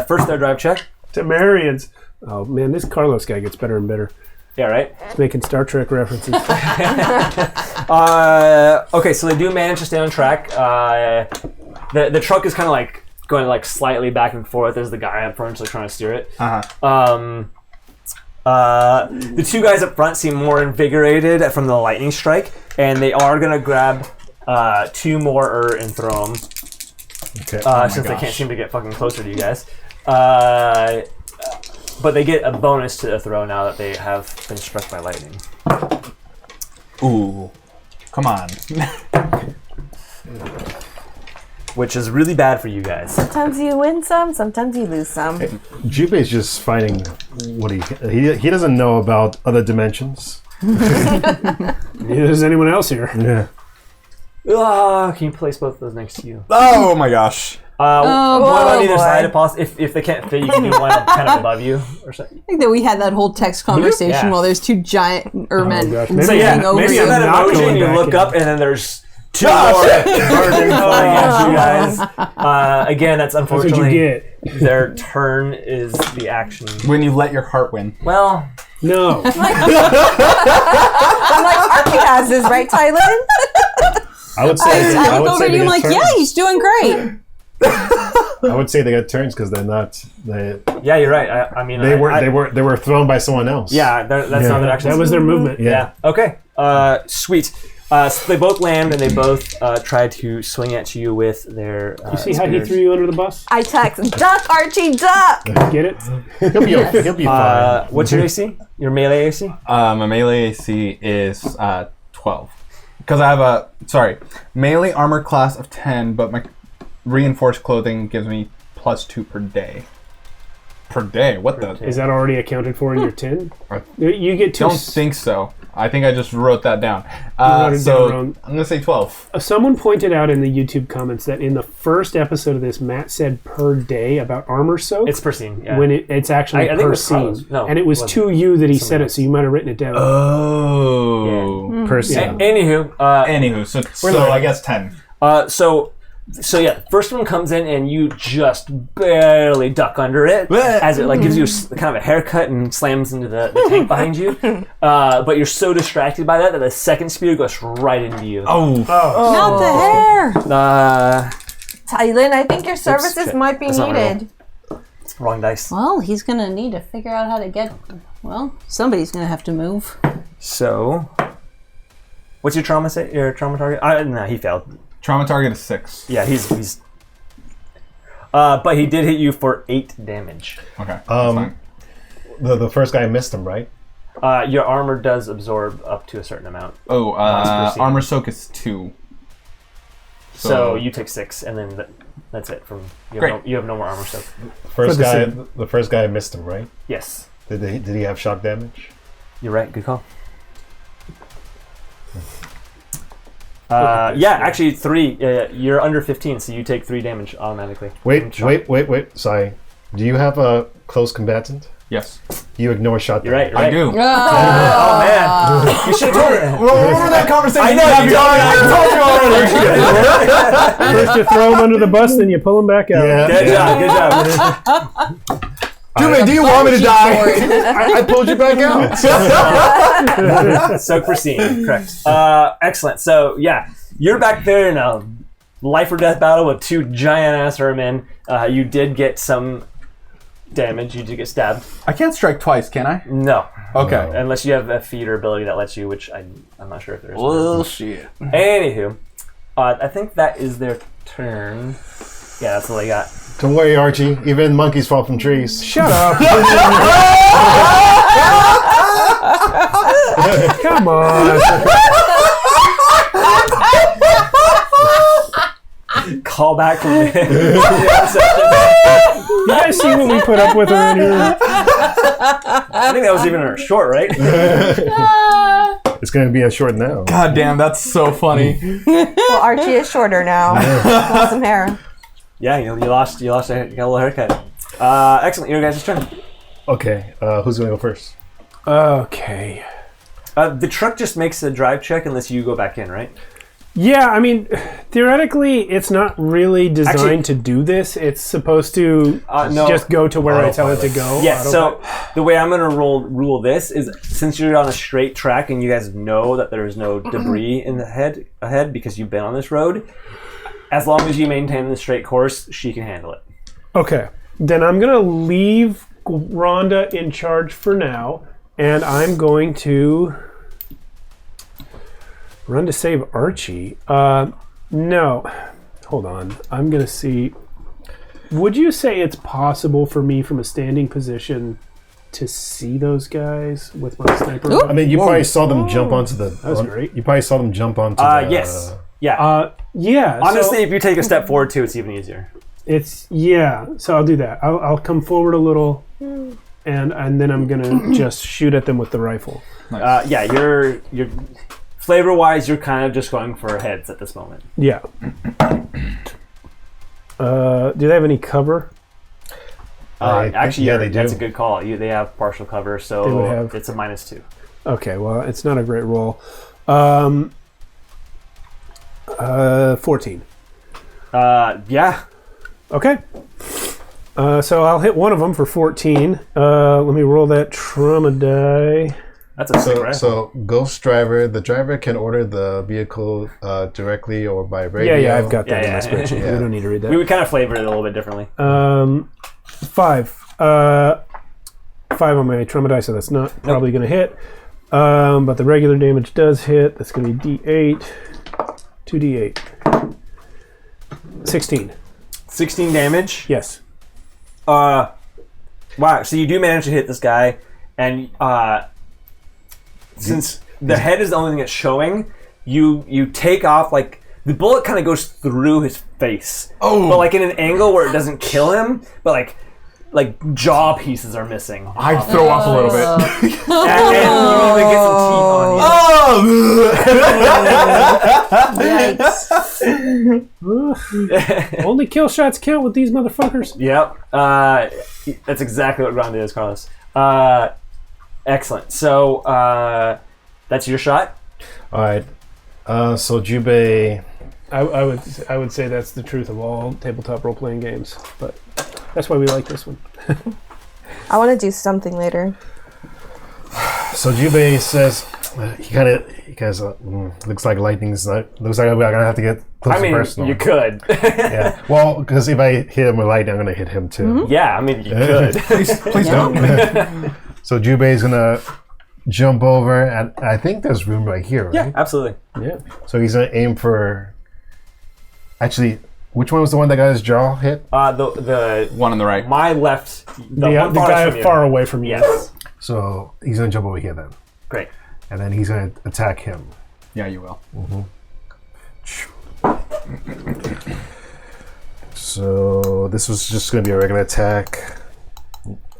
First, their drive check. Temerians. Oh man, this Carlos guy gets better and better. Yeah, right. He's making Star Trek references. Okay, so they do manage to stay on track. The truck is kind of like going like slightly back and forth as the guy up front is like trying to steer it. The two guys up front seem more invigorated from the lightning strike, and they are gonna grab 2 more and throw them. Okay. Since they can't seem to get fucking closer to you guys. But they get a bonus to the throw now that they have been struck by lightning. Ooh, come on. Which is really bad for you guys. Sometimes you win some, sometimes you lose some. Jubei's just finding what he doesn't know about other dimensions. Neither does anyone else here. Yeah. Can you place both of those next to you? Oh my gosh. One on either boy. side. If they can't fit, you can do one kind of above you or something. I think that we had that whole text conversation Yeah. while there's 2 giant mermen gosh, So maybe yeah, moving over maybe you. you that not emoji going and you back look in. up and then there's 2 more flying at you guys. Again, that's That's what you unfortunately get. their turn is the action. When you let your heart win. Well, No. I'm like, Archie has this, right, Tyler? I would say. I look over at you and I'm like, yeah, he's doing great. I would say they got turns because they're not. yeah, you're right. I mean, They were thrown by someone else. Yeah, that's Yeah. not their action. That was their movement. Yeah. Okay. Sweet. So they both land and they both try to swing at you with their. You see how he spears. threw you under the bus? I text, duck, Archie, duck! Get it? He'll be fine. What's your AC? Your melee AC? My melee AC is 12. Because I have melee armor class of 10, but my reinforced clothing gives me +2 per day. Per day? What the? Is that already accounted for in your 10? I You get 2. don't think so. I think I just wrote that down. wrote it So down wrong. I'm gonna say 12. Someone pointed out in the YouTube comments that in the first episode of this, Matt said per day about armor soak. It's per scene. Yeah. when it's actually I think it per was Carlos. scene. No, and it was it wasn't. to you that he said Somebody it, so you might have written it down. Oh. Per scene. Anywho, Anywho, so I guess 10. So yeah, first one comes in and you just barely duck under it as it like gives you kind of a haircut and slams into the tank behind you. But you're so distracted by that the second spear goes right into you. Oh. Not the hair. Tylen, I think your services shit. might be That's not my needed. Wrong dice. Well, he's going to need to figure out how to get... Well, somebody's going to have to move. So, what's your trauma target? No, he failed. Trauma target is 6. Yeah, he's. But he did hit you for 8 damage. Okay. That's fine. The first guy missed him, right? Your armor does absorb up to a certain amount. Oh, per scene. armor soak is 2. So you take 6, and then that's it. You have no more armor soak. The first guy missed him, right? Yes, Did he have shock damage? you're right. Good call. Yeah, actually 3. You're under 15, so you take 3 damage automatically. Wait. Sorry. Do you have a close combatant? Yes. You ignore shot You're right. damage. You're right. I do. Oh man, you should have told me. What was that conversation? I know you told me. First you throw him under the bus, then you pull him back out. Yeah. Good job. Jubei, do you want me to die? I pulled you back out. Soak for scene. Correct. Excellent. So yeah, you're back there in a life or death battle with 2 giant ass mermen. You did get some damage. You did get stabbed. I can't strike twice, can I? No. Okay. Unless you have a feat or ability that lets you, which I'm not sure if there is. Bullshit. Anywho, I think that is their turn. Yeah, that's all I got. Don't worry, Archie. Even monkeys fall from trees. Shut up. Come on. Call back from the You guys see what we put up with around here? I think that was even a short, right? It's going to be a short now. God damn, that's so funny. Well, Archie is shorter now. Lost some hair. Yeah, you lost you got a little haircut. Excellent, your guys' turn. Okay, who's going to go first? Okay. The truck just makes a drive check unless you go back in, right? Yeah, I mean, theoretically, it's not really designed Actually- to do this. It's supposed to No. just go to where I tell it to go. Yeah, so Autopilot. the way I'm going to rule this is since you're on a straight track and you guys know that there's no debris in the ahead because you've been on this road, as long as you maintain the straight course, she can handle it. Okay, then I'm going to leave Rhonda in charge for now, and I'm going to run to save Archie. No. Hold on. I'm going to see. Would you say it's possible for me from a standing position to see those guys with my sniper? I mean, you probably saw them jump onto the... was great. You probably saw them jump onto the... Yes. Yeah. Yeah. Honestly, so if you take a step forward too, it's even easier. it's so I'll do that. I'll come forward a little, and then I'm gonna just shoot at them with the rifle. Yeah, you're flavor-wise, you're kind of just going for heads at this moment. Yeah. Do they have any cover? Actually, yeah, they do. that's a good call. They have partial cover, They so would have- it's a -2. Okay, well, it's not a great roll. 14. Yeah. Okay. So I'll hit one of them for 14. Let me roll that trauma die. That's a sick rifle. So, Ghost Driver, the driver can order the vehicle directly or by radio. Yeah, I've got that Yeah, in my yeah. spreadsheet. Yeah. We don't need to read We that. would kind of flavor it a little bit differently. 5. 5 on my trauma die, so that's not probably going to hit. But the regular damage does hit. That's going to be D8. 2D8. 16. 16 damage. Yes. Wow. So you do manage to hit this guy, and since the head is the only thing that's showing, you take off like the bullet kind of goes through his face. Oh. But like in an angle where it doesn't kill him, but like jaw pieces are missing. I'd throw up a little bit. And you even get some teeth on you. Yikes. Only kill shots count with these motherfuckers. Yep. That's exactly what Ronda is, Carlos. Excellent. So that's your shot. All right. So, Jubei... I would say that's the truth of all tabletop role playing games, but that's why we like this one. I want to do something later. So, Jubei says... He kind of looks like lightning's not... Looks like we're going to have to get close I mean, to personal. you could. Yeah. Well, because if I hit him with lightning, I'm going to hit him too. Yeah, I mean, you could. Please don't. So Jubei's gonna jump over, and I think there's room right here, right? Yeah, absolutely. Yeah. So he's gonna aim for. Actually, which one was the one that got his jaw hit? The One on the right. my left, the The one farthest guy from you. far away from you. Yes. So he's gonna jump over here then, Great. and then he's gonna attack him. Yeah, you will. So this was just gonna be a regular attack.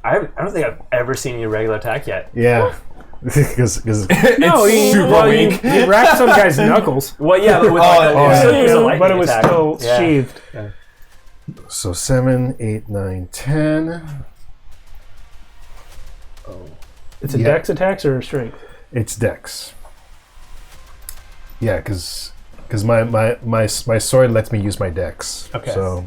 I don't think I've ever seen you regular attack yet. Yeah, because No, he wrapped some guy's knuckles, Well, yeah, but with yeah. still use a lightning but it was attack. still Yeah. sheathed. so 7, 8, 9, 10. It's a Yeah. dex attacks or a strength? It's Dex. Yeah, because my sword lets me use my Dex. Okay. So,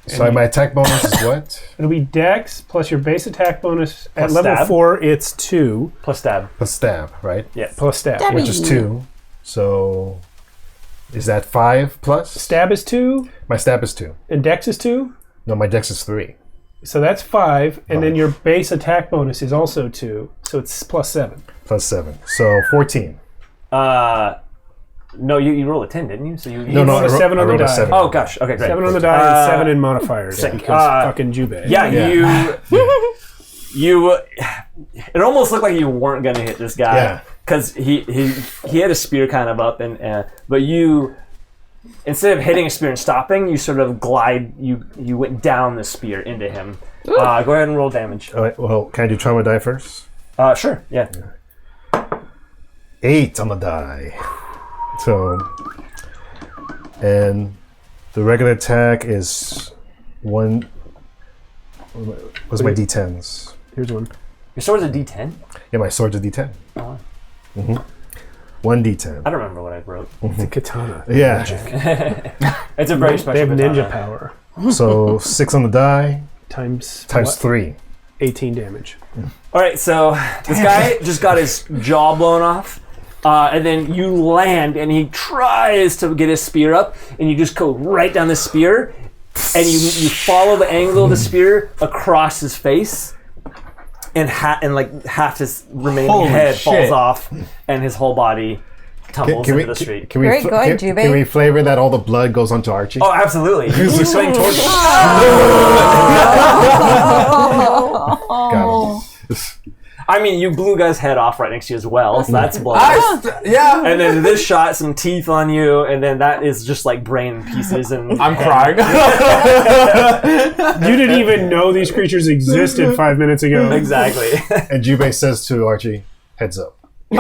so my attack bonus is what? It'll be dex plus your base attack bonus. At Plus level stab? 4, it's 2 Plus stab. Plus stab, right? Yeah. plus stab. Stab. Which is 2. So, is that 5 plus? Stab is 2 My stab is 2. and dex is 2. No, my Dex is 3. So that's 5, and then your base attack bonus is also 2, so it's plus 7. Plus 7. So 14. No, you rolled a 10, didn't you? So you No, rolled a 7 on the I rolled a die. 7. Oh gosh. Okay, great. 7 on the die and 7 in modifiers sick. because fucking Jubei. Yeah, Yeah. you. It almost looked like you weren't gonna hit this guy Yeah. because he had a spear kind of up, and but you, instead of hitting a spear and stopping, you sort of glide. You went down the spear into him, Go ahead and roll damage. All right, well, can I do trauma die first? Sure. Yeah. 8 on the die. So, and the regular attack is 1. What's my D10s? Here's one. Your sword's a D10. Yeah, my sword's a D10. Oh. 1 D10. I don't remember what I wrote. It's a katana. Yeah. It's a very special. They have ninja katana. power. So 6 on the die Times times 3. 18 damage. All right, so this guy just got his jaw blown off, and then you land, and he tries to get his spear up, and you just go right down the spear, and you follow the angle of the spear across his face, and half his remaining Holy head falls shit. off, and his whole body tumbles into the street. Can we, Very good, can, Jubei. can we flavor that all the blood goes onto Archie? Oh, absolutely! You swing towards him. Got it. I mean, you blew guy's head off right next to you as well, so that's blood. Yeah. And then this shot, some teeth on you, and then that is just like brain pieces. And I'm crying. You didn't even know these creatures existed 5 minutes ago. Exactly. And Jubei says to Archie, heads up. Is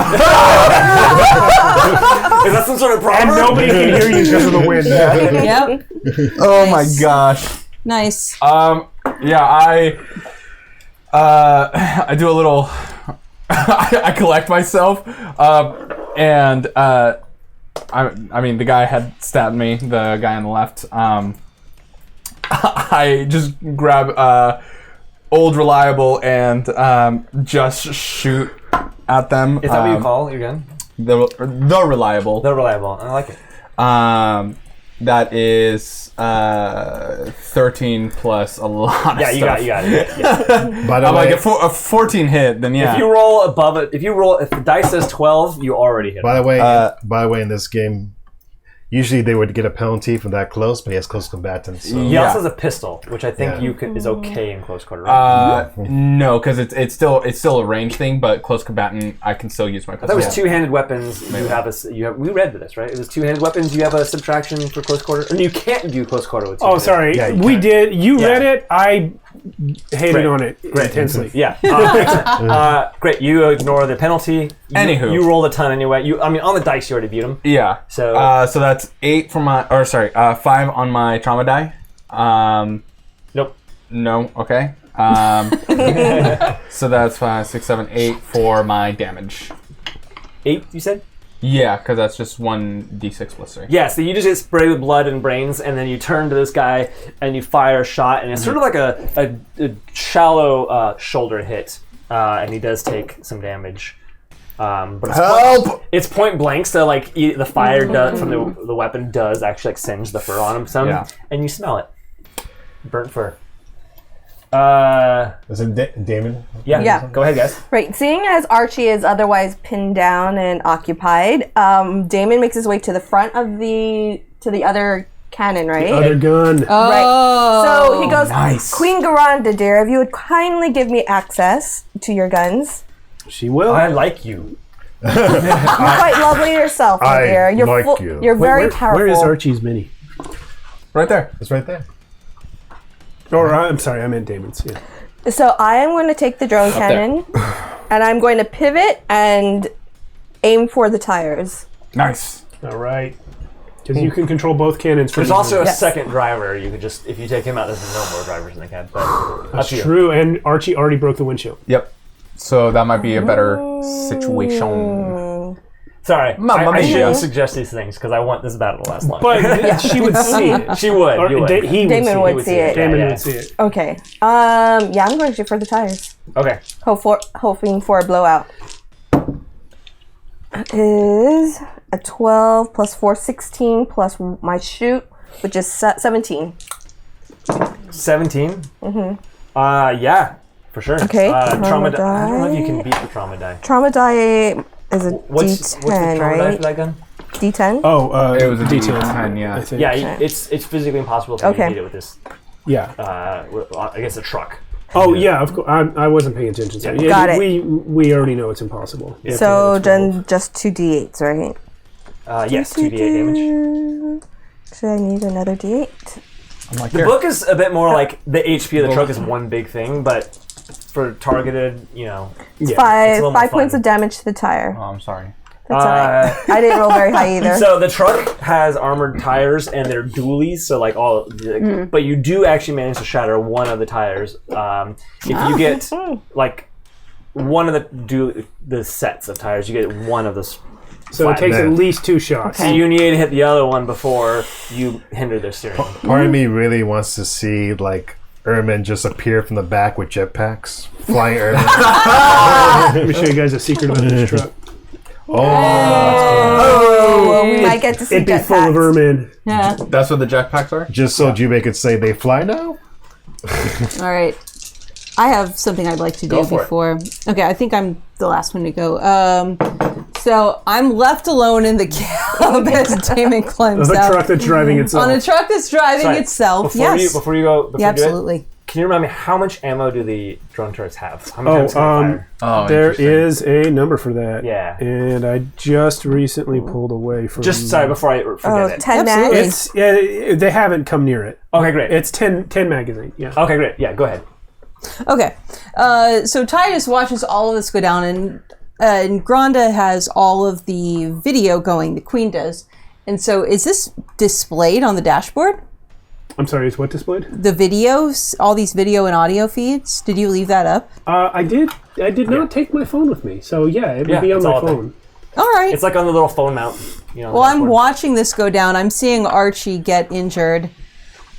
that some sort of And proverb? nobody can hear you because of the wind. Yep. Oh my gosh. Nice. Yeah, I do a little. I collect myself, and I mean the guy had stabbed me. The guy on the left. I just grab old reliable and just shoot at them. Is that what you call your gun? the reliable? They're reliable. I like it. That is 13 plus a lot. Yeah, of you stuff. got it. Yeah. By the I'm way, like a 14 hit, then yeah. If you roll above it, if the dice says 12, you already hit. by the way, in this game, usually they would get a penalty from that close, but he has close combatants. So. He Yeah. also has a pistol, which I think Yeah. is okay in close quarter. Right? No, because it's still a range thing, but close combatant, I can still use my pistol. That was two-handed weapons. You have. We read this, right? It was two-handed weapons. You have a subtraction for close quarter, and you can't do close quarter with. Oh, sorry. Yeah, you we can. did. You Yeah. read it. I hated Great. on it intensely. Yeah. Great. You ignore the penalty. Anywho. You rolled a ton anyway. On the dice, you already beat him. Yeah. So- so that's 8 for my, 5 on my trauma die. Nope. No. Okay. So that's 5, 6, 7, 8 for my damage. 8, you said? Yeah, because that's just 1d6 plus 3. Yeah, so you just get sprayed with blood and brains, and then you turn to this guy and you fire a shot, and it's sort of like a shallow shoulder hit, and he does take some damage. But it's Help! It's point blank, so like the fire from the weapon does actually like singe the fur on him some, Yeah. and you smell it, burnt fur. Is it Damon? Yeah. Go ahead, guys. Right. Seeing as Archie is otherwise pinned down and occupied, Damon makes his way to the front of the other cannon, right? Other gun. Right. So he goes, Nice. Queen Garanda, dear, if you would kindly give me access to your guns. She will. I like you. You're quite lovely yourself, my I dear. You're like you. You're very powerful. Where is Archie's mini? Right there. It's right there. Or I'm sorry, I meant Damon's. Yeah. So I am going to take the drone cannon, and I'm going to pivot and aim for the tires. Nice. All right. Because you can control both cannons. There's also a Yes. second driver. You could just, if you take him out, there's no more drivers in the cab. But That's up to you. true, and Archie already broke the windshield. Yep. So that might be a better situation. Sorry, Mamma I mia. shouldn't suggest these things because I want this battle to last long. But she would see it. she would. Or You would. he Damon would would see see it. it. Damon Yeah, would see it. Okay. Yeah, I'm going to shoot for the tires. Okay. Hoping for a blowout. That is a 12 plus 4, 16 plus my shoot, which is 17. 17? Mm-hmm. Yeah, for sure. Okay, Trauma trauma die. I don't know if you can die. beat the trauma die. Trauma die is a What's D10, the trauma die right? for that gun? D10? Oh, It was a detail. D10, yeah. I think. Yeah, Okay. it's physically impossible to Okay. beat it with this Yeah. against a truck. Oh, yeah. Of course. I wasn't paying attention. So yeah, Got it. We already know it's impossible. You have to So hit a 12. then just 2 D8s, right? Yes, 2d8 damage. Should I need another D8? I'm like, The here. book is a bit more like the HP of the truck is one big thing, but for targeted, Yeah. Five more points fun. of damage to the tire. Oh, I'm sorry. That's alright. I didn't roll very high either. So the truck has armored tires and they're dualies, so like but you do actually manage to shatter one of the tires. If you get like one of the sets of tires, you get one of the. So it takes at least 2 shots. So you need to hit the other one before you hinder their steering. Part of me really wants to see like Ermin just appear from the back with jetpacks, flying Ermin. Let me show you guys a secret about this truck. Oh, we might get to see It'd be full of jetpacks. ermine. Yeah. That's what the jetpacks are? Just so Jubei could say they fly now. All right. I have something I'd like to do Go for it. before. Okay, I think I'm the last one to go. So I'm left alone in the cab as Damon climbs The out. truck that's driving itself. On a truck that's driving Sorry, itself. Before Yes. you go, Yeah, you do it, absolutely. can you remind me how much ammo do the drone turrets have? How many times can they fire? Oh, There interesting. is a number for that. Yeah. And I just recently pulled away from. Just sorry before I forget it. 10 Absolutely. mags. It's they haven't come near it. Okay, great. It's 10 magazine. Yeah. Okay, great. Yeah, go ahead. Okay. So Titus watches all of this go down, and Granda has all of the video going, the Queen does. And so is this displayed on the dashboard? I'm sorry. Is what displayed? The videos, all these video and audio feeds. Did you leave that up? I did not take my phone with me, so yeah, it would Yeah, be on it's my all there. phone. All right. It's like on the little phone mount. Well, I'm watching this go down. I'm seeing Archie get injured,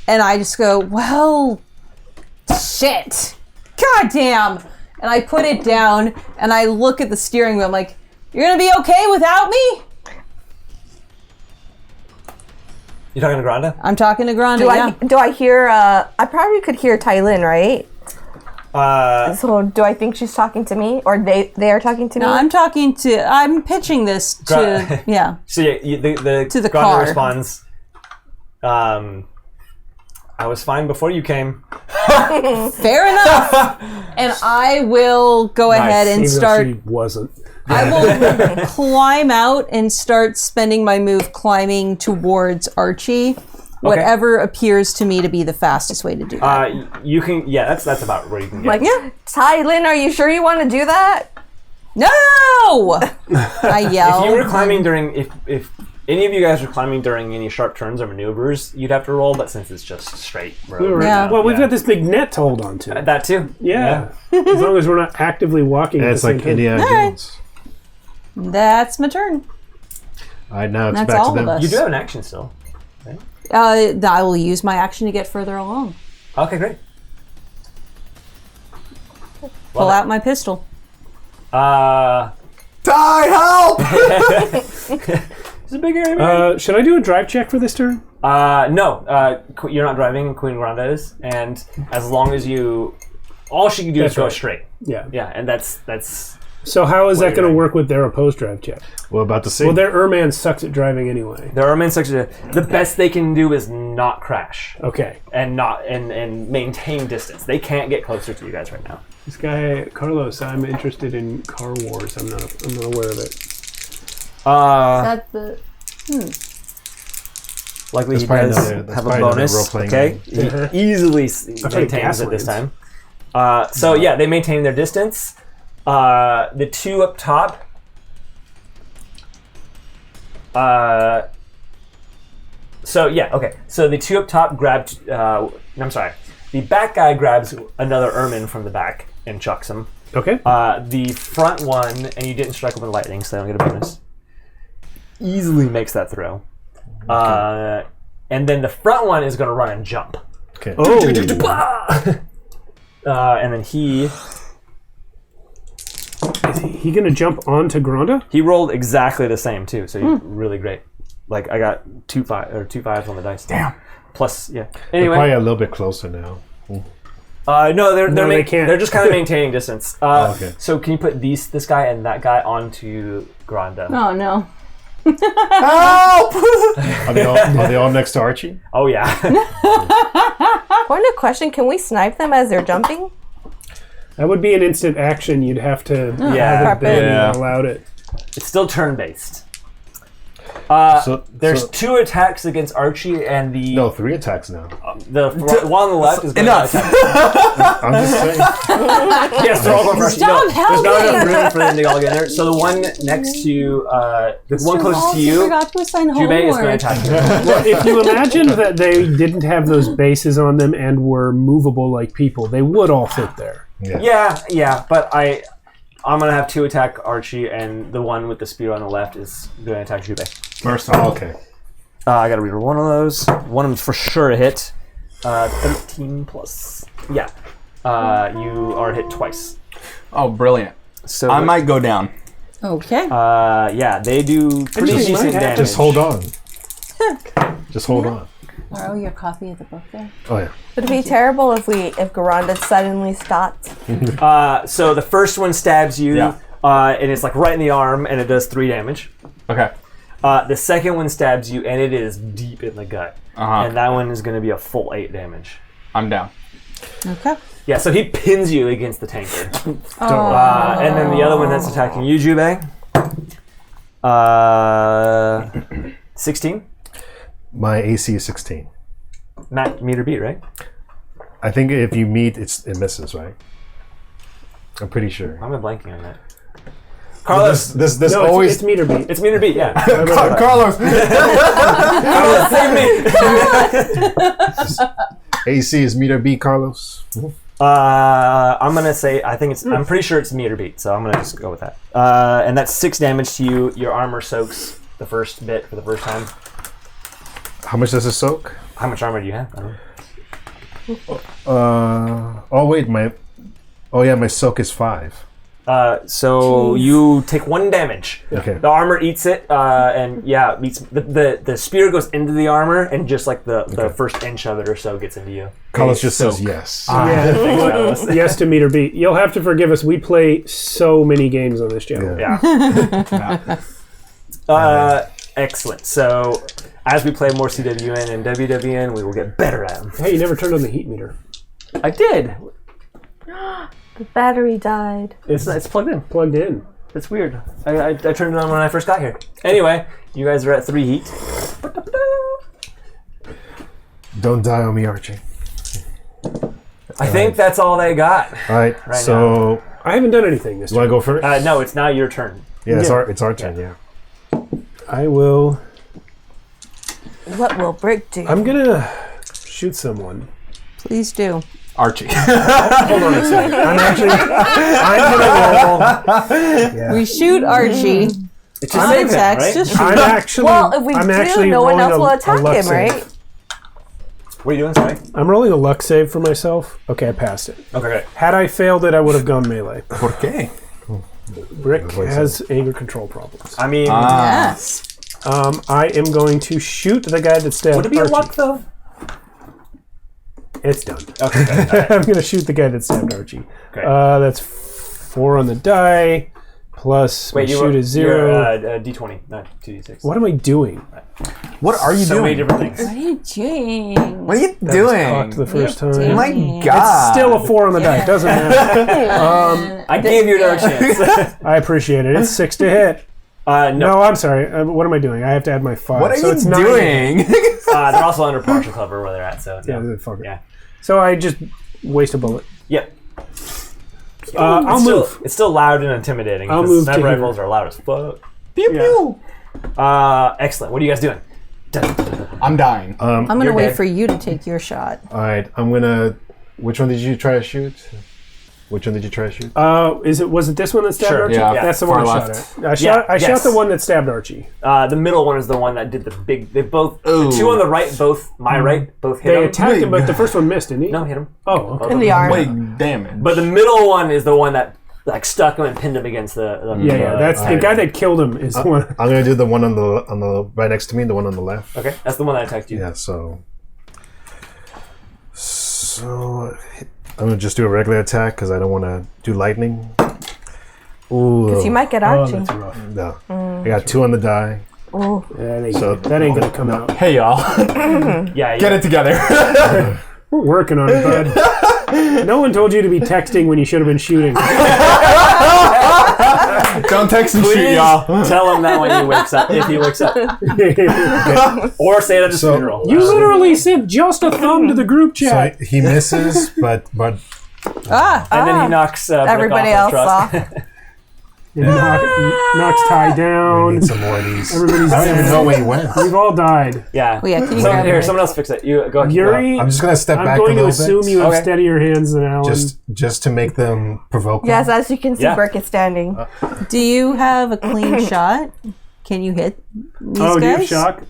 and I just go, well, shit. God damn. And I put it down, and I look at the steering wheel. I'm like, you're going to be okay without me? You talking to Granda? I'm talking to Granda, Do I hear, I probably could hear Tylin, right? Uh, So do I think she's talking to me? Or they are talking to me? No, I'm pitching this to, yeah. So yeah, the To the Granda car. responds. I was fine before you came. Fair enough. And I will go ahead and Even though start. she wasn't. I will climb out and start spending my move climbing towards Archie. Whatever appears to me to be the fastest way to do that. You can. Yeah, that's about where you can get. Like, Tylin, are you sure you want to do that? No! I yell. If you were climbing during, if any of you guys were climbing during any sharp turns or maneuvers, you'd have to roll. But since it's just straight road, Yeah. Well, we've got this big net to hold on to. that too. Yeah. As long as we're not actively walking. And at it's the same like time. Indiana Alright. Jones. That's my turn. All right, now it's That's back all to of them. us. You do have an action still. I will use my action to get further along. Okay, great. Pull out my pistol. Die, help! It's a big area. Man. Should I do a drive check for this turn? No. You're not driving. Queen Granda is, and as long as all she can do is That's go right. straight. Yeah. Yeah, and that's. So how is that Wait, going to right. work with their opposed drive check? We're about to see. Well, their Erman sucks at driving anyway. There are main sections. The best they can do is not crash Okay. and maintain distance. They can't get closer to you guys right now. This guy Carlos, I'm interested in Car Wars. I'm not aware of it. That's the. Luckily, That's he probably does another- that's have a probably another bonus. role-playing Okay, game. he easily take maintains it this Gaslands. time. So yeah, they maintain their distance. The two up top. So yeah, okay. So the two up top grabbed. I'm sorry. The back guy grabs another Ermine from the back and chucks him. Okay. The front one, and you didn't strike him with lightning, so they don't get a bonus. Easily makes that throw. And then the front one is going to run and jump. Okay. Oh. And then he He gonna jump onto Granda? rolled exactly the same too, so he's really great. Like I got 2 5s on the dice. Damn. Plus, yeah. They're Anyway, probably a little bit closer now. no, they can't. They're just kind of maintaining distance. Okay. So can you put this guy and that guy onto Granda? Oh no. Are they all next to Archie? Oh yeah. Point of question, can we snipe them as they're jumping? That would be an instant action. You'd have to Yeah. have it been Yeah. allowed it. It's still turn based. There's 2 attacks against Archie and the No, 3 attacks now. the one on the left is going Enough. to attack. I'm just saying. Yes, they're all going for Archie. Stop There's not helping! enough room for them to all get in there. So the one next to the one closest to I you, forgot to assign Jubei, is going homework. to attack you. Well, if you imagined that they didn't have those bases on them and were movable like people, they would all fit there. Yeah, but I'm going to have 2 attack Archie, and the one with the spear on the left is going to attack Jubei. Merciful. Okay. I got to reroll one of those. One of them's for sure a hit. 13 plus. Yeah. You are hit twice. Oh, brilliant. So I might go down. Okay. yeah, they do pretty Actually, decent might have damage. Just hold on. Just hold on. Borrow your copy of the book there. Oh yeah. Would it be terrible if Garanda suddenly stopped? So the first one stabs you, Yeah. and it's like right in the arm, and it does 3 damage. Okay. The second one stabs you, and it is deep in the gut. And that one is going to be a full 8 damage. I'm down. Okay. Yeah, so he pins you against the tanker. And then the other one that's attacking you, Jubei. 16. My AC is 16. Matt, meter beat, right? I think if you meet, it misses, right? I'm pretty sure. I'm blanking on that. Carlos, This No, always it's meter beat. it's meter beat, yeah. Carlos. Carlos, save me! AC is meter B, Carlos. I'm gonna say I'm pretty sure it's meter beat, so I'm gonna just go with that. And that's 6 damage to you. Your armor soaks the first bit for the first time. How much does it soak? How much armor do you have? My soak is 5. So you take 1 damage. Okay. The armor eats it, and yeah, eats the spear goes into the armor, and just like the first inch of it or so gets into you. Carlos just says yes. Yeah. Yes to meter beat. You'll have to forgive us. We play so many games on this channel. Yeah. Excellent. So as we play more CWN and WWN, we will get better at them. Hey, you never turned on the heat meter. I did. The battery died. It's plugged in. Plugged in. It's weird. I turned it on when I first got here. Anyway, you guys are at 3 heat. Don't die on me, Archie. I think that's all they got. All right. So I haven't done anything this do I time. go first? No, it's now your turn. Yeah, it's yeah. our turn. Yeah. I will. What will Brick do? I'm gonna shoot someone. Please do. Archie. Hold on a second. I'm gonna roll. We shoot Archie. It's On save him, attacks, right? just shoot I'm him. actually. Well, if we I'm do, actually no one rolling else will a attack luck him, save. right? What are you doing, sorry? I'm rolling a luck save for myself. Okay, I passed it. Okay, great. Had I failed it, I would have gone melee. ¿Por qué? Brick has anger control problems. I mean, Yes. I am going to shoot the guy that stabbed would it be a Archie. luck, though? It's done. Okay, good. I'm going to shoot the guy that stabbed Archie. Great. That's 4 on the die, plus my shoot is 0. You're D20, not 2D6. What am I doing? What are you So many doing? different things. What are you doing? What are you That was doing? cocked the first What are you time. My doing? God. Still a 4 on the die. Doesn't matter. I gave you another chance. I appreciate it. It's 6 to hit. No, No, I'm sorry. What am I doing? I have to add my 5. What are so you it's 9. doing? they're also under partial cover where they're at, so Yeah, no. fuck it. Yeah. So I just waste a bullet. Yep. I'll move. It's still loud and intimidating. I'll because move sniper to here. rifles are loud as fuck. Pew pew. Excellent. What are you guys doing? I'm dying. I'm gonna You're wait dead. for you to take your shot. All right. I'm gonna. Which one did you try to shoot? Was it this one that stabbed Sure, Archie? yeah, That's the far one I left. shot at. I shot yes. the one that stabbed Archie. The middle one is the one that did the big. They both. Ooh. The two on the right, both my right, both hit They him. attacked him, Big. but the first one missed, didn't he? No, hit him. Oh, okay. In the arm. Big damage. But the middle one is the one that like stuck him and pinned him against the Yeah, that's the guy that killed him is the one. I'm gonna do the one on the right next to me, the one on the left. Okay, that's the one that attacked you. Yeah. So I'm gonna just do a regular attack because I don't want to do lightning. Ooh. Because you might get Oh, Archie. that's rough. No. I got 2 on the die. Ooh. That ain't gonna come out. Hey y'all, Yeah, get it together. We're working on it, bud. No one told you to be texting when you should have been shooting. Don't text and shoot, Please y'all. tell him that when he wakes up, if he wakes up. Or say it at his funeral. You literally sent just a thumb to the group chat. So he misses, but And then he knocks Brick Everybody off the else truck. off. Knocks Ty we down. need some more of these. Everybody's I don't even know where he went. We've all died. Yeah. Oh, yeah, can you So, grab here, it? someone else fix it. You go. Yuri, I'm just gonna step I'm back going a to little assume bit, you have Okay. steadier hands than Alan. just to make them provoke. him. Yes, as you can see, Yeah. Brick is standing. Do you have a clean shot? Can you hit these do you have guys? shock?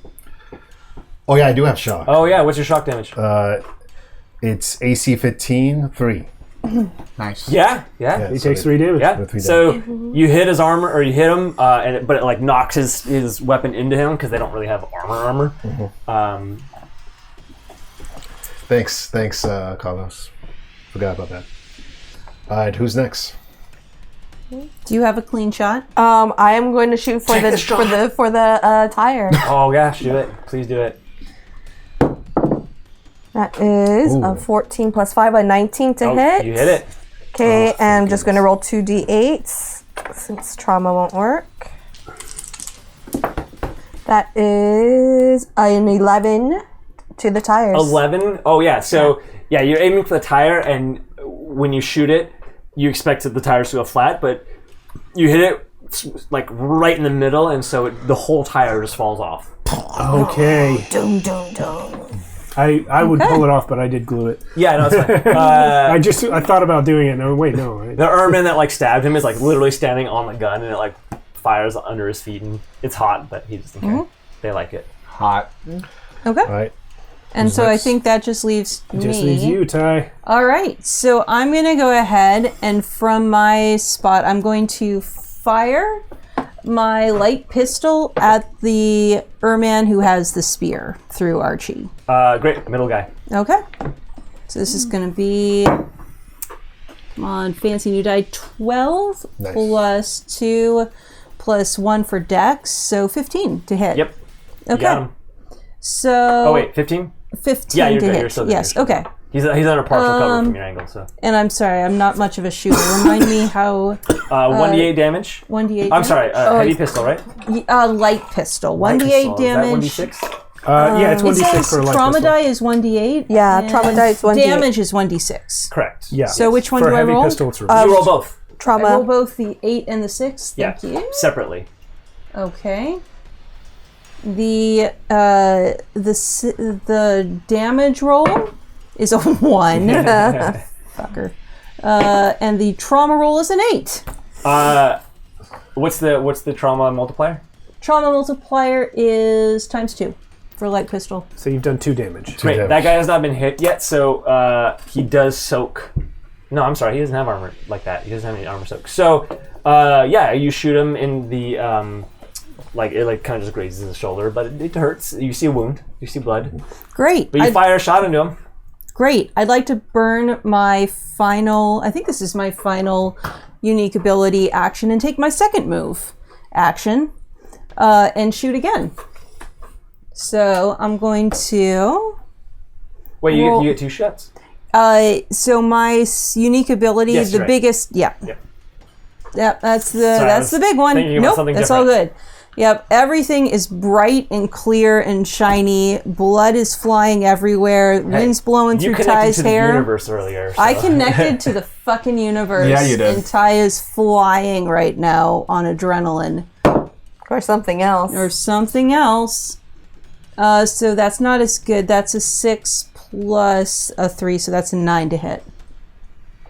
Oh yeah, I do have shock. Oh yeah, what's your shock damage? It's AC 15, 3. Nice. Yeah. He takes 3 damage. Yeah. With 3 So you hit his armor, or you hit him, but it like knocks his weapon into him because they don't really have armor. Thanks, Carlos. Forgot about that. All right, who's next? Do you have a clean shot? I am going to shoot for the tire. Oh gosh, do it! Please do it. That is a 14 plus 5, a 19 to hit. You hit it. Okay, and I'm just going to roll 2d8s since trauma won't work. That is an 11 to the tires. 11. Oh yeah. So yeah, you're aiming for the tire, and when you shoot it, you expect the tires to go flat, but you hit it like right in the middle, and so the whole tire just falls off. Okay. Dum, dum, dum. I would pull it off, but I did glue it. Yeah, no, it's fine. I thought about doing it. No, wait, no. The ermine that like stabbed him is like literally standing on the gun, and it like fires under his feet, and it's hot, but he doesn't care. They like it. Hot. Okay. All right. And so I think that just leaves me. Just leaves you, Ty. All right. So I'm going to go ahead and from my spot, I'm going to fire my light pistol at the Erman who has the spear through Archie. Great, middle guy. Okay. So this is going to be, come on, fancy new die, 12 Nice. plus 2 plus 1 for Dex, so 15 to hit. Yep. You Okay. got him. So Oh wait, 15? 15 Yeah, you're to good. hit. You're still good. Yes. You're still Okay. good. He's under partial cover from your angle, so. And I'm sorry, I'm not much of a shooter. Remind me how 1d8 damage. 1d8. I'm sorry, heavy pistol, right? Light pistol. 1d8 Light pistol. damage. Is that 1d6? Yeah, it's It 1d6 says for a light trauma pistol. die is 1d8. Yeah, and trauma die is 1d8. Damage is 1d6. Correct. Yeah. So which one for do I heavy roll? pistol, it's reversed. You roll both. I roll Trauma. both the 8 and the 6. Yeah. Thank you. Separately. Okay. The damage roll is a 1. Fucker. And the trauma roll is an 8. What's the trauma multiplier? Trauma multiplier is times 2 for light pistol. So you've done 2 damage. Great. damage. That guy has not been hit yet, so he does soak. No, I'm sorry. He doesn't have armor like that. He doesn't have any armor soak. So, yeah, you shoot him in the it kind of just grazes his shoulder, but it hurts. You see a wound. You see blood. Great. But you fire a shot into him. Great. I'd like to burn my final, I think this is my final unique ability action and take my second move action and shoot again. So I'm going to, Wait, Well- you get 2 shots. so my unique ability, Yes, the right. biggest, Yeah. Yep, that's I that's was the big one. thinking about Nope, something that's all different. good. Yep, everything is bright and clear and shiny. Blood is flying everywhere. Wind's blowing You through connected Ty's to the hair. universe earlier. So. I connected to the fucking universe. Yeah, you did. And Ty is flying right now on adrenaline Or something else. or something else. So that's not as good. That's a 6 plus a 3, so that's a 9 to hit.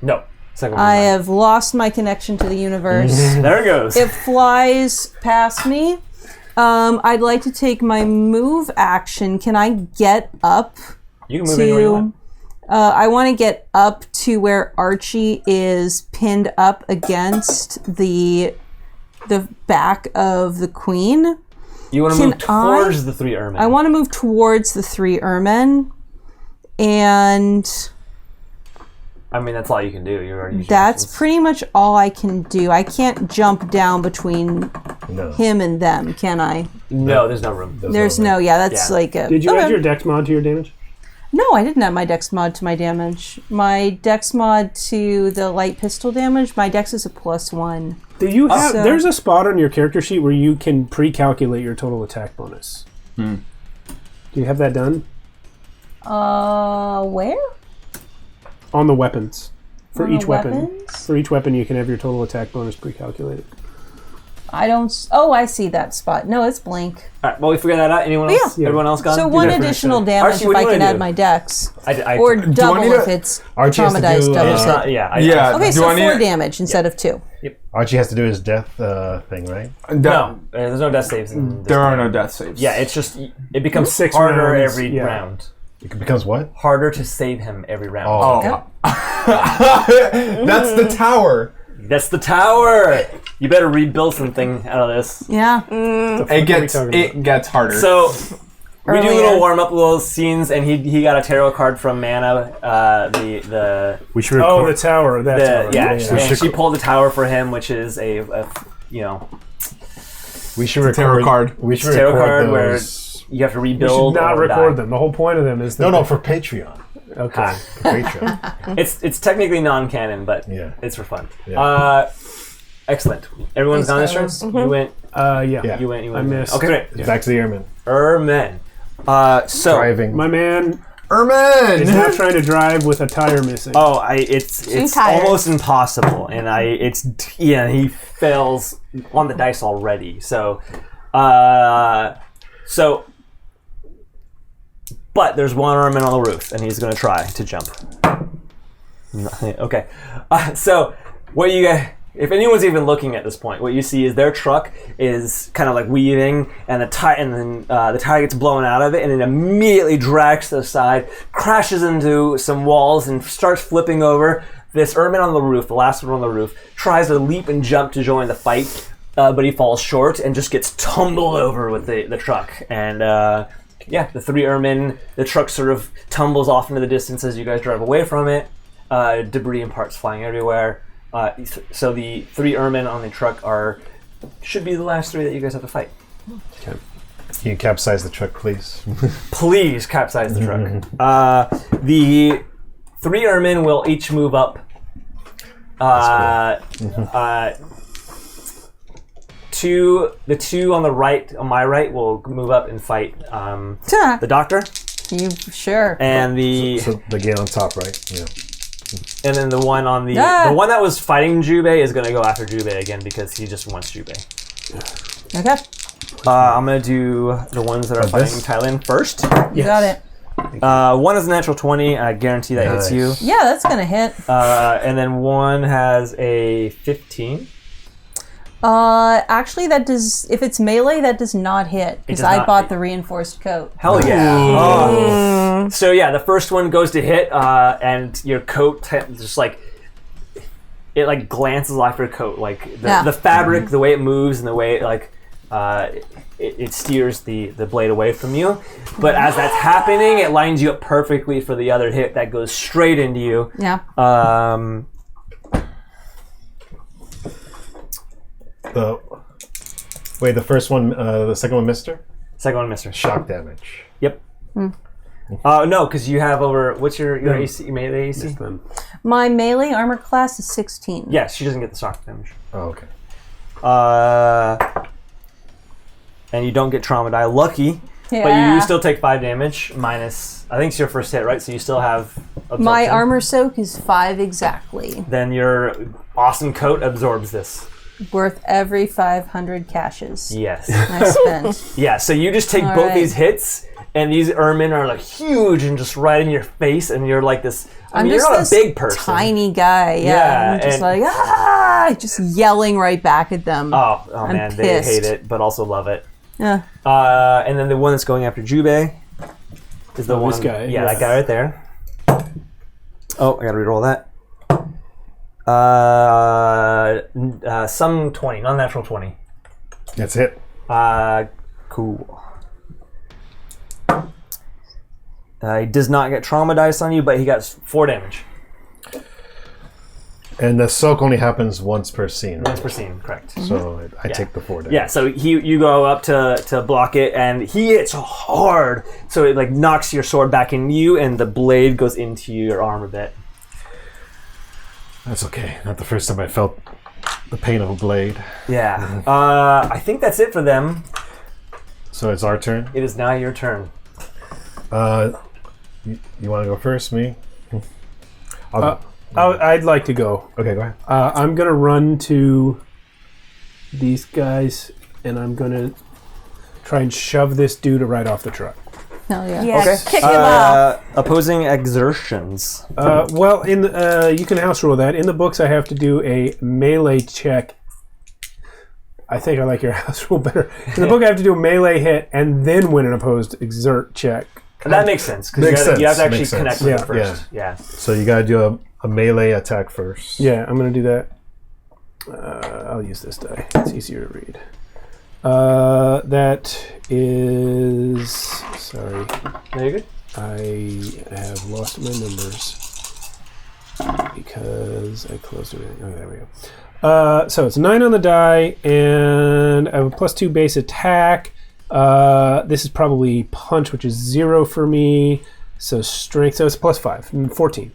No. Second one. I have lost my connection to the universe. There it goes. It flies past me. I'd like to take my move action. Can I get up You can move anywhere you to? want. I want to get up to where Archie is pinned up against the back of the queen. You want to Can move towards the 3 ermine. I want to move towards the 3 ermine, and I mean, that's all you can do. You already used your that's actions. pretty much all I can do. I can't jump down between No. him and them, can I? No, there's no room. There's no, yeah, that's Yeah. like a. Did you okay. add your dex mod to your damage? No, I didn't add my dex mod to my damage. My dex mod to the light pistol damage, my dex is a +1. Do you have? So- There's a spot on your character sheet where you can pre-calculate your total attack bonus. Do you have that done? Where? On the weapons. For On each the weapon. weapons? For each weapon, you can have your total attack bonus pre-calculated. I don't. Oh, I see that spot. No, it's blank. All right, well, we figured that out. Anyone else? Yeah. Everyone else gone? So Do one that for next additional time. damage Archie, if what do I you can wanna add do? my dex, I or took- double need if to- it's Archie has to traumatized do, double. It's not, yeah. Yeah. Okay, do so I need 4 damage instead of 2. Archie has to do his death thing, right? No, there's no death saves. In this There are game. no death saves. Yeah, it's just it becomes 6 harder rounds, every yeah. round. It becomes what? Harder to save him every round. Oh, Oh. That's the tower. That's the tower. You better rebuild something out of this. Yeah. It gets harder. So we do Earlier. little warm up, little scenes, and he got a tarot card from Mana. The we should Oh, record. the tower. That tower. yeah, yeah. and she pulled the tower for him, which is a you know, we should record. tarot card. We should tarot record card where those. you have to You rebuild. should not or record die. them. The whole point of them is that No, for Patreon. Okay. For Patreon. It's technically non-canon, but Yeah. it's for fun. Yeah. Excellent. Everyone's Thanks, gone this turn. fellas. You went. Yeah. Yeah. You went. You I went. missed. Okay, great. Back to the airman. Ermen. So Driving. My man is Ermin! now trying to drive with a tire missing. it's tires. almost impossible, and he fails on the dice already. So, but there's one Ermin on the roof, and he's going to try to jump. Okay, so what you guys. If anyone's even looking at this point, what you see is their truck is kind of like weaving, and the tire gets blown out of it, and it immediately drags to the side, crashes into some walls, and starts flipping over. This Ermin on the roof, the last one on the roof, tries to leap and jump to join the fight, but he falls short and just gets tumbled over with the truck. And the 3 Ermin, the truck sort of tumbles off into the distance as you guys drive away from it. Debris and parts flying everywhere. So the 3 Ermin on the truck should be the last 3 that you guys have to fight. Can you capsize the truck, please? Please capsize the truck. The 3 Ermin will each move up. The 2 on the right, on my right, will move up and fight the doctor, You sure? and the So the gate on top, right? Yeah. and then the one on the one that was fighting Jubei is going to go after Jubei again because he just wants Jubei. Okay. I'm going to do the ones that are fighting this? Thailand first. You got it. One is a natural 20. I guarantee that hits you. Nice. Yeah, that's gonna hit. And then one has a 15. Actually, that does. If it's melee, that does not hit because does I not. bought the reinforced coat. Hell yeah. Oh. So yeah, the first one goes to hit, and your coat just like it like glances off your coat, like the fabric, the way it moves, and the way it like it steers the blade away from you. But as that's happening, it lines you up perfectly for the other hit that goes straight into you. Yeah. The first one, the second one, Mister. Second one, Mister. Shock damage. Yep. No, because you have over. What's your AC? You made the AC? Then. My melee armor class is 16. Yes, she doesn't get the shock damage. Oh, okay. And you don't get trauma die. Lucky, but you still take 5 damage minus. I think it's your first hit, right? So you still have. Absorption. My armor soak is 5 exactly. Then your awesome coat absorbs this. Worth every 500 caches. Yes. I spent. Yeah. So you just take All both right. these hits, and these ermine are like huge and just right in your face, and you're like this. I mean, just you're not a this big person. tiny guy. Yeah. I'm just and- like just yelling right back at them. Oh I'm man, they pissed. hate it, but also love it. Yeah. And then the one that's going after Jubei is the one. this guy, Yeah, yes. that guy right there. Oh, I gotta reroll that. Some 20, non-natural 20. That's it. Cool. He does not get trauma dice on you, but he got 4 damage. And the soak only happens once per scene. Once per scene, correct. So I take the 4 damage. Yeah, so you go up to block it, and he hits hard, so it like knocks your sword back in you, and the blade goes into your arm a bit. That's okay. Not the first time I felt the pain of a blade. Yeah. I think that's it for them. So it's our turn. It is now your turn. You want to go first, me? I'd like to go. Okay, go ahead. I'm going to run to these guys, and I'm going to try and shove this dude right off the truck. Hell yeah. Yeah, Okay. kick him off. Opposing exertions. Well, you can house rule that. In the books, I have to do a melee check. I think I like your house rule better. In the book, I have to do a melee hit and then win an opposed exert check. That makes sense, because Makes you have to sense, actually makes sense. connect with Yeah. it first. Yeah. So you got to do a melee attack first. Yeah, I'm going to do that. I'll use this die. It's easier to read. That is... Sorry. No, you're good? I have lost my numbers because I closed everything. Oh, there we go. So it's 9 on the die, and I have a +2 base attack. This is probably punch, which is 0 for me. So strength, so it's +5, 14.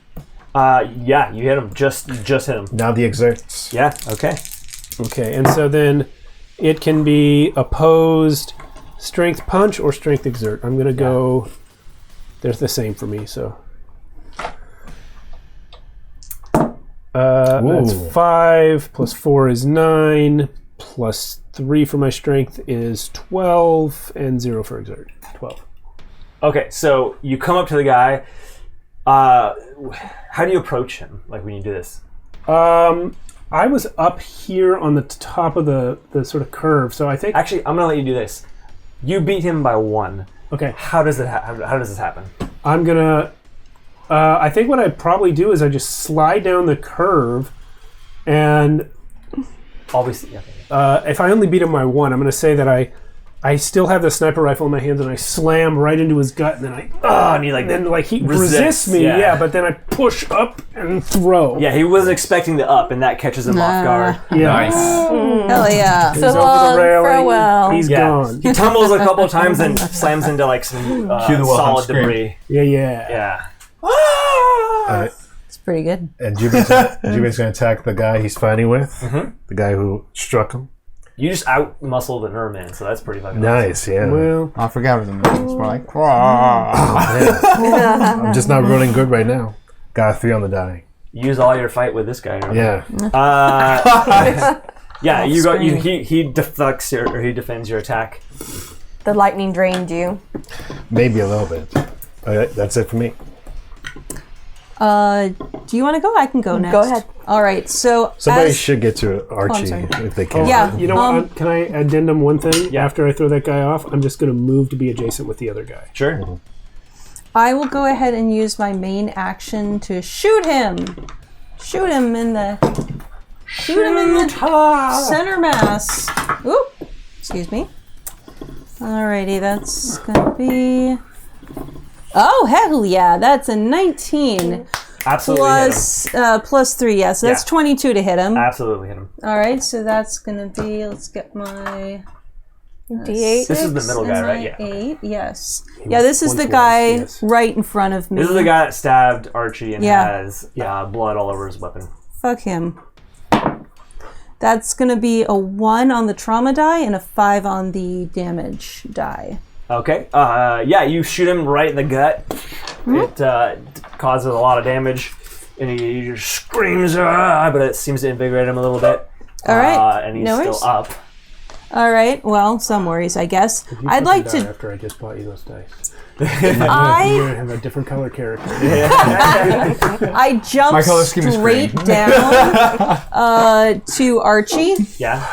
Yeah, you hit him. Just hit him. Now the exerts. Yeah, okay. Okay, and so then it can be opposed strength punch or strength exert. I'm going to go... They're the same for me, so... that's 5, plus 4 is 9, plus 3 for my strength is 12, and 0 for exert. 12. Okay, so you come up to the guy. How do you approach him, like when you do this? I was up here on the top of the sort of curve, so I think... Actually, I'm going to let you do this. You beat him by 1. Okay. How does how does this happen? I'm gonna... I think what I'd probably do is I just slide down the curve, and Always, yeah. if I only beat him by 1, I'm gonna say that I still have the sniper rifle in my hands, and I slam right into his gut, and then and he he resists, resists me, yeah. but then I push up and throw. Yeah, he wasn't expecting the up, and that catches him off guard. Yeah. Nice. Hell yeah. So He's over long, the railing. farewell. He's Yeah. gone. He tumbles a couple of times and slams into like some Cue the Wilhelm solid scream. debris. Yeah. Yeah. It's pretty good. And Jube's going to attack the guy he's fighting with. The guy who struck him. You just out-muscle the Nerman, so that's pretty fucking Nice, yeah. Well, I forgot it was in there. It's more like, I'm just not rolling good right now. Got a 3 on the die. awesome. Use all your fight with this guy. Nerman. Yeah. Yeah, you go. He deflects or he defends your attack. The lightning drained you. Maybe a little bit. Okay, that's it for me. Do you want to go? I can go next. Go ahead. All right. So Somebody as- should get to Archie sorry. if they can. Yeah. you know what? Can I addendum one thing? Yeah. After I throw that guy off, I'm just going to move to be adjacent with the other guy. Sure. I will go ahead and use my main action to shoot him. Shoot him in the center mass. Oop. Excuse me. Alrighty, that's gonna be. Oh hell yeah! That's a 19 Absolutely plus 3. Yeah, so that's Yeah. 22 to hit him. Absolutely hit him. All right, so that's gonna be. Let's get my. D8. This is the middle guy, and right? my Yeah. 8. Yes. Yeah, this is once the was, guy yes. right in front of me. This is the guy that stabbed Archie and Yeah. has blood all over his weapon. Fuck him. That's gonna be a 1 on the trauma die and a 5 on the damage die. Okay. Yeah, you shoot him right in the gut. It causes a lot of damage, and he just screams, but it seems to invigorate him a little bit. All right. And he's No still worries. up. All right. Well, some worries, I guess. I'd like to. After I just bought you those dice. I You're gonna have a different color character. I jump My color scheme is straight green. down to Archie, Yeah.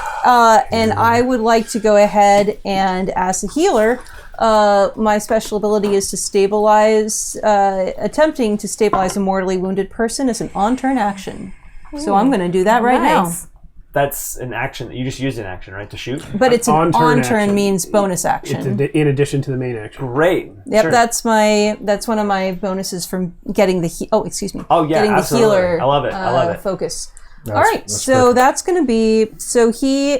and I would like to go ahead and, as a healer, my special ability is to stabilize. Attempting to stabilize a mortally wounded person is an on-turn action. So I'm going to do that right Nice. That's an action. You just used an action, right, to shoot? But it's an On-turn on-turn action. means bonus It's action. in addition to the main action. Great. Yep, Sure. that's one of my bonuses from getting the Oh, yeah, getting absolutely. the healer. I love it. I love it. Focus. That's- All right, that's so perfect. that's going to be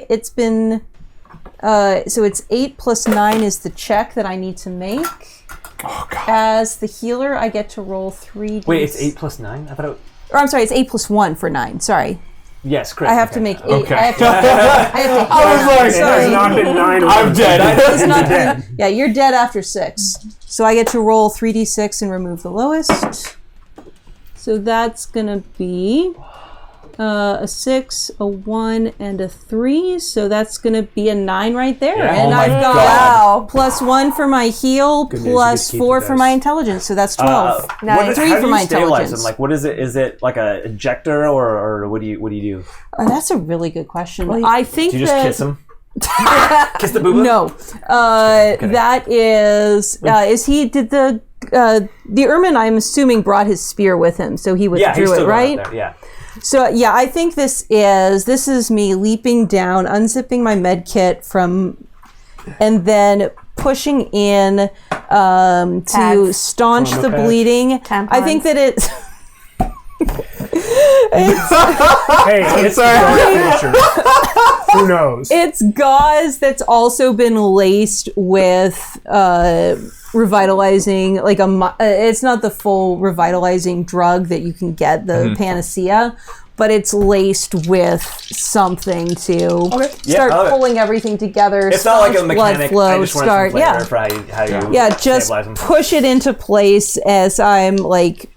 it's been so it's 8 plus 9 is the check that I need to make. Oh god. As the healer, I get to roll 3d. Wait, it's 8 plus 9? I thought it was... Or I'm sorry, it's 8 plus 1 for 9. Sorry, Yes, correct. I have to okay. make 8. Okay. I have to. I was like, It has not been 9. I'm dead. It's not, yeah, you're dead after 6. So I get to roll 3d6 and remove the lowest. So that's gonna be a 6, a 1, and a 3. So that's gonna be a 9 right there. Yeah. And Oh my I've got God. plus 1 for my heal, news, you plus get to keep 4 the for dice. my intelligence. So that's 12. Nice. Three How for do you my stabilize intelligence. them? Like, what is it? Is it like a ejector, or what do you do? That's a really good question. I think Do you just that kiss them? Kiss the boo-boo? no, that is he did the Ermin, I'm assuming, brought his spear with him, so he Yeah, he's withdrew still it, going right? out there. Yeah. So yeah, I think this is me leaping down, unzipping my med kit and then pushing in to Pads. staunch Trauma the patch. bleeding. I think that it's. Hey, it's Who knows? It's gauze that's also been laced with revitalizing, like it's not the full revitalizing drug that you can get, the panacea, but it's laced with something to Yeah, start I love it. pulling everything together. It's not like a staunch blood mechanic. flow, I just wanted some flavor yeah. for how you Yeah, just stabilize them. push it into place as I'm like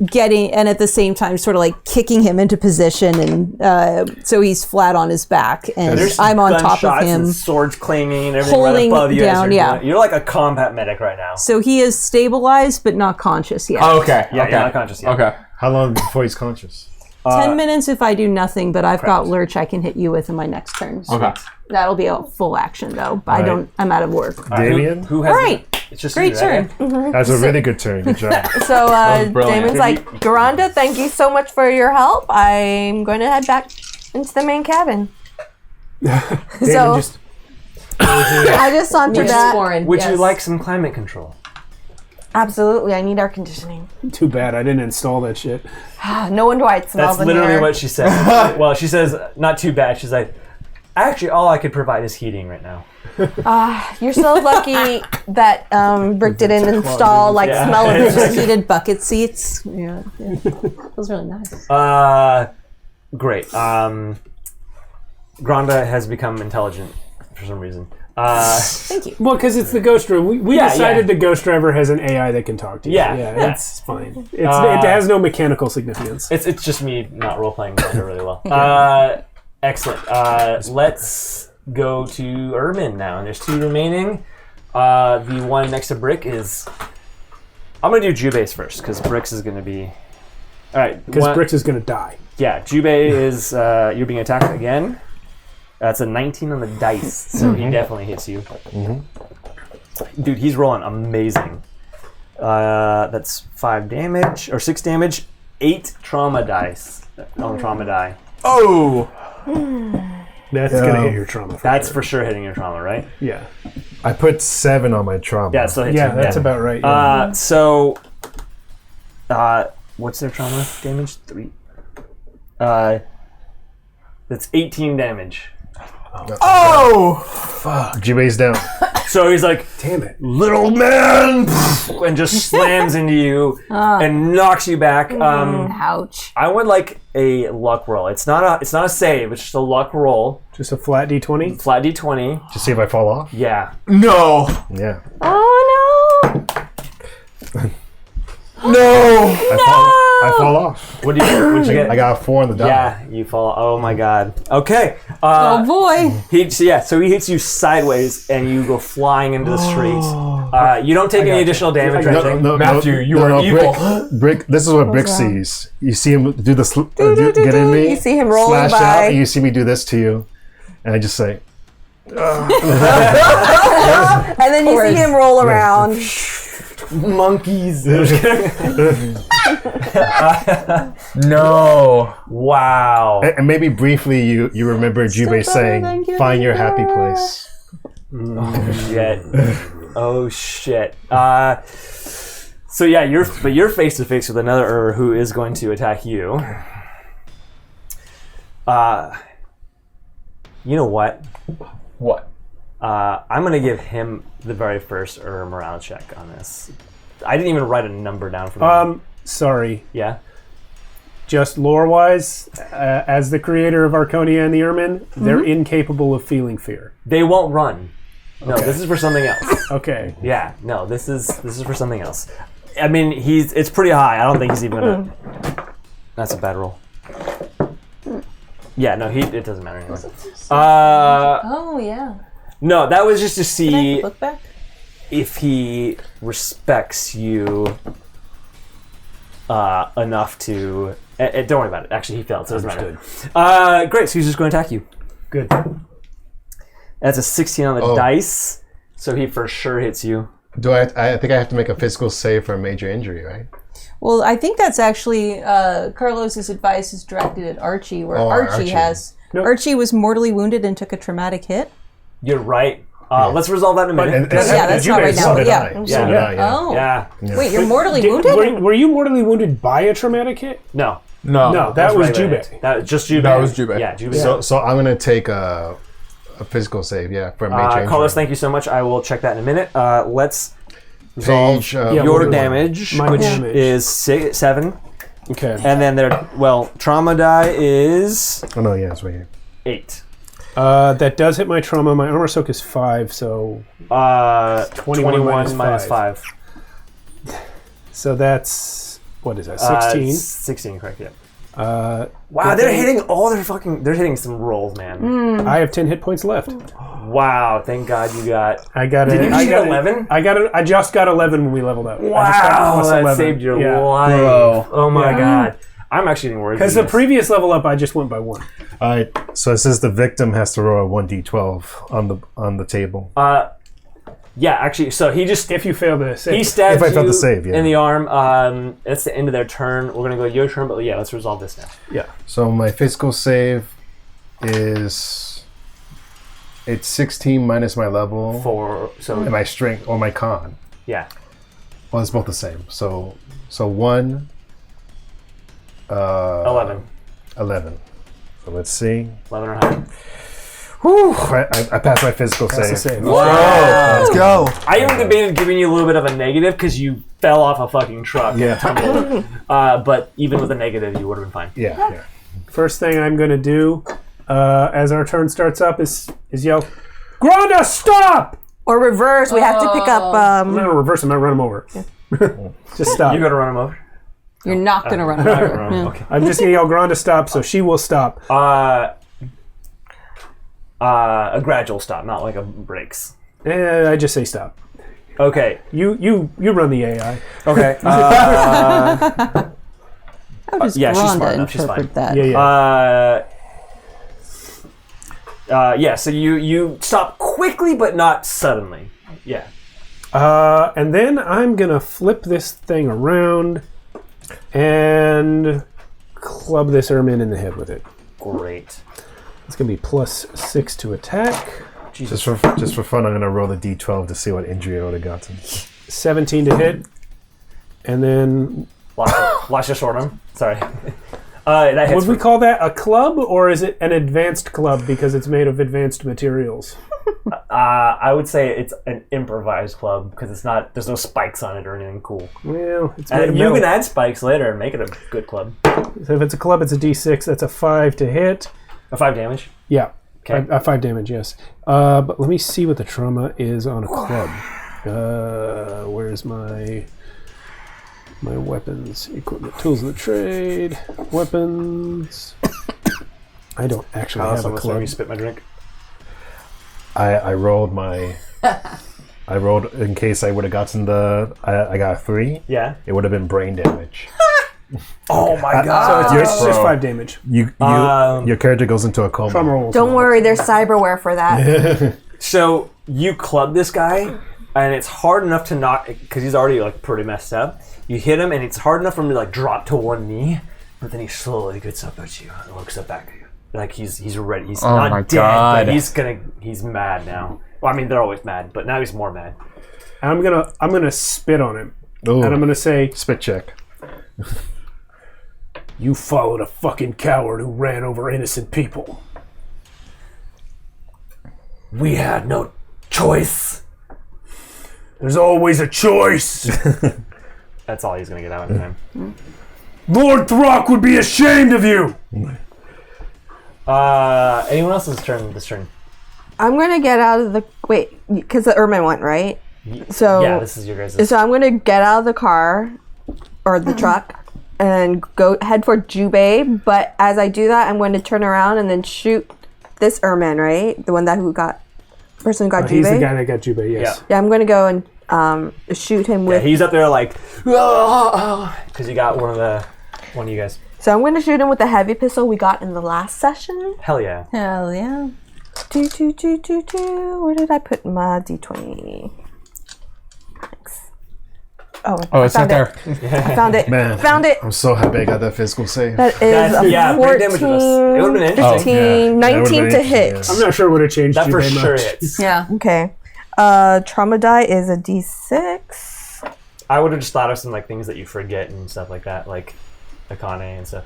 getting, and at the same time sort of like kicking him into position, and so he's flat on his back and There's I'm on top of gunshots him. and swords clanging and everything right Holding above you. as down, you're yeah. doing it. You're like a combat medic right now. So he is stabilized but not conscious yet. Okay. Yeah, okay. you're not conscious yet. Okay. How long before he's conscious? 10 minutes if I do nothing, but I've got Lurch I can hit you with in my next turn. Okay. That'll be a full action though. But Right. I'm out of work. Damien? Who has All right. It's just Great you, right? turn. That's a really good turn. Good job. So was brilliant. Damon's like, Garanda, thank you so much for your help. I'm going to head back into the main cabin. Damon So just I just sauntered that. Would you like some climate control? Absolutely, I need air conditioning. too bad I didn't install that shit. No wonder why it smells That's in literally here. what she said. Well, she says, not too bad. She's like, actually, all I could provide is heating right now. You're so lucky that Brick didn't install like Yeah. smell of It's it. Heated bucket seats. Yeah. Feels really nice. Great. Granda has become intelligent for some reason. Thank you. Well, because it's the Ghost Driver. We Yeah, decided yeah. the Ghost Driver has an AI that can talk to you. Yeah, yeah, yeah. it's fine. It has no mechanical significance. It's just me not role playing Granda really well. Excellent. Let's go to Ermin now. And there's 2 remaining. The one next to Brick is. I'm gonna do Jubei's first because Brick's is gonna be. All right. Because one- Brix is going to die. Yeah, Jubei is you're being attacked again. That's a 19 on the dice, so he definitely hits you. Dude, he's rolling amazing. That's 5 damage or 6 damage, 8 trauma dice on the trauma die. Oh. That's going to hit your trauma. That's for sure hitting your trauma, right? Yeah. I put 7 on my trauma. Yeah, it still hits Yeah, you. that's about right. Yeah. So, what's their trauma damage? 3. That's 18 damage. Oh. Jubei's down. So he's like, Damn it. little man, and just slams into you and knocks you back. Ouch. I would like a luck roll. It's not a save. It's just a luck roll. Just a flat D20? Flat d20. To see if I fall off. Yeah. No. Yeah. Oh no! No. I fall off. What'd you get? I got a 4 on the die. Yeah, you fall. Oh my god. Okay. Oh boy. So he hits you sideways and you go flying into the street. You don't take any additional damage or anything. Matthew, you are evil. Brick, this is what Brick sees. You see him do the get in me. You see him rolling slash by. out, and you see me do this to you, and I just say, And then you see him roll around. monkeys. No. Wow. And maybe briefly, you remember Jubei saying, "Find your happy place." Shit. Oh shit. So yeah, you're face to face with another who is going to attack you. You know what? What? I'm gonna give him the very first morale check on this. I didn't even write a number down for him. Sorry. Yeah. Just lore-wise, as the creator of Arconia and the Ermin, they're incapable of feeling fear. They won't run. No, this is for something else. Okay. Yeah, no, this is for something else. I mean, it's pretty high. I don't think he's even gonna. That's a bad roll. Yeah, no, it doesn't matter anymore. Oh yeah. No, that was just to Can I see look back? if he respects you enough to. Don't worry about it. Actually, he failed, so it doesn't matter. Great. So he's just going to attack you. Good. That's a 16 on the dice, so he for sure hits you. Do I think I have to make a physical save for a major injury, right? Well, I think that's actually Carlos's advice is directed at Archie, where Archie has. Nope. Archie was mortally wounded and took a traumatic hit. You're right. Let's resolve that in a minute. And Yeah, that's not right now. So did Yeah. I. Yeah. So did I, yeah. Oh. Yeah. Wait, you're mortally wounded? Were you mortally wounded by a traumatic hit? No. No. No, that was regular Jubei. hit. That was just Jubei. That was Jubei. Yeah, Jubei. So I'm gonna take a physical save, for a major injury. Carlos, thank you so much. I will check that in a minute. Let's resolve Page, your 41. damage, My which damage. is 7. Okay. And then trauma die is Oh no, yeah, it's right here. 8. That does hit my trauma. My armor soak is 5, so 21 minus 5. So that's what is that? 16. 16, correct? Yeah. Wow, They're hitting they're hitting some rolls, man. I have 10 hit points left. Wow, thank God you got. I got Did it. you I get got 11? I just got 11 when we leveled up. I just got Wow, plus that 11. saved your Yeah. life. Bro. Oh my Yeah. God. I'm actually getting worried. Because the previous level up, I just went by 1. All right. So it says the victim has to roll a 1d12 on the table. Yeah, actually, so he just If you fail the save. he stabs If I failed you the save, yeah. in the arm. That's the end of their turn. We're gonna go your turn, but yeah, let's resolve this now. Yeah. So my physical save it's 16 minus my level and my strength or my con. Yeah. Well, it's both the same. So 1. 11. 11. So let's see. 11 or higher. Whew, I passed my physical That's the save. save. Let's go. I even debated giving you a little bit of a negative because you fell off a fucking truck. Yeah. But even with a negative, you would have been fine. Yeah. First thing I'm going to do as our turn starts up is yell, Granda, stop! Or reverse, we have to pick up. I'm not going to reverse him, I run him over. Just stop. You got to run him over. You're not going to run Not over. gonna run him. Yeah. Okay. I'm just going to yell Granda, stop, so she will stop. A gradual stop, not like a brakes. I just say stop. Okay. You run the AI. Okay. How does yeah, she's Rhonda smart enough. She's interpret fine. that? Yeah. So you stop quickly, but not suddenly. Yeah. And then I'm going to flip this thing around and club this Ermin in the head with it. Great. It's going to be +6 to attack. Just for fun, I'm gonna roll the d12 to see what injury I would have gotten. 17 to hit. And then Watch your short arm. Sorry. That hits. would we call that a club or is it an advanced club because it's made of advanced materials? I would say it's an improvised club because it's not. There's no spikes on it or anything cool. Well, it's made of You metal. can add spikes later and make it a good club. So if it's a club, it's a d6. That's a 5 to hit. A 5 damage. Yeah. Okay. 5 damage, yes. But let me see what the trauma is on a club. Where's my weapons? Equipment, tools of the trade, weapons. I don't actually have a club. You spit my drink. I rolled my. I rolled in case I would have gotten I got a 3. Yeah. It would have been brain damage. Oh my god. So it's just 5 damage. Your character goes into a coma. Trauma rolls. Don't worry, there's cyberware for that. So you club this guy, and it's hard enough to not, because he's already like pretty messed up. You hit him, and it's hard enough for him to like drop to one knee, but then he slowly gets up at you and looks up back at you, like he's ready. He's not my dead, God. but he's mad now. Well, I mean, they're always mad, but now he's more mad. And I'm gonna spit on him, Ooh. and I'm gonna say, Spit check. "You followed a fucking coward who ran over innocent people." We had no choice. There's always a choice. That's all he's gonna get out of him. Lord Throck would be ashamed of you. Anyone else's turn this turn? I'm gonna get out of the because the Ermine went right. So yeah, this is your guys'. So I'm gonna get out of the car or the truck and head for Jubei. But as I do that, I'm going to turn around and then shoot this Ermine, right? The one person who got Jubei. He's the guy that got Jubei. Yes. Yeah, I'm gonna go and shoot him with. Yeah, he's up there like, because he got one of you guys. So I'm gonna shoot him with the heavy pistol we got in the last session. Hell yeah. Hell yeah. Do. Where did I put my D20? Thanks. Oh, it's found right it. there. I found it. Man, Found it. I'm so happy I got that physical save. That is a yeah, brain damage 14, with us. It would've been interesting. 15, Yeah, 19 that to would've been hit. I'm not sure what it changed. That for Jubei sure much. hits. Yeah. Okay. Trauma die is a D6. I would have just thought of some like things that you forget and stuff like that, like Akane and stuff.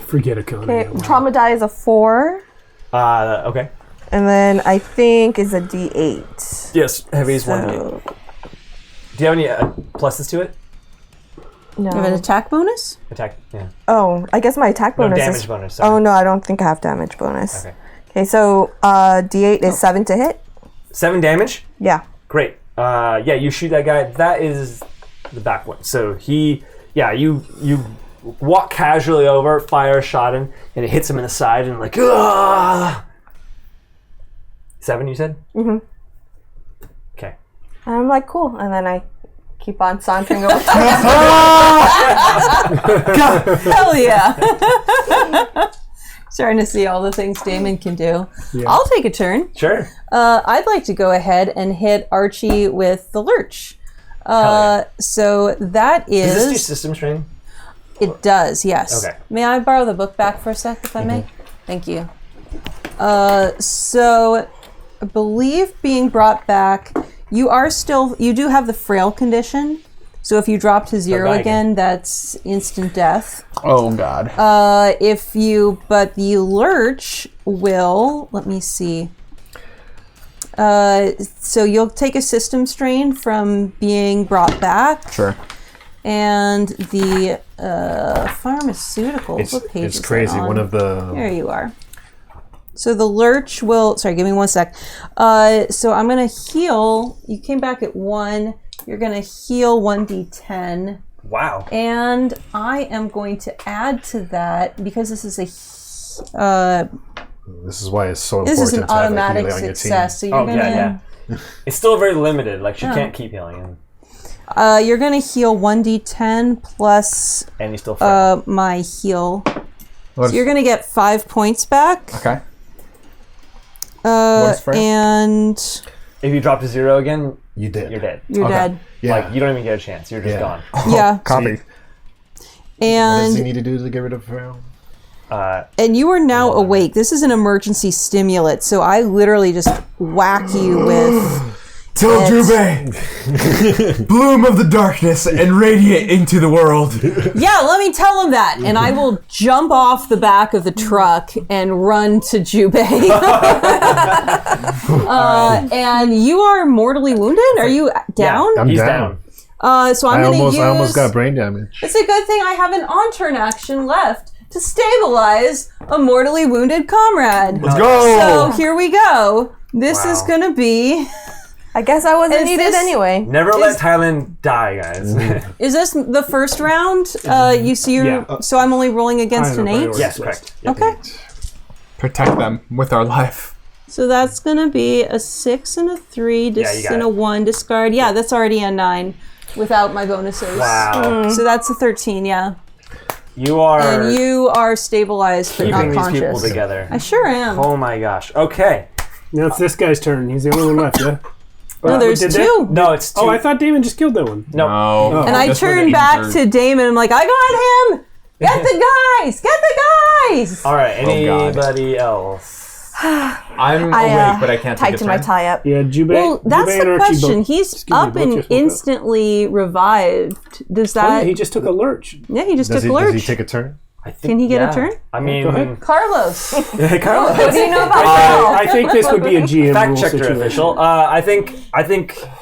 Forget a cone. Okay. Trauma die is a 4. Okay. And then I think is a D8. Yes, heavy is 1d8. So, Do you have any pluses to it? You have an no. attack bonus? Attack, yeah. Oh, I guess my attack No, bonus damage is... bonus. Sorry. Oh, no, I don't think I have damage bonus. Okay. Okay, so D8 is 7 to hit. 7 damage? Yeah. Great. Yeah, you shoot that guy. That is the back one. So you walk casually over, fire a shot in, and it hits him in the side, and like, ah! 7, you said? Mm-hmm. Okay. And I'm like, cool. And then I keep on sauntering over. Hell yeah. Starting to see all the things Damon can do. Yeah. I'll take a turn. Sure. I'd like to go ahead and hit Archie with the lurch. Yeah. So that is... Does this do system strain? It does, yes. Okay. May I borrow the book back for a sec, if I may? Thank you. So I believe being brought back, you do have the frail condition. So if you drop to 0 die again, that's instant death. Oh God. But the lurch will, let me see. So you'll take a system strain from being brought back. Sure. And the pharmaceuticals, what page It's is that crazy. on? One of the There you are. So the lurch will, sorry, give me 1 sec. So I'm going to heal. You came back at 1. You're going to heal 1d10. Wow. And I am going to add to that, because this is a This is why it's so this important is an to have a automatic healer on your success. So team. you're gonna It's still very limited. Like, she can't keep healing him. you're gonna heal 1d10 plus And he's still frail. my heal. What So you're gonna get 5 points back. Okay. What is frail? And If you drop to 0 again, You did. you're dead. you're Okay. dead. Yeah. Like, you don't even get a chance. You're just Yeah. gone. Yeah. Copy. what does he And need to do to get rid of Pharaoh? and you are now awake. This is an emergency stimulant, so I literally just whack you with Tell Jubei, bloom of the darkness and radiate into the world. yeah, let me tell him that. And I will jump off the back of the truck and run to Jubei. And you are mortally wounded? Are you down? I'm He's down. down. So I'm going to use... I almost got brain damage. It's a good thing I have an on-turn action left to stabilize a mortally wounded comrade. Let's go. So here we go. This is Wow. going to be... I guess I wasn't Is needed this- anyway. Never let Thailand die, guys. Is this the first round? You see your... Yeah. So I'm only rolling against I an know 8? priorities. Yes, correct. Yep. Okay. Protect them with our life. So that's going to be a 6 and a 3, you got and a it. 1 discard. Yeah, that's already a 9 without my bonuses. Wow. So that's a 13, yeah. You are And you are stabilized but keeping not these people conscious. together. I sure am. Oh my gosh. Okay. Now it's this guy's turn. He's the only one left, yeah? No, there's Did they? two. No, it's 2. Oh, I thought Damon just killed that one. No. No. And I This was turn an back injured- to Damon. I'm like, I got him. Get the guys. Get the guys. All right. Oh, God. Anybody else? I'm I awake, but I can't take tied a to my turn. tie-up. Yeah, Jubei. Well, that's Jubei and the Archie question. both- He's excuse me, up both and just woke up. instantly revived. Does Oh, yeah, that? he just took a lurch. Yeah, he just Does took he, a does he lurch. take a turn? I think, Can he get a turn? I mean, Go ahead. Carlos, Carlos. what do you know about I think this would be a GM Fact rule checker situation. official. I think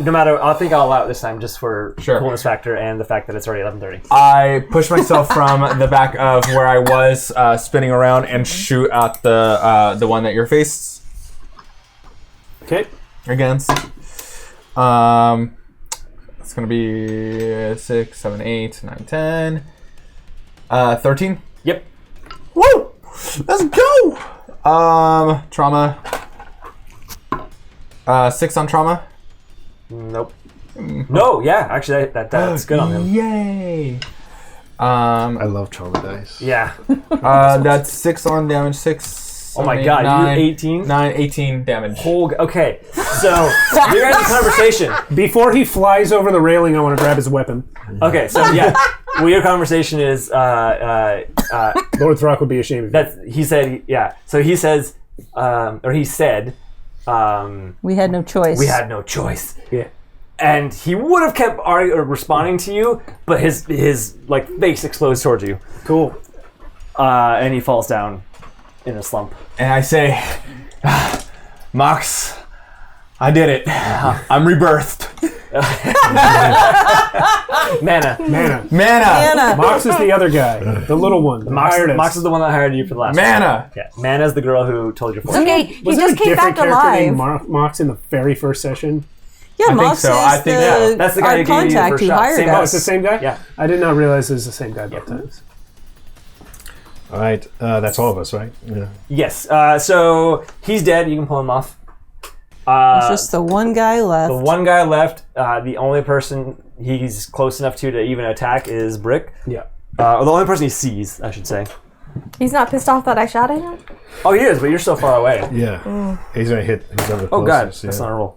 no matter. I think I'll allow it this time just for Sure. coolness factor and the fact that it's already 11:30. I push myself from the back of where I was spinning around and shoot at the one that you're faced Okay. against. It's gonna be 6, 7, 8, 9, 10, 13. Yep. Woo! Let's go. Trauma. 6 on trauma. Nope. No. Yeah. Actually, that's good on him. Yay! I love trauma dice. Yeah. That's 6 on damage. 6. Oh my 7, God, 9, you 18? 9, 18 damage. Okay. So you guys' conversation. Before he flies over the railing, I want to grab his weapon. Okay. So yeah, well, your conversation is Lord Throck would be ashamed of you. that he said yeah. So he says or he said We had no choice. we had no choice. Yeah. And he would have kept responding to you, but his like face explodes towards you, Cool. and he falls down in a slump. And I say, Mox, I did it. I'm rebirthed. Mana. Mana. Mana. Anna. Mox is the other guy, the little one. The Mox, hired us. Mox is the one that hired you for the last Mana. one. Yeah. Mana's the girl who told your fortune. Okay, he Was there just a came different back character named alive. Mox in the very first session? Yeah, think Mox so. is I think the, that's the guy our who gave you the contact first who shot. hired Same Oh, us. it's the same guy? Yeah. I did not realize it was the same guy both times. All right, that's all of us, right? Yeah. Yes. So he's dead. You can pull him off. There's just the one guy left. The one guy left. The only person he's close enough to even attack is Brick. Yeah. Or the only person he sees, I should say. He's not pissed off that I shot at him. Oh, he is, but you're so far away. Yeah. He's gonna hit. He's on the Oh God, closest, that's yeah. not a roll.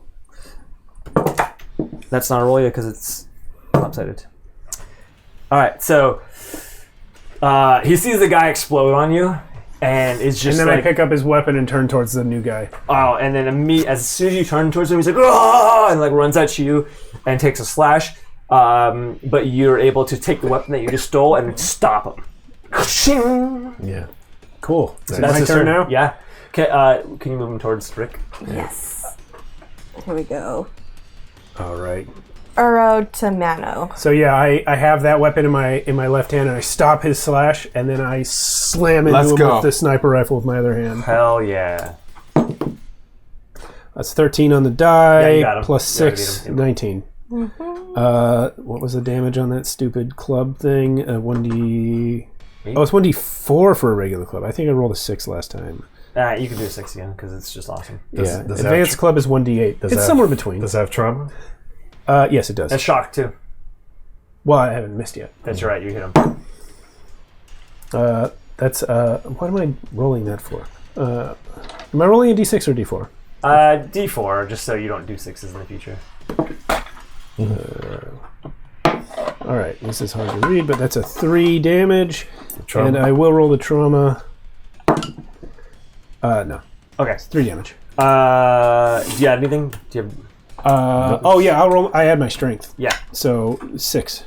That's not a roll yet because it's lopsided. All right, so he sees the guy explode on you, and it's just And then like, I pick up his weapon and turn towards the new guy. oh, and then as soon as you turn towards him, he's like, oh, and like runs at you and takes a slash. But you're able to take the weapon that you just stole and stop him. Yeah. Cool. So Is it that's my his turn now? Yeah. Can you move him towards Rick? Yes. Here we go. All right. Uro to Mano. So yeah, I have that weapon in my left hand, and I stop his slash, and then I slam into Let's him go. with the sniper rifle with my other hand. Hell yeah. That's 13 on the die, Yeah, you got him. plus You already 6, beat him. 19. What was the damage on that stupid club thing? 1d... Eight? Oh, it's 1d4 for a regular club. I think I rolled a 6 last time. You can do 6 again because it's just awesome. Does yeah, it have advanced club is 1d8. Does It's that somewhere have- between. Does it have trauma? Yes, it does. That's shock too. Well, I haven't missed yet. That's right. You hit him. That's what am I rolling that for? Am I rolling a d6 or d4? D4, just so you don't do 6s in the future. All right, this is hard to read, but that's a 3 damage, Trauma. and I will roll the trauma. No, Okay. 3 damage. Do you have anything? Do you have? Oh yeah, I'll roll. I add my strength, Yeah. so 6.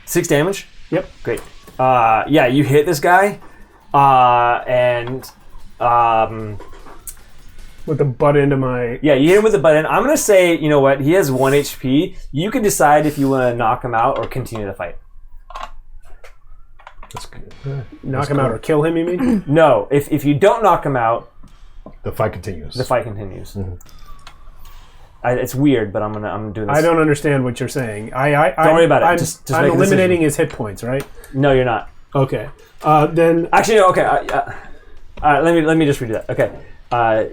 6 damage. Yep. Great. Yeah, you hit this guy, and With the butt end of my. yeah, you hit him with the button. I'm gonna say, you know what? He has 1 HP. You can decide if you want to knock him out or continue the fight. That's good. Knock him out or kill him, you mean? No, if you don't knock him out, The fight continues. the fight continues. It's weird, but I'm doing this. I don't understand what you're saying. Don't worry about it. I'm, Just I'm make a decision. eliminating his hit points, right? No, you're not. Okay. Then Actually, no. Okay. All right. Let me just redo that. Okay.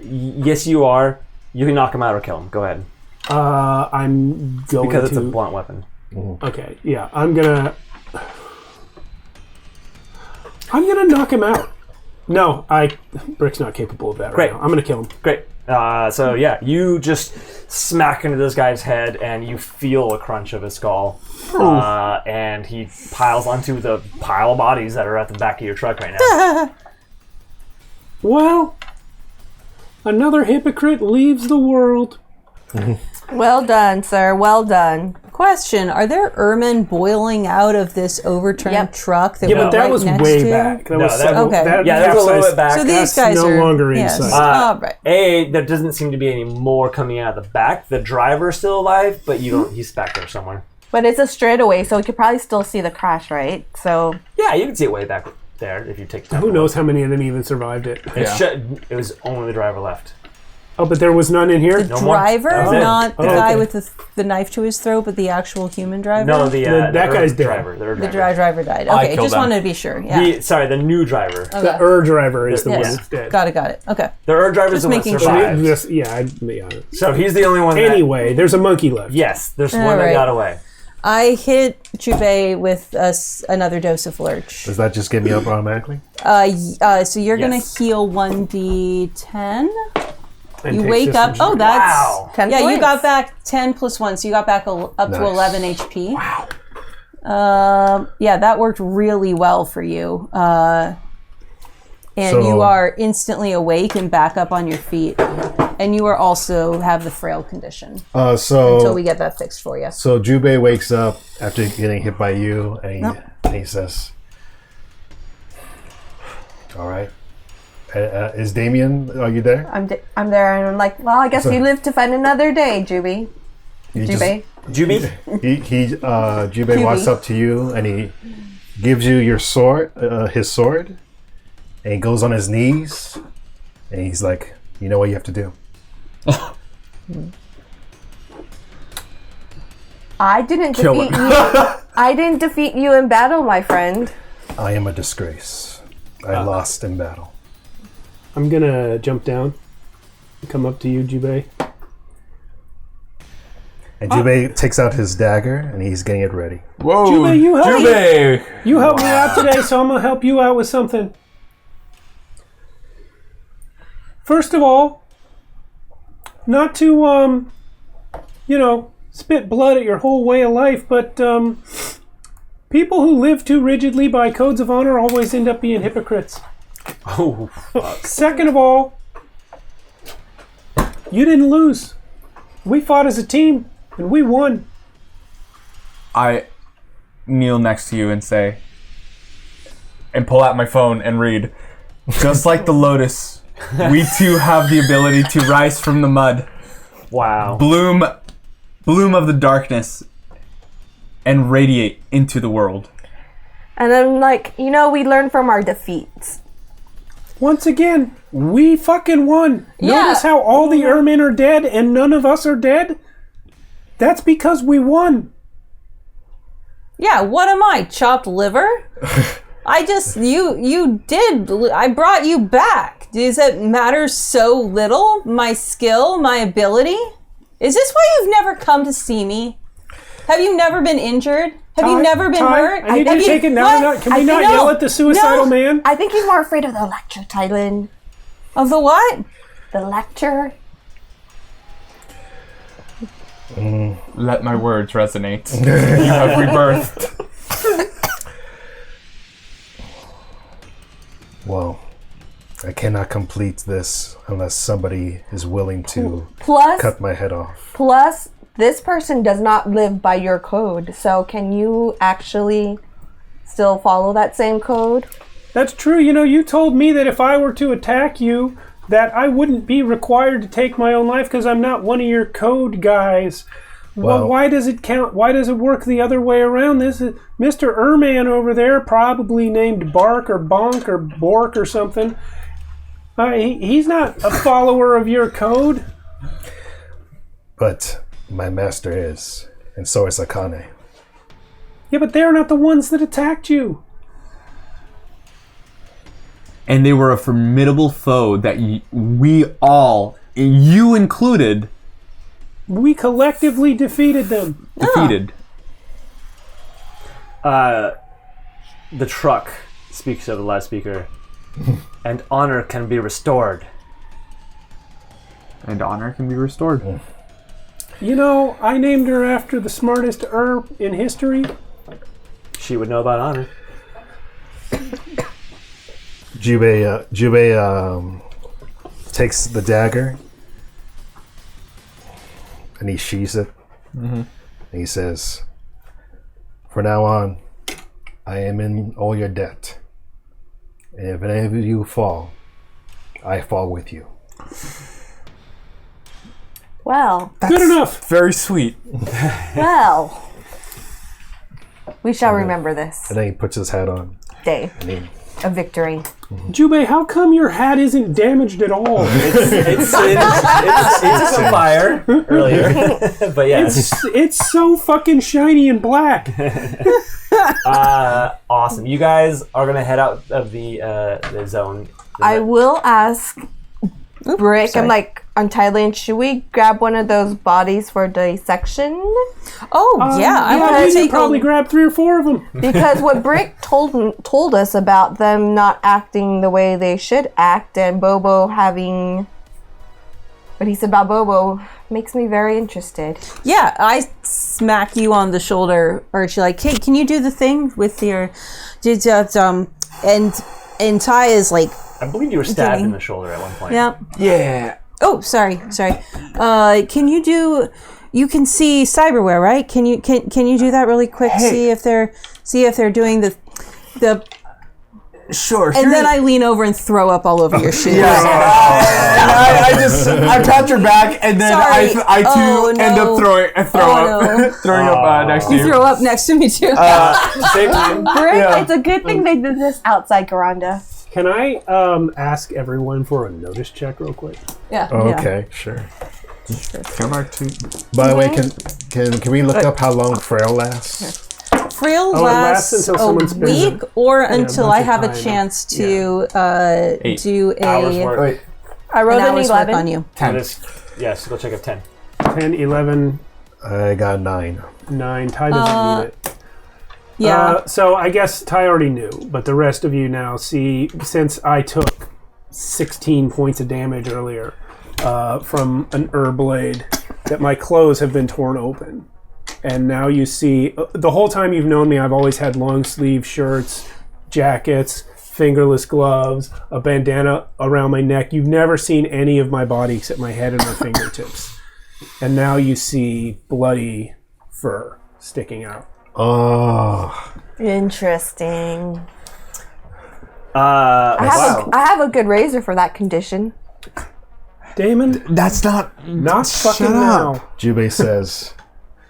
Yes, you are. You can knock him out or kill him. Go ahead. I'm going Because it's to. a blunt weapon. Okay. Yeah, I'm gonna knock him out. No, Brick's not capable of that Great. right now. I'm going to kill him. Great. So yeah, you just smack into this guy's head, and you feel a crunch of his skull. And he piles onto the pile of bodies that are at the back of your truck right now. Well, another hypocrite leaves the world. Well done, sir. Well done. Question: are there ermine boiling out of this overturned truck that Yeah, we're but that right was next way to? back. That No, was that- okay. that Yeah, there's a little capsized. bit back. So these That's guys no are longer yes. inside. Right. There doesn't seem to be any more coming out of the back. The driver's still alive, but you don't. He's back there somewhere. But it's a straightaway, so we could probably still see the crash, right? So Yeah, you can see it way back there if you take time. Who knows how many of them even survived it? It was only the driver left. Oh, but there was none in here? No more. Driver, That was it. not the Oh, guy okay. with the knife to his throat, but the actual human driver. No, that the guy's dead. driver. the driver died. I Okay, killed just him. wanted to be sure. Yeah. Sorry, the new driver. The driver is the one Yes. that's dead. Got it. Okay. The driver's Just the one making that sure. survived. Yeah. So he's the only one that... Anyway, there's a monkey left. Yes, there's one All that right. got away. I hit Jubei with another dose of Lurch. Does that just get me up automatically? So you're gonna Yes. heal 1d10. And You takes wake this up. one. Oh, that's Wow. 10 yeah. You points. got back 10 plus 1, so you got back up to Nice. 11 HP. Wow. Yeah, that worked really well for you. And So- you are instantly awake and back up on your feet. And you are also have the frail condition until we get that fixed for you. So Jubei wakes up after getting hit by you, and he says, "All right, is Damien? Are you there?" I'm there, and I'm like, well, I guess you live to fight another day, Juby. You just- Jubei. Juby? Jubei walks up to you and he gives you your sword, his sword, and he goes on his knees, and he's like, "You know what you have to do." I didn't defeat you. I didn't defeat you in battle, my friend. I am a disgrace. I lost in battle. I'm going to jump down and come up to you, Jubei. And Jubei takes out his dagger and he's getting it ready. Whoa, Jubei, you help me. Jubei! You helped me out today, so I'm going to help you out with something. First of all, not to, spit blood at your whole way of life, but people who live too rigidly by codes of honor always end up being hypocrites. Oh, fuck. Second of all, you didn't lose. We fought as a team, and we won. I kneel next to you and say, and pull out my phone and read, just like the lotus, we too have the ability to rise from the mud, Wow. bloom of the darkness, and radiate into the world. And I'm like, we learn from our defeats. Once again, we fucking won. Yeah. Notice how all the Ermin are dead and none of us are dead? That's because we won. Yeah, what am I? Chopped liver? I brought you back. Does it matter so little? My skill, my ability? Is this why you've never come to see me? Have you never been injured? Have you never been hurt? I need you Have to take it now. what? Can we not No. yell at the suicidal No. man? I think he's more afraid of the lecture, Tylen. Of the what? The lecture. Let my words resonate. You have rebirthed. Well, I cannot complete this unless somebody is willing to Plus, cut my head off. this person does not live by your code. So can you actually still follow that same code? That's true. You told me that if I were to attack you, that I wouldn't be required to take my own life because I'm not one of your code guys. Well, why does it count? Why does it work the other way around? This is Mr. Erman over there, probably named Bark or Bonk or Bork or something. He's not a follower of your code. But my master is, and so is Akane. Yeah, but they're not the ones that attacked you. And they were a formidable foe that we all, you included, We collectively defeated them. defeated. The truck speaks to the loudspeaker. and honor can be restored. And honor can be restored. You know, I named her after the smartest herb in history. She would know about honor. Jubei takes the dagger and he sheathes it. And he says, "From now on, I am in all your debt. And if any of you fall, I fall with you." Well, Good enough. Very sweet. well. We shall remember this And then he puts his hat on. day And he, of victory. Jubei, how come your hat isn't damaged at all? It's on fire earlier, but yeah. It's so fucking shiny and black. Awesome. You guys are gonna head out of the zone. I will ask Brick, I'm like untitling, should we grab one of those bodies for dissection? Oh yeah, I want we to can take probably grab 3 or 4 of them. Because what Brick told us about them not acting the way they should act, and Bobo having what he said about Bobo makes me very interested. Yeah, I smack you on the shoulder, Archie. Like, hey, can you do the thing with your, and Ty is like, I believe you were stabbed in the shoulder at one point. yeah. Yeah. Oh, sorry. Can you do? You can see cyberware, right? Can you do that really quick? Hey. See if they're doing the. Sure. And then I lean over and throw up all over your shoes. I pat your back, and then Sorry. I too Oh, end no. up throwing no. throwing up next to You you. throw up next to me too. Same time. Brick, Yeah. it's a good thing they did this outside Garanda. Can I ask everyone for a notice check real quick? yeah. okay, sure. Come back to. By the way, can we look up how long Frail lasts? Frail it lasts lasts until a someone spends week or until bunch I of have a time. chance to 8 do Hours a work. Wait, I wrote an an hour's work 11. on you. 10. Yes, go check up 10. 10, 11, I got 9. 9. Ty doesn't need it. Yeah. So I guess Ty already knew, but the rest of you now see, since I took 16 points of damage earlier from an herb blade, that my clothes have been torn open. And now you see, the whole time you've known me, I've always had long sleeve shirts, jackets, fingerless gloves, a bandana around my neck. You've never seen any of my body except my head and my fingertips. And now you see bloody fur sticking out. Oh. Interesting. Wow. I have a good razor for that condition. Damon, That's not. not fucking Shut now. up. Jubei says,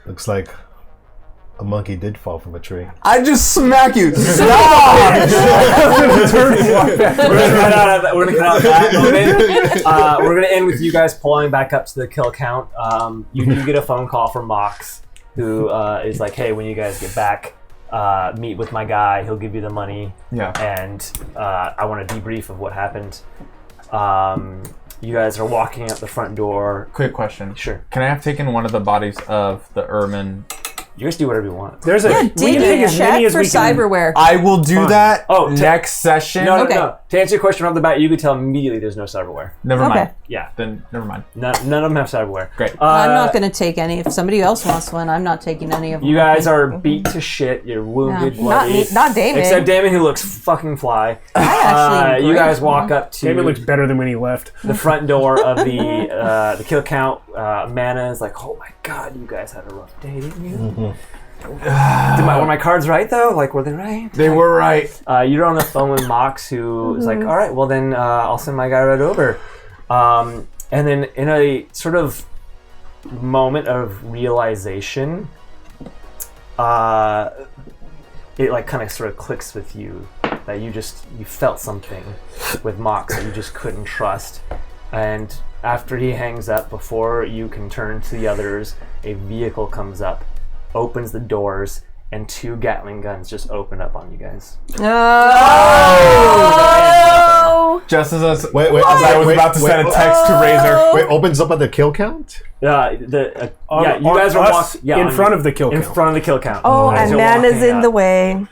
"Looks like a monkey did fall from a tree." I just smack you. Stop! We're gonna cut out that moment. We're gonna end with you guys pulling back up to the kill count. You do get a phone call from Mox, who is like, "Hey, when you guys get back, meet with my guy. He'll give you the money. Yeah. And I want a debrief of what happened." You guys are walking out the front door. Quick question. Sure. Can I have taken one of the bodies of the ermine? You guys do whatever you want. There's a. Yeah, we did can take you as many check as for we can. cyberware? I will do Fine. that Oh, next session. No, Okay. no. To answer your question off the bat, you could tell immediately there's no cyberware. Never Okay. mind. Yeah. Then never mind. None of them have cyberware. Great. I'm not going to take any. If somebody else wants one, I'm not taking any of them. You guys are beat to shit. You're wounded, Yeah. bloody. Not Damon. Except Damon, who looks fucking fly. I actually You agree. guys walk up to Damon looks better than when he left. the front door of the kill count. Mana is like, "Oh my god, you guys had a rough day, didn't you?" Were my cards right though? Like, were they right? They were right. You're on the phone with Mox, who is like, "All right, well then I'll send my guy right over." And then in a sort of moment of realization, it like kind of sort of clicks with you that you felt something with Mox that you just couldn't trust. And after he hangs up, before you can turn to the others, a vehicle comes up, opens the doors, and 2 Gatling guns just open up on you guys. Oh! Just as I was, Wait, as I was about to send a text to Razor. Wait, opens up at the kill count? You guys are us walking in front of the kill in count. front of the kill count. Oh, As and you're man is walking in up. the way.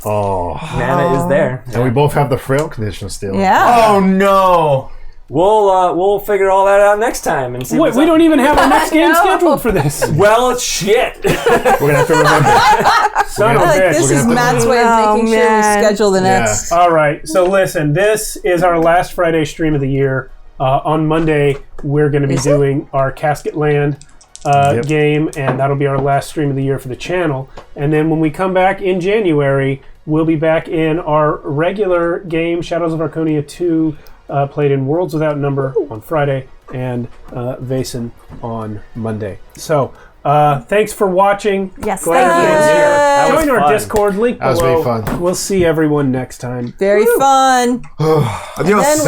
Oh. Mana is there. And we both have the frail condition still. Yeah. Oh no! We'll figure all that out next time and see. Wait, we don't even have our next game scheduled for this. Well, shit. We're gonna have to remember. Son of a I like bitch. this is Matt's way of Oh, making sure we man. schedule the next. All right, so listen, this is our last Friday stream of the year. On Monday, we're going to be doing our Casket Land game, and that'll be our last stream of the year for the channel. And then when we come back in January, we'll be back in our regular game, Shadows of Arconia 2, played in Worlds Without Number on Friday, and Vaesen on Monday. So, thanks for watching. Yes, Glad thank everyone's you. here. That was Join our fun. Discord link That was below. very fun. We'll see everyone next time. Very fun. Adios. then